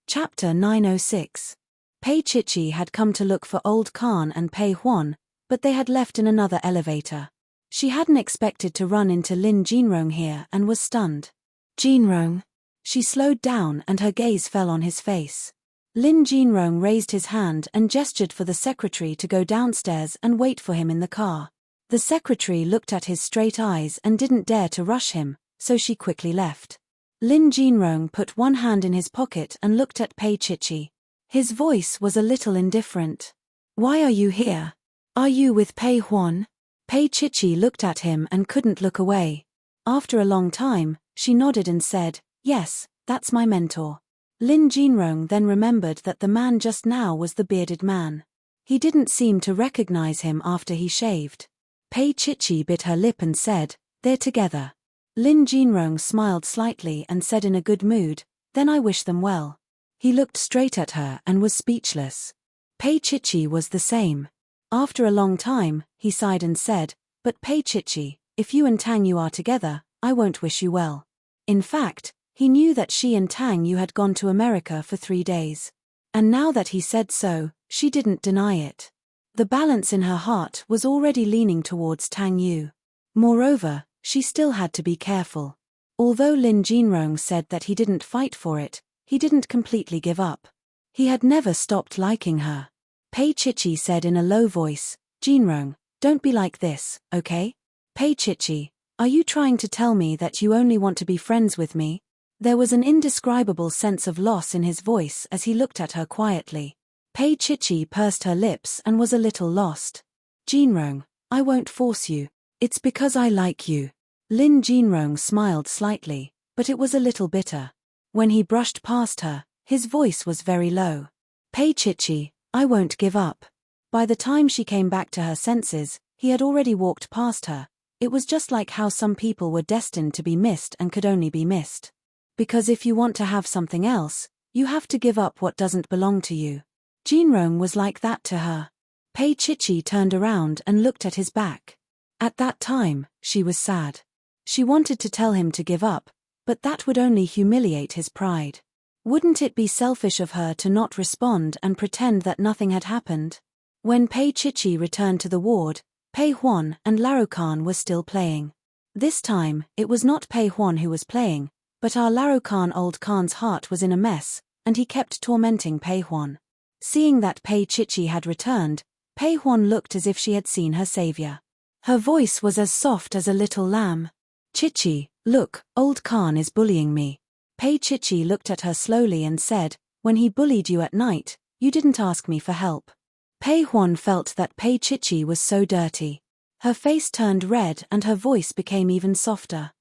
Speaker 1: Chapter 906. Pei Chichi had come to look for Old Khan and Pei Huan, but they had left in another elevator. She hadn't expected to run into Lin Jinrong here and was stunned. Jinrong. She slowed down and her gaze fell on his face. Lin Jinrong raised his hand and gestured for the secretary to go downstairs and wait for him in the car. The secretary looked at his straight eyes and didn't dare to rush him, so she quickly left. Lin Jinrong put one hand in his pocket and looked at Pei Chichi. His voice was a little indifferent. Why are you here? Are you with Pei Huan? Pei Chichi looked at him and couldn't look away. After a long time, she nodded and said, yes, that's my mentor. Lin Jinrong then remembered that the man just now was the bearded man. He didn't seem to recognize him after he shaved. Pei Chichi bit her lip and said, they're together. Lin Jinrong smiled slightly and said in a good mood, then I wish them well. He looked straight at her and was speechless. Pei Chichi was the same. After a long time, he sighed and said, but Pei Chichi, if you and Tang Yu are together, I won't wish you well. In fact, he knew that she and Tang Yu had gone to America for 3 days. And now that he said so, she didn't deny it. The balance in her heart was already leaning towards Tang Yu. Moreover, she still had to be careful. Although Lin Jinrong said that he didn't fight for it, he didn't completely give up. He had never stopped liking her. Pei Chichi said in a low voice, Jinrong, don't be like this, okay? Pei Chichi, are you trying to tell me that you only want to be friends with me? There was an indescribable sense of loss in his voice as he looked at her quietly. Pei Chichi pursed her lips and was a little lost. Jinrong, I won't force you. It's because I like you. Lin Jinrong smiled slightly, but it was a little bitter. When he brushed past her, his voice was very low. Pei Chichi, I won't give up. By the time she came back to her senses, he had already walked past her. It was just like how some people were destined to be missed and could only be missed. Because if you want to have something else, you have to give up what doesn't belong to you. Jinrong was like that to her. Pei Chichi turned around and looked at his back. At that time, she was sad. She wanted to tell him to give up, but that would only humiliate his pride. Wouldn't it be selfish of her to not respond and pretend that nothing had happened? When Pei Chichi returned to the ward, Pei Huan and Laroucan were still playing. This time, it was not Pei Huan who was playing, but our Laroucan. Old Khan's heart was in a mess, and he kept tormenting Pei Huan. Seeing that Pei Chichi had returned, Pei Huan looked as if she had seen her savior. Her voice was as soft as a little lamb. Chichi, look, Old Khan is bullying me. Pei Chichi looked at her slowly and said, when he bullied you at night, you didn't ask me for help. Pei Huan felt that Pei Chichi was so dirty. Her face turned red and her voice became even softer.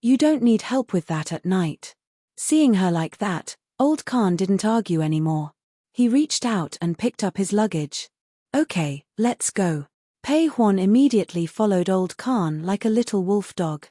Speaker 1: You don't need help with that at night. Seeing her like that, Old Khan didn't argue anymore. He reached out and picked up his luggage. Okay, let's go. Pei Huan immediately followed Old Khan like a little wolf dog.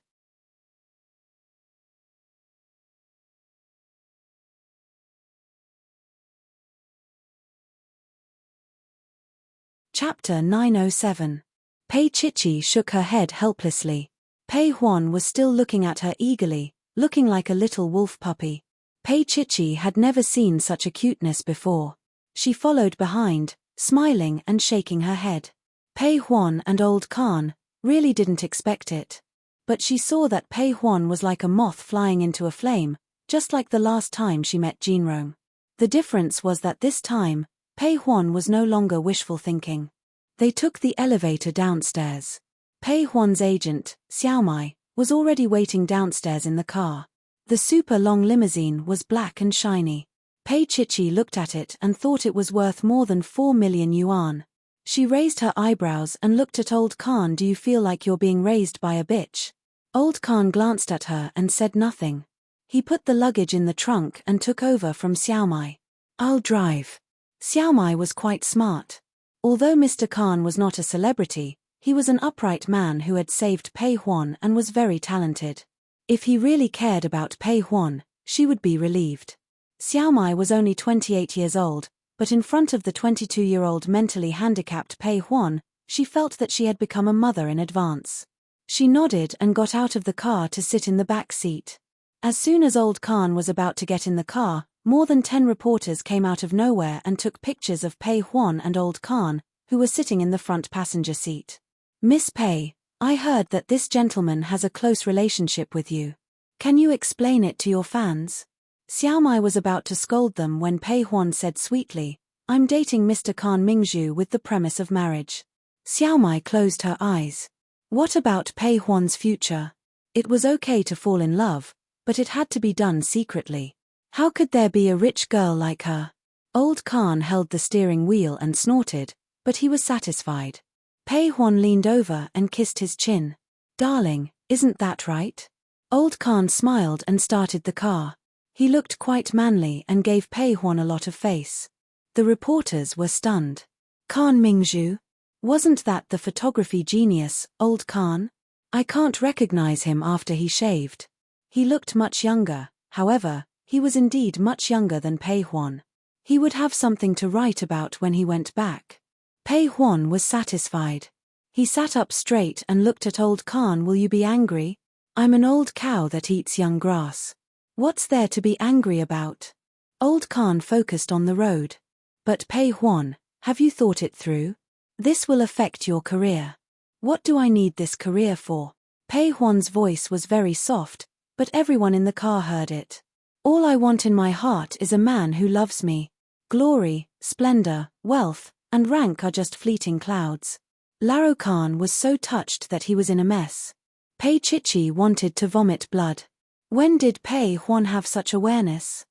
Speaker 1: Chapter 907. Pei Chichi shook her head helplessly. Pei Huan was still looking at her eagerly, looking like a little wolf puppy. Pei Chichi had never seen such a cuteness before. She followed behind, smiling and shaking her head. Pei Huan and Old Khan really didn't expect it. But she saw that Pei Huan was like a moth flying into a flame, just like the last time she met Jinrong. The difference was that this time, Pei Huan was no longer wishful thinking. They took the elevator downstairs. Pei Huan's agent, Xiaomai, was already waiting downstairs in the car. The super long limousine was black and shiny. Pei Chichi looked at it and thought it was worth more than 4 million yuan. She raised her eyebrows and looked at Old Khan. Do you feel like you're being raised by a bitch? Old Khan glanced at her and said nothing. He put the luggage in the trunk and took over from Xiaomai. I'll drive. Xiaomai was quite smart. Although Mr. Khan was not a celebrity, he was an upright man who had saved Pei Huan and was very talented. If he really cared about Pei Huan, she would be relieved. Xiao Mai was only 28 years old, but in front of the 22-year-old mentally handicapped Pei Huan, she felt that she had become a mother in advance. She nodded and got out of the car to sit in the back seat. As soon as old Khan was about to get in the car, more than 10 reporters came out of nowhere and took pictures of Pei Huan and old Khan, who were sitting in the front passenger seat. Miss Pei, I heard that this gentleman has a close relationship with you. Can you explain it to your fans? Xiao Mai was about to scold them when Pei Huan said sweetly, I'm dating Mr. Khan Mingzhu with the premise of marriage. Xiao Mai closed her eyes. What about Pei Huan's future? It was okay to fall in love, but it had to be done secretly. How could there be a rich girl like her? Old Khan held the steering wheel and snorted, but he was satisfied. Pei Huan leaned over and kissed his chin. Darling, isn't that right? Old Khan smiled and started the car. He looked quite manly and gave Pei Huan a lot of face. The reporters were stunned. Khan Mingzhu? Wasn't that the photography genius, old Khan? I can't recognize him after he shaved. He looked much younger, however, he was indeed much younger than Pei Huan. He would have something to write about when he went back. Pei Huan was satisfied. He sat up straight and looked at old Khan. Will you be angry? I'm an old cow that eats young grass. What's there to be angry about? Old Khan focused on the road. But Pei Huan, have you thought it through? This will affect your career. What do I need this career for? Pei Huan's voice was very soft, but everyone in the car heard it. All I want in my heart is a man who loves me. Glory, splendor, wealth, and rank are just fleeting clouds. Laro Khan was so touched that he was in a mess. Pei Chichi wanted to vomit blood. When did Pei Huan have such awareness?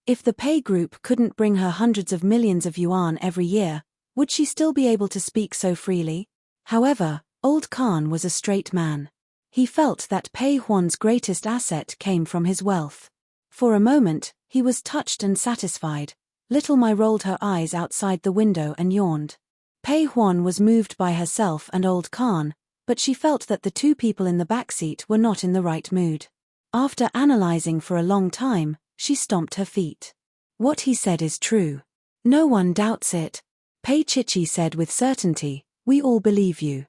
Speaker 1: If the Pei Group couldn't bring her hundreds of millions of yuan every year, would she still be able to speak so freely? However, old Khan was a straight man. He felt that Pei Huan's greatest asset came from his wealth. For a moment, he was touched and satisfied. Little Mai rolled her eyes outside the window and yawned. Pei Huan was moved by herself and old Khan, but she felt that the two people in the backseat were not in the right mood. After analyzing for a long time, she stomped her feet. What he said is true. No one doubts it. Pei Chichi said with certainty, we all believe you.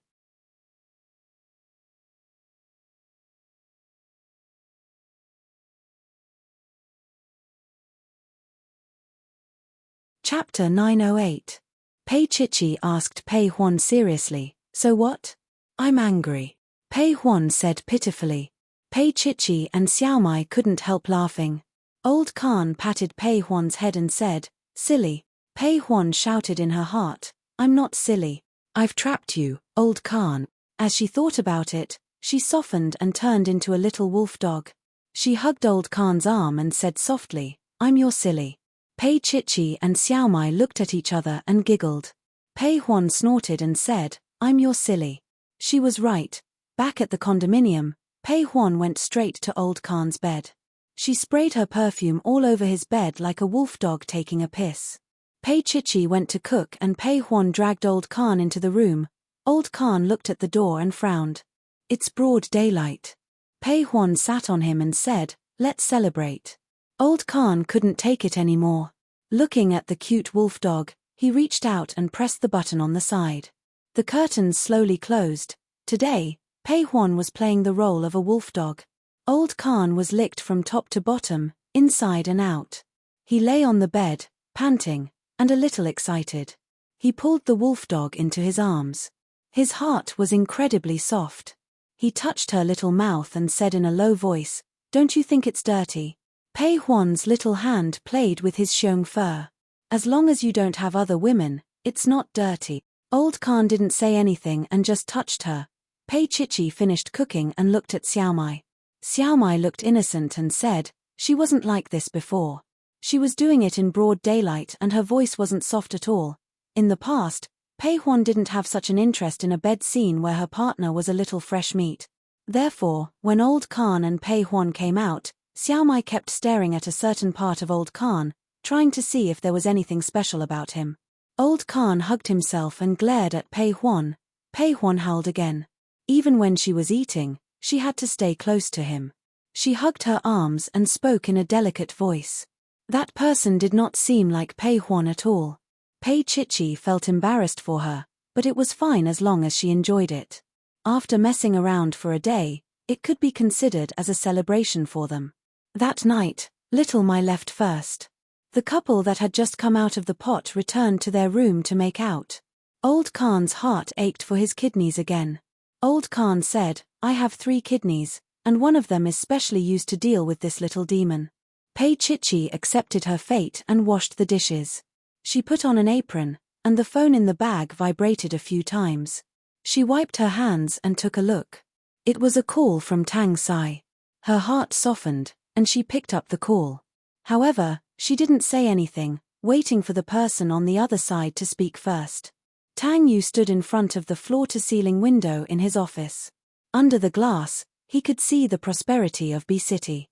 Speaker 1: Chapter 908. Pei Chichi asked Pei Huan seriously, so what? I'm angry. Pei Huan said pitifully. Pei Chichi and Xiao Mai couldn't help laughing. Old Khan patted Pei Huan's head and said, silly. Pei Huan shouted in her heart, I'm not silly. I've trapped you, old Khan. As she thought about it, she softened and turned into a little wolf dog. She hugged old Khan's arm and said softly, I'm your silly. Pei Chichi and Xiao Mai looked at each other and giggled. Pei Huan snorted and said, I'm your silly. She was right. Back at the condominium, Pei Huan went straight to old Khan's bed. She sprayed her perfume all over his bed like a wolf dog taking a piss. Pei Chichi went to cook and Pei Huan dragged old Khan into the room. Old Khan looked at the door and frowned. It's broad daylight. Pei Huan sat on him and said, let's celebrate. Old Khan couldn't take it anymore. Looking at the cute wolf dog, he reached out and pressed the button on the side. The curtains slowly closed. Today, Pei Huan was playing the role of a wolf dog. Old Khan was licked from top to bottom, inside and out. He lay on the bed, panting, and a little excited. He pulled the wolf dog into his arms. His heart was incredibly soft. He touched her little mouth and said in a low voice, don't you think it's dirty? Pei Huan's little hand played with his xiong fur. As long as you don't have other women, it's not dirty. Old Khan didn't say anything and just touched her. Pei Chichi finished cooking and looked at Xiao Mai. Xiao Mai looked innocent and said, she wasn't like this before. She was doing it in broad daylight and her voice wasn't soft at all. In the past, Pei Huan didn't have such an interest in a bed scene where her partner was a little fresh meat. Therefore, when old Khan and Pei Huan came out, Xiao Mai kept staring at a certain part of old Khan, trying to see if there was anything special about him. Old Khan hugged himself and glared at Pei Huan. Pei Huan howled again. Even when she was eating, She had to stay close to him. She hugged her arms and spoke in a delicate voice. That person did not seem like Pei Huan at all. Pei Chichi felt embarrassed for her, but it was fine as long as she enjoyed it. After messing around for a day, it could be considered as a celebration for them. That night, Little Mai left first. The couple that had just come out of the pot returned to their room to make out. Old Khan's heart ached for his kidneys again. Old Khan said, "I have 3 kidneys, and one of them is specially used to deal with this little demon." Pei Chichi accepted her fate and washed the dishes. She put on an apron, and the phone in the bag vibrated a few times. She wiped her hands and took a look. It was a call from Tang Sai. Her heart softened, and she picked up the call. However, she didn't say anything, waiting for the person on the other side to speak first. Tang Yu stood in front of the floor-to-ceiling window in his office. Under the glass, he could see the prosperity of B City.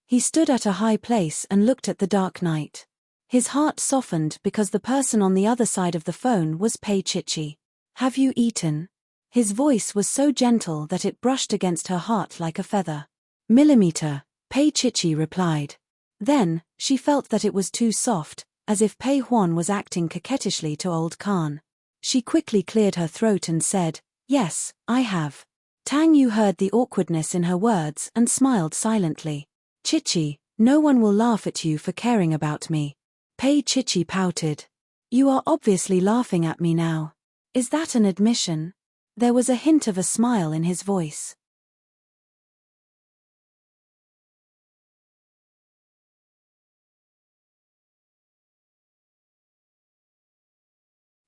Speaker 1: He stood at a high place and looked at the dark night. His heart softened because the person on the other side of the phone was Pei Chichi. "Have you eaten?" His voice was so gentle that it brushed against her heart like a feather. "Millimeter," Pei Chichi replied. Then, she felt that it was too soft, as if Pei Huan was acting coquettishly to Old Khan. She quickly cleared her throat and said, "Yes, I have." Tang Yu heard the awkwardness in her words and smiled silently. "Chichi, no one will laugh at you for caring about me." Pei Chichi pouted. "You are obviously laughing at me now. Is that an admission?" There was a hint of a smile in his voice.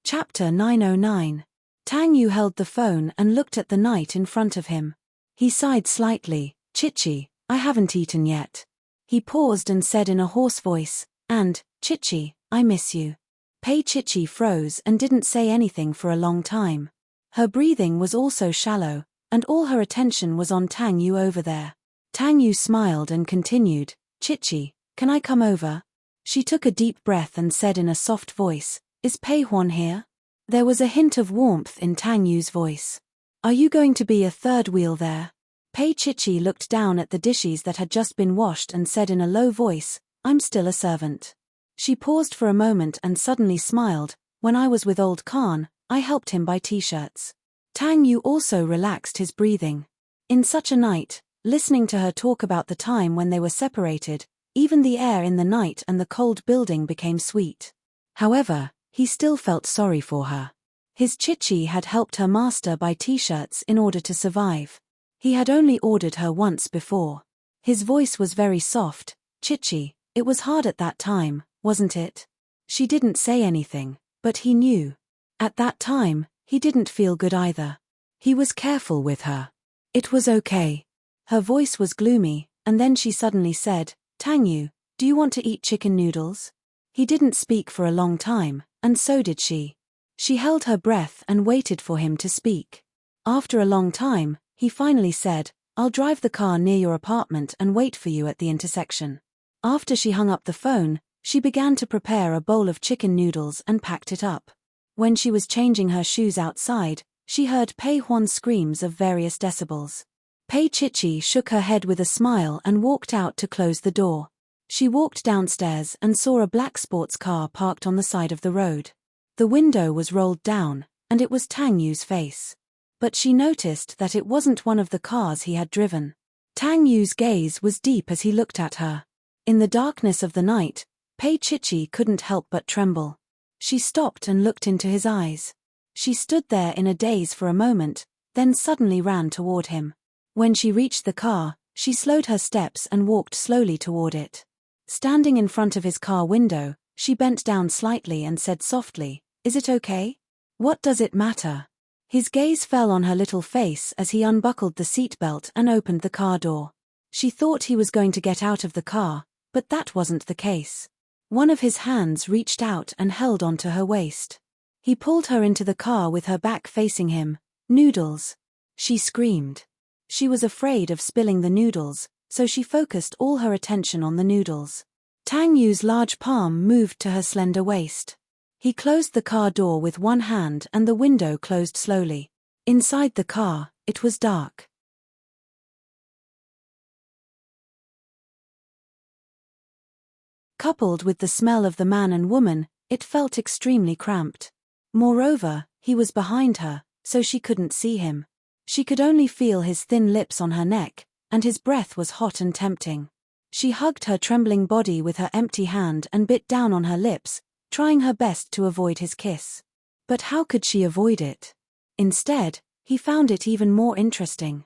Speaker 1: Chapter 909. Tang Yu held the phone and looked at the night in front of him. He sighed slightly. "Chichi, I haven't eaten yet." He paused and said in a hoarse voice, "And, Chichi, I miss you." Pei Chichi froze and didn't say anything for a long time. Her breathing was also shallow, and all her attention was on Tang Yu over there. Tang Yu smiled and continued, "Chichi, can I come over?" She took a deep breath and said in a soft voice, "Is Pei Huan here?" There was a hint of warmth in Tang Yu's voice. "Are you going to be a third wheel there?" Pei Chichi looked down at the dishes that had just been washed and said in a low voice, "I'm still a servant." She paused for a moment and suddenly smiled. "When I was with Old Khan, I helped him buy t-shirts." Tang Yu also relaxed his breathing. In such a night, listening to her talk about the time when they were separated, even the air in the night and the cold building became sweet. However, he still felt sorry for her. His Chichi had helped her master buy t-shirts in order to survive. He had only ordered her once before. His voice was very soft. "Chichi, it was hard at that time, wasn't it?" She didn't say anything, but he knew. At that time, he didn't feel good either. He was careful with her. "It was okay." Her voice was gloomy, and then she suddenly said, "Tang Yu, do you want to eat chicken noodles?" He didn't speak for a long time, and so did she. She held her breath and waited for him to speak. After a long time, he finally said, "I'll drive the car near your apartment and wait for you at the intersection." After she hung up the phone, she began to prepare a bowl of chicken noodles and packed it up. When she was changing her shoes outside, she heard Pei Huan's screams of various decibels. Pei Chichi shook her head with a smile and walked out to close the door. She walked downstairs and saw a black sports car parked on the side of the road. The window was rolled down, and it was Tang Yu's face. But she noticed that it wasn't one of the cars he had driven. Tang Yu's gaze was deep as he looked at her. In the darkness of the night, Pei Chichi couldn't help but tremble. She stopped and looked into his eyes. She stood there in a daze for a moment, then suddenly ran toward him. When she reached the car, she slowed her steps and walked slowly toward it. Standing in front of his car window, she bent down slightly and said softly, "Is it okay?" "What does it matter?" His gaze fell on her little face as he unbuckled the seatbelt and opened the car door. She thought he was going to get out of the car, but that wasn't the case. One of his hands reached out and held onto her waist. He pulled her into the car with her back facing him. "Noodles!" She screamed. She was afraid of spilling the noodles, so she focused all her attention on the noodles. Tang Yu's large palm moved to her slender waist. He closed the car door with one hand and the window closed slowly. Inside the car, it was dark. Coupled with the smell of the man and woman, it felt extremely cramped. Moreover, he was behind her, so she couldn't see him. She could only feel his thin lips on her neck, and his breath was hot and tempting. She hugged her trembling body with her empty hand and bit down on her lips, trying her best to avoid his kiss. But how could she avoid it? Instead, he found it even more interesting.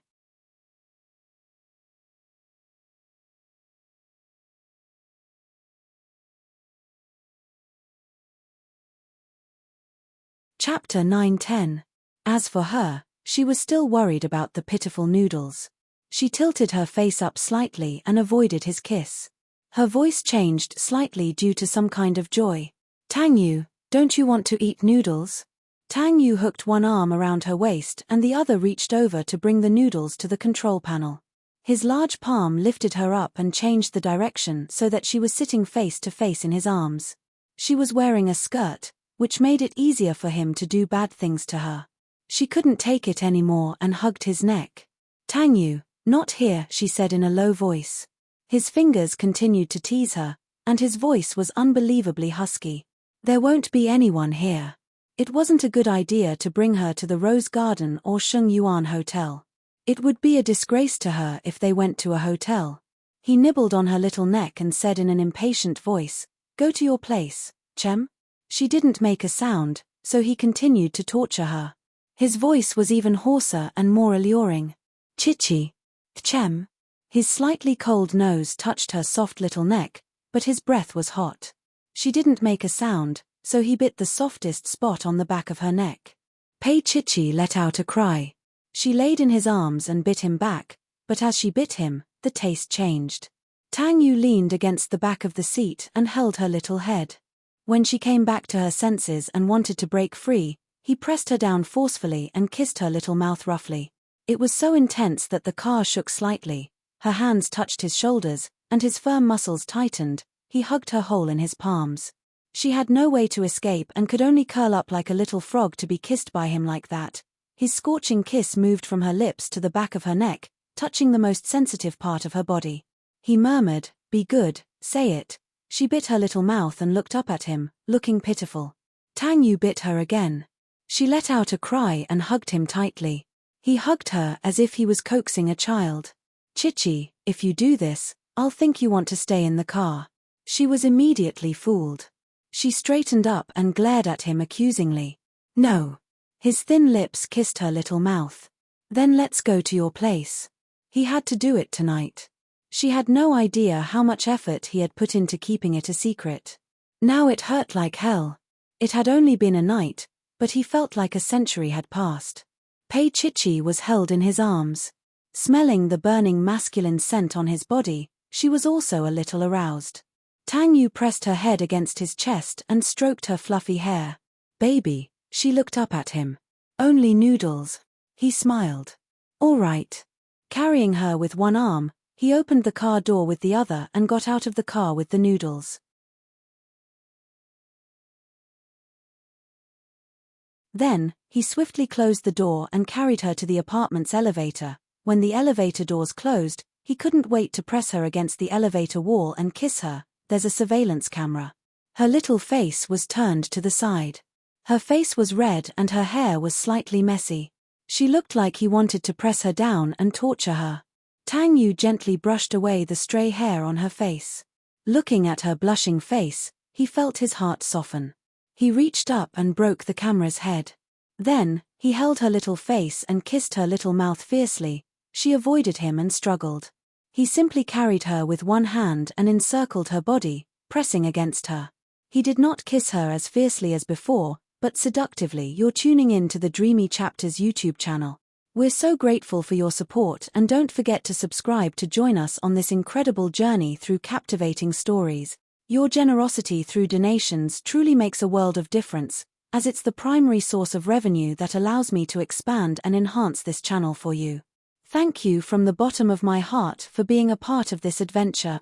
Speaker 1: Chapter 9-10. As for her, she was still worried about the pitiful noodles. She tilted her face up slightly and avoided his kiss. Her voice changed slightly due to some kind of joy. Tang Yu, don't you want to eat noodles? Tang Yu hooked one arm around her waist and the other reached over to bring the noodles to the control panel. His large palm lifted her up and changed the direction so that she was sitting face to face in his arms. She was wearing a skirt, which made it easier for him to do bad things to her. She couldn't take it anymore and hugged his neck. Tang Yu, not here, she said in a low voice. His fingers continued to tease her, and his voice was unbelievably husky. There won't be anyone here. It wasn't a good idea to bring her to the Rose Garden or Sheng Yuan Hotel. It would be a disgrace to her if they went to a hotel. He nibbled on her little neck and said in an impatient voice, "Go to your place, Chem?" She didn't make a sound, so he continued to torture her. His voice was even hoarser and more alluring. "Chichi. Chem." His slightly cold nose touched her soft little neck, but his breath was hot. She didn't make a sound, so he bit the softest spot on the back of her neck. Pei Chichi let out a cry. She laid in his arms and bit him back, but as she bit him, the taste changed. Tang Yu leaned against the back of the seat and held her little head. When she came back to her senses and wanted to break free, he pressed her down forcefully and kissed her little mouth roughly. It was so intense that the car shook slightly, her hands touched his shoulders, and his firm muscles tightened. He hugged her whole in his palms. She had no way to escape and could only curl up like a little frog to be kissed by him like that. His scorching kiss moved from her lips to the back of her neck, touching the most sensitive part of her body. He murmured, "Be good, say it." She bit her little mouth and looked up at him, looking pitiful. Tang Yu bit her again. She let out a cry and hugged him tightly. He hugged her as if he was coaxing a child. "Chichi, if you do this, I'll think you want to stay in the car." She was immediately fooled. She straightened up and glared at him accusingly. "No." His thin lips kissed her little mouth. "Then let's go to your place." He had to do it tonight. She had no idea how much effort he had put into keeping it a secret. Now it hurt like hell. It had only been a night, but he felt like a century had passed. Pei Chichi was held in his arms. Smelling the burning masculine scent on his body, she was also a little aroused. Tang Yu pressed her head against his chest and stroked her fluffy hair. "Baby," she looked up at him. "Only noodles." He smiled. "All right." Carrying her with one arm, he opened the car door with the other and got out of the car with the noodles. Then, he swiftly closed the door and carried her to the apartment's elevator. When the elevator doors closed, he couldn't wait to press her against the elevator wall and kiss her. There's a surveillance camera. Her little face was turned to the side. Her face was red and her hair was slightly messy. She looked like he wanted to press her down and torture her. Tang Yu gently brushed away the stray hair on her face. Looking at her blushing face, he felt his heart soften. He reached up and broke the camera's head. Then, he held her little face and kissed her little mouth fiercely. She avoided him and struggled. He simply carried her with one hand and encircled her body, pressing against her. He did not kiss her as fiercely as before, but seductively. You're tuning in to the Dreamy Chapters YouTube channel. We're so grateful for your support and don't forget to subscribe to join us on this incredible journey through captivating stories. Your generosity through donations truly makes a world of difference, as it's the primary source of revenue that allows me to expand and enhance this channel for you. Thank you from the bottom of my heart for being a part of this adventure.